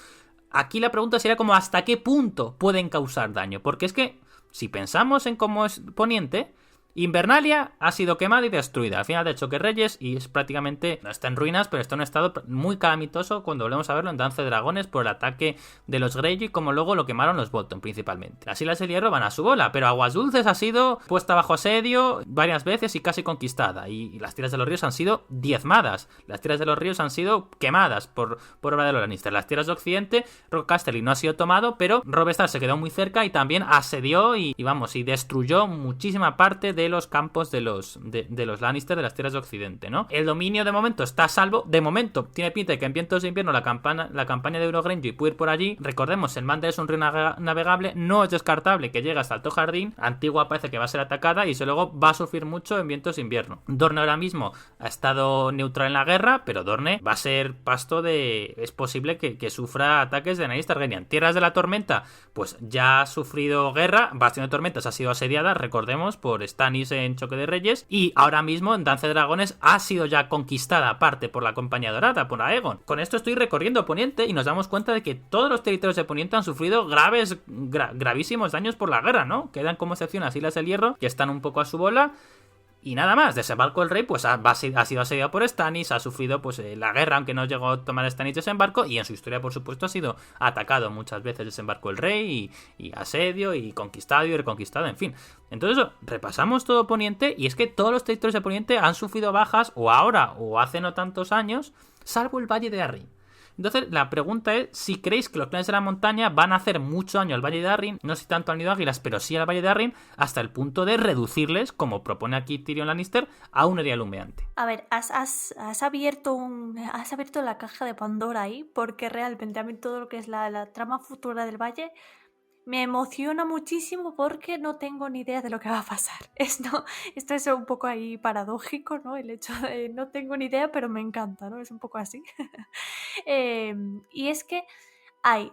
aquí la pregunta sería como hasta qué punto pueden causar daño, porque es que si pensamos en cómo es Poniente, Invernalia ha sido quemada y destruida. Al final, de hecho, que Reyes, y es prácticamente, no está en ruinas, pero está en un estado muy calamitoso cuando volvemos a verlo en Danza de Dragones por el ataque de los Greyjoy, como luego lo quemaron los Bolton principalmente. Las Islas del Hierro van a su bola, pero Aguas Dulces ha sido puesta bajo asedio varias veces y casi conquistada, y las Tierras de los Ríos han sido diezmadas. Las Tierras de los Ríos han sido quemadas por obra de los Lannister. Las Tierras de Occidente, Rock Casterly no ha sido tomado, pero Robb Stark se quedó muy cerca y también asedió y destruyó muchísima parte de de los campos de los Lannister, de las tierras de Occidente, ¿no? El dominio de momento está a salvo. De momento tiene pinta de que en Vientos de Invierno la campaña de Euron Greyjoy puede ir por allí. Recordemos, el Manda es un río navegable, no es descartable que llegue hasta Alto Jardín. Antigua parece que va a ser atacada y luego va a sufrir mucho en Vientos de Invierno. Dorne ahora mismo ha estado neutral en la guerra, pero Dorne va a ser pasto de... Es posible que sufra ataques de Daenerys Targaryen. Tierras de la Tormenta, pues ya ha sufrido guerra. Bastión de Tormentas ha sido asediada, recordemos, por Stannis en Choque de Reyes. Y ahora mismo en Danza de Dragones ha sido ya conquistada, aparte por la Compañía Dorada, por Aegon. Con esto estoy recorriendo Poniente y nos damos cuenta de que todos los territorios de Poniente han sufrido gravísimos daños por la guerra, ¿no? Quedan como excepción las Islas del Hierro, que están un poco a su bola. Y nada más, Desembarco del Rey pues ha sido asediado por Stannis, ha sufrido pues la guerra, aunque no llegó a tomar Stannis Desembarco, y en su historia por supuesto ha sido atacado muchas veces Desembarco del Rey, y asedio, y conquistado y reconquistado, en fin. Entonces repasamos todo Poniente, y es que todos los territorios de Poniente han sufrido bajas, o ahora, o hace no tantos años, salvo el Valle de Arryn. Entonces la pregunta es si creéis que los clanes de la montaña van a hacer mucho daño al Valle de Arryn, no sé si tanto al Nido de Águilas, pero sí al Valle de Arryn, hasta el punto de reducirles, como propone aquí Tyrion Lannister, a un erial humeante.
A ver, has abierto la caja de Pandora ahí, porque realmente a mí todo lo que es la trama futura del Valle me emociona muchísimo porque no tengo ni idea de lo que va a pasar. Esto es un poco ahí paradójico, ¿no? El hecho de no tengo ni idea, pero me encanta, ¿no? Es un poco así. Y es que hay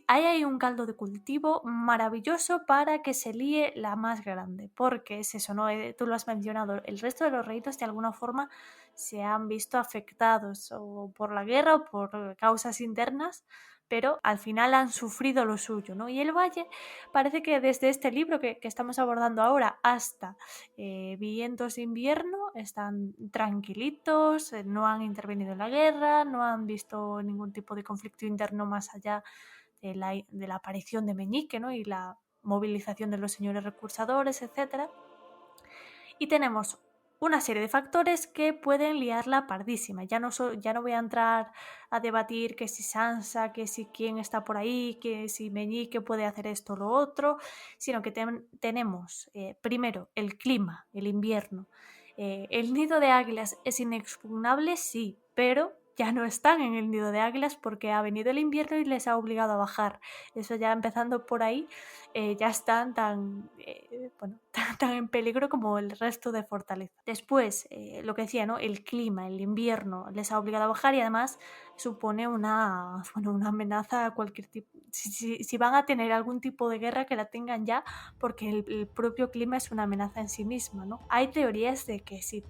ahí un caldo de cultivo maravilloso para que se líe la más grande, porque es eso, ¿no? Tú lo has mencionado, el resto de los reinos de alguna forma se han visto afectados o por la guerra o por causas internas, pero al final han sufrido lo suyo, ¿no? Y el Valle parece que desde este libro que estamos abordando ahora hasta Vientos de Invierno están tranquilitos, no han intervenido en la guerra, no han visto ningún tipo de conflicto interno más allá de la aparición de Meñique, ¿no? Y la movilización de los señores recursadores, etc. Y tenemos una serie de factores que pueden liarla pardísima. Ya no voy a entrar a debatir que si Sansa, que si quién está por ahí, que si Meñique puede hacer esto o lo otro, sino que tenemos primero el clima, el invierno. El nido de águilas es inexpugnable, sí, pero ya no están en el nido de águilas porque ha venido el invierno y les ha obligado a bajar. Eso ya empezando por ahí, ya están tan en peligro como el resto de Fortaleza. Después, lo que decía, ¿no? El clima, el invierno les ha obligado a bajar y además supone una amenaza a cualquier tipo. Si van a tener algún tipo de guerra, que la tengan ya, porque el propio clima es una amenaza en sí misma, ¿no? Hay teorías de que si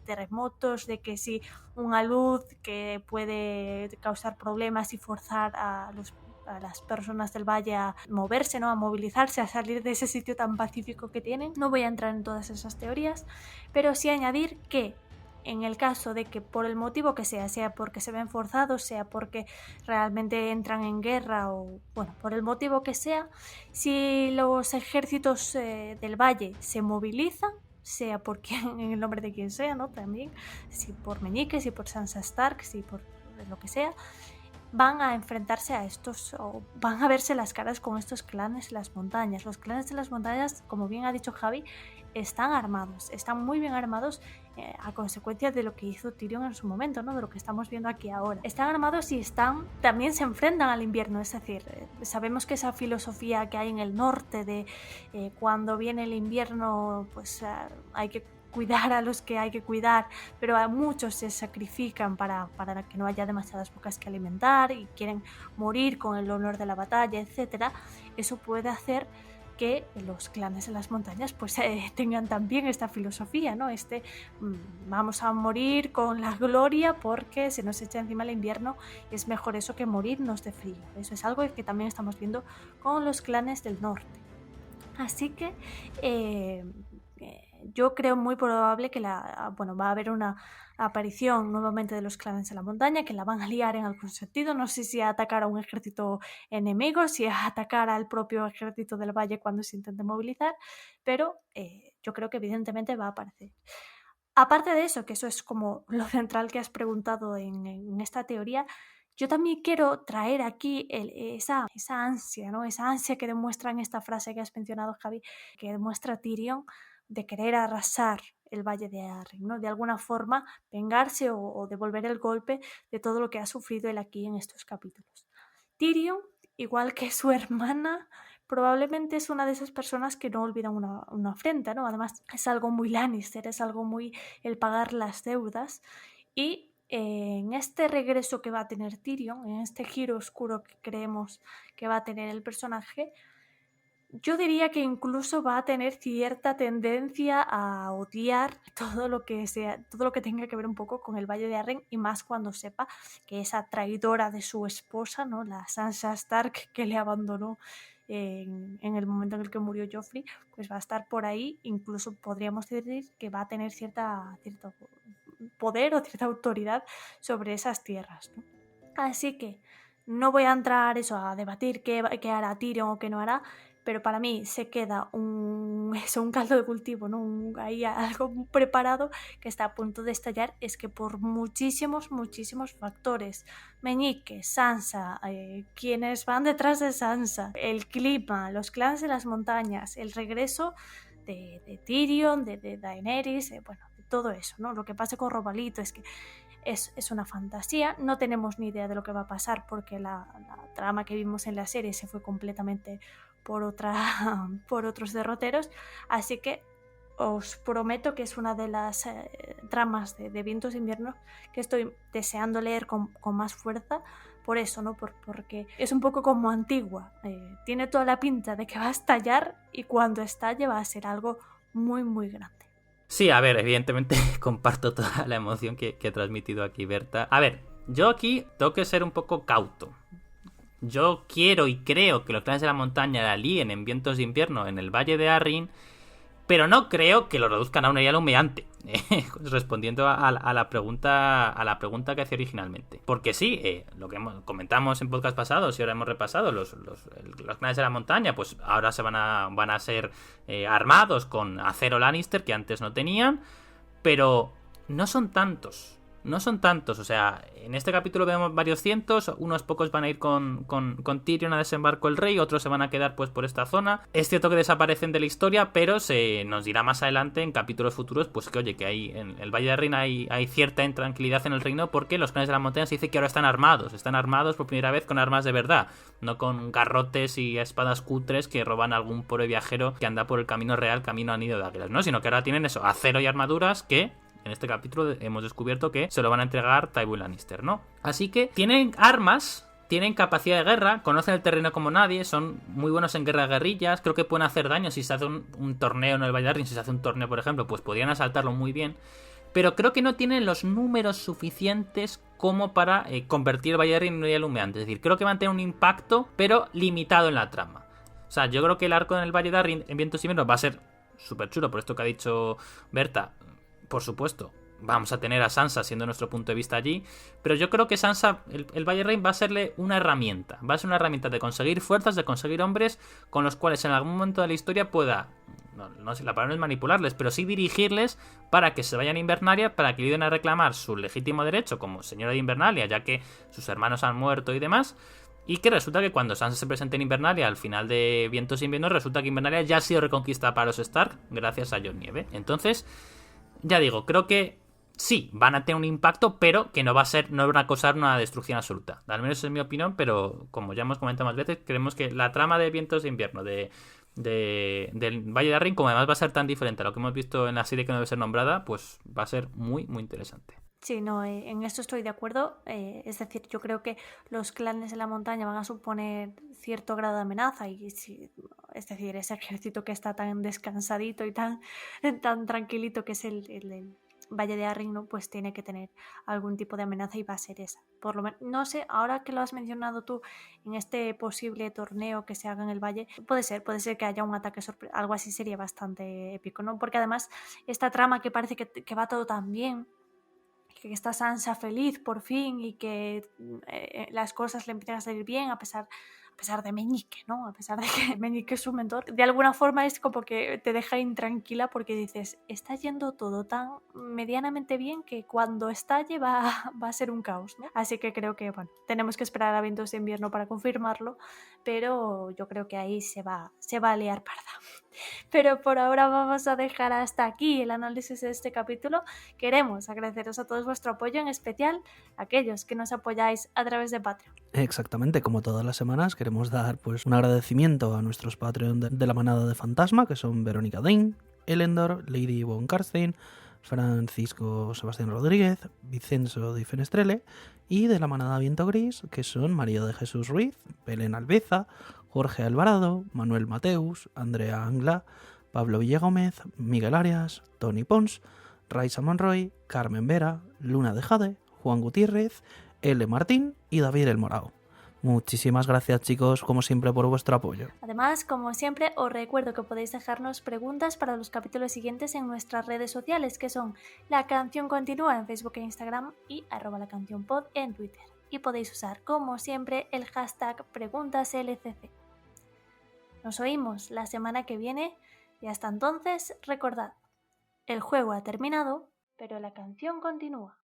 terremotos, de que si una luz que puede causar problemas y forzar a las personas del valle a moverse, ¿no? A movilizarse, a salir de ese sitio tan pacífico que tienen. No voy a entrar en todas esas teorías, pero sí añadir que en el caso de que por el motivo que sea porque se ven forzados, sea porque realmente entran en guerra o, bueno, por el motivo que sea, si los ejércitos del valle se movilizan, sea por quien, en el nombre de quien sea, ¿no? También, si por Meñique, si por Sansa Stark, si por lo que sea, van a enfrentarse a estos, o van a verse las caras con estos clanes de las montañas. Los clanes de las montañas, como bien ha dicho Javi, están armados, están muy bien armados a consecuencia de lo que hizo Tyrion en su momento, ¿no? De lo que estamos viendo aquí ahora. Están armados y también se enfrentan al invierno, es decir, sabemos que esa filosofía que hay en el norte de cuando viene el invierno, pues hay que cuidar a los que hay que cuidar, pero a muchos se sacrifican para que no haya demasiadas bocas que alimentar y quieren morir con el honor de la batalla, etcétera. Eso puede hacer que los clanes en las montañas pues tengan también esta filosofía, ¿no? Vamos a morir con la gloria porque se nos echa encima el invierno y es mejor eso que morirnos de frío. Eso es algo que también estamos viendo con los clanes del norte. Así que yo creo muy probable que va a haber una aparición nuevamente de los clanes de la montaña, que la van a liar en algún sentido, no sé si a atacar a un ejército enemigo, si a atacar al propio ejército del valle cuando se intente movilizar, pero yo creo que evidentemente va a aparecer. Aparte de eso, que eso es como lo central que has preguntado en esta teoría, yo también quiero traer aquí esa ansia, ¿no? Esa ansia que demuestra en esta frase que has mencionado, Javi, que demuestra Tyrion de querer arrasar el Valle de Arryn, ¿no? De alguna forma vengarse o devolver el golpe de todo lo que ha sufrido él aquí en estos capítulos. Tyrion, igual que su hermana, probablemente es una de esas personas que no olvidan una afrenta, ¿no? Además, es algo muy Lannister, es algo muy el pagar las deudas. Y en este regreso que va a tener Tyrion, en este giro oscuro que creemos que va a tener el personaje, yo diría que incluso va a tener cierta tendencia a odiar todo lo que tenga que ver un poco con el Valle de Arryn, y más cuando sepa que esa traidora de su esposa, ¿no? La Sansa Stark, que le abandonó en el momento en el que murió Joffrey, pues va a estar por ahí. Incluso podríamos decir que va a tener cierto poder o cierta autoridad sobre esas tierras, ¿no? Así que no voy a entrar a debatir qué hará Tyrion o qué no hará, pero para mí se queda un caldo de cultivo, ¿no? Ahí algo preparado que está a punto de estallar. Es que por muchísimos factores, Meñique, Sansa, quienes van detrás de Sansa, el clima, los clanes de las montañas, el regreso de Tyrion, de Daenerys, bueno, de todo eso, ¿no? Lo que pasa con Robalito es que es una fantasía, no tenemos ni idea de lo que va a pasar porque la trama que vimos en la serie se fue completamente por otros derroteros, así que os prometo que es una de las tramas de Vientos de Invierno que estoy deseando leer con más fuerza, por eso, ¿no? Porque es un poco como Antigua, tiene toda la pinta de que va a estallar, y cuando estalle va a ser algo muy grande.
Sí, a ver, evidentemente comparto toda la emoción que ha transmitido aquí Berta. A ver, yo aquí tengo que ser un poco cauto. Yo quiero y creo que los clanes de la montaña la líen en Vientos de Invierno en el Valle de Arryn, pero no creo que lo reduzcan a una idea humeante, respondiendo a la pregunta que hacía originalmente. Porque sí, lo que comentamos en podcast pasados y ahora hemos repasado, los clanes de la montaña, pues ahora van a ser armados con acero Lannister, que antes no tenían, pero no son tantos. No son tantos, o sea, en este capítulo vemos varios cientos, unos pocos van a ir con Tyrion a desembarco el rey, otros se van a quedar pues por esta zona. Es cierto que desaparecen de la historia, pero se nos dirá más adelante en capítulos futuros pues que oye, que hay en el Valle de Arryn hay cierta intranquilidad en el reino porque los clanes de la montaña se dice que ahora están armados por primera vez con armas de verdad, no con garrotes y espadas cutres que roban algún pobre viajero que anda por el camino real, camino a Nido de Águilas, ¿no? Sino que ahora tienen eso, acero y armaduras que en este capítulo hemos descubierto que se lo van a entregar Tywin Lannister, ¿no? Así que tienen armas, tienen capacidad de guerra, conocen el terreno como nadie, son muy buenos en guerra de guerrillas, creo que pueden hacer daño si se hace un torneo en el Valle de Arryn, si se hace un torneo, por ejemplo, pues podrían asaltarlo muy bien, pero creo que no tienen los números suficientes como para convertir el Valle de Arryn en un día humeante. Es decir, creo que van a tener un impacto, pero limitado en la trama. O sea, yo creo que el arco en el Valle de Arryn en Vientos y Invierno va a ser súper chulo, por esto que ha dicho Berta. Por supuesto, vamos a tener a Sansa siendo nuestro punto de vista allí, pero yo creo que Sansa, el Valle Rein va a serle una herramienta, va a ser una herramienta de conseguir fuerzas, de conseguir hombres con los cuales en algún momento de la historia pueda, no sé, la palabra no es manipularles, pero sí dirigirles para que se vayan a Invernalia, para que ayuden a reclamar su legítimo derecho como señora de Invernalia, ya que sus hermanos han muerto y demás. Y que resulta que cuando Sansa se presenta en Invernalia al final de Vientos de Invierno, resulta que Invernalia ya ha sido reconquistada para los Stark gracias a Jon Nieve. Entonces, ya digo, creo que sí, van a tener un impacto, pero que no van a causar una destrucción absoluta. Al menos es mi opinión, pero como ya hemos comentado más veces, creemos que la trama de Vientos de Invierno del Valle de Arryn, como además va a ser tan diferente a lo que hemos visto en la serie que no debe ser nombrada, pues va a ser muy interesante.
Sí, no, en esto estoy de acuerdo. Es decir, yo creo que los clanes de la montaña van a suponer cierto grado de amenaza, es decir, ese ejército que está tan descansadito y tan tranquilito que es el Valle de Arryn, ¿no? Pues tiene que tener algún tipo de amenaza y va a ser esa. Por lo menos, no sé, ahora que lo has mencionado tú, en este posible torneo que se haga en el Valle, puede ser que haya un ataque sorpresa, algo así sería bastante épico, ¿no? Porque además esta trama que parece que va todo tan bien, que está Sansa feliz por fin y que las cosas le empiezan a salir bien a pesar de Meñique, ¿no? A pesar de que Meñique es su mentor. De alguna forma es como que te deja intranquila porque dices, está yendo todo tan medianamente bien que cuando estalle va a ser un caos, ¿no? Así que creo que, bueno, tenemos que esperar a Vientos de Invierno para confirmarlo, pero yo creo que ahí se va a liar parda. Pero por ahora vamos a dejar hasta aquí el análisis de este capítulo. Queremos agradeceros a todos vuestro apoyo, en especial a aquellos que nos apoyáis a través de Patreon.
Exactamente, como todas las semanas, queremos dar pues un agradecimiento a nuestros Patreon de la manada de Fantasma, que son Verónica Dain, Elendor, Lady Von Karstein, Francisco Sebastián Rodríguez, Vicenzo Di Fenestrelle, y de la manada Viento Gris, que son María de Jesús Ruiz, Belén Albeza, Jorge Alvarado, Manuel Mateus, Andrea Angla, Pablo Villegómez, Miguel Arias, Tony Pons, Raisa Monroy, Carmen Vera, Luna de Jade, Juan Gutiérrez, L. Martín y David El Morao. Muchísimas gracias, chicos, como siempre, por vuestro apoyo.
Además, como siempre, os recuerdo que podéis dejarnos preguntas para los capítulos siguientes en nuestras redes sociales, que son La Canción Continúa en Facebook e Instagram y @lacancionpod en Twitter. Y podéis usar, como siempre, el hashtag PreguntasLCC. Nos oímos la semana que viene y hasta entonces recordad, el juego ha terminado, pero la canción continúa.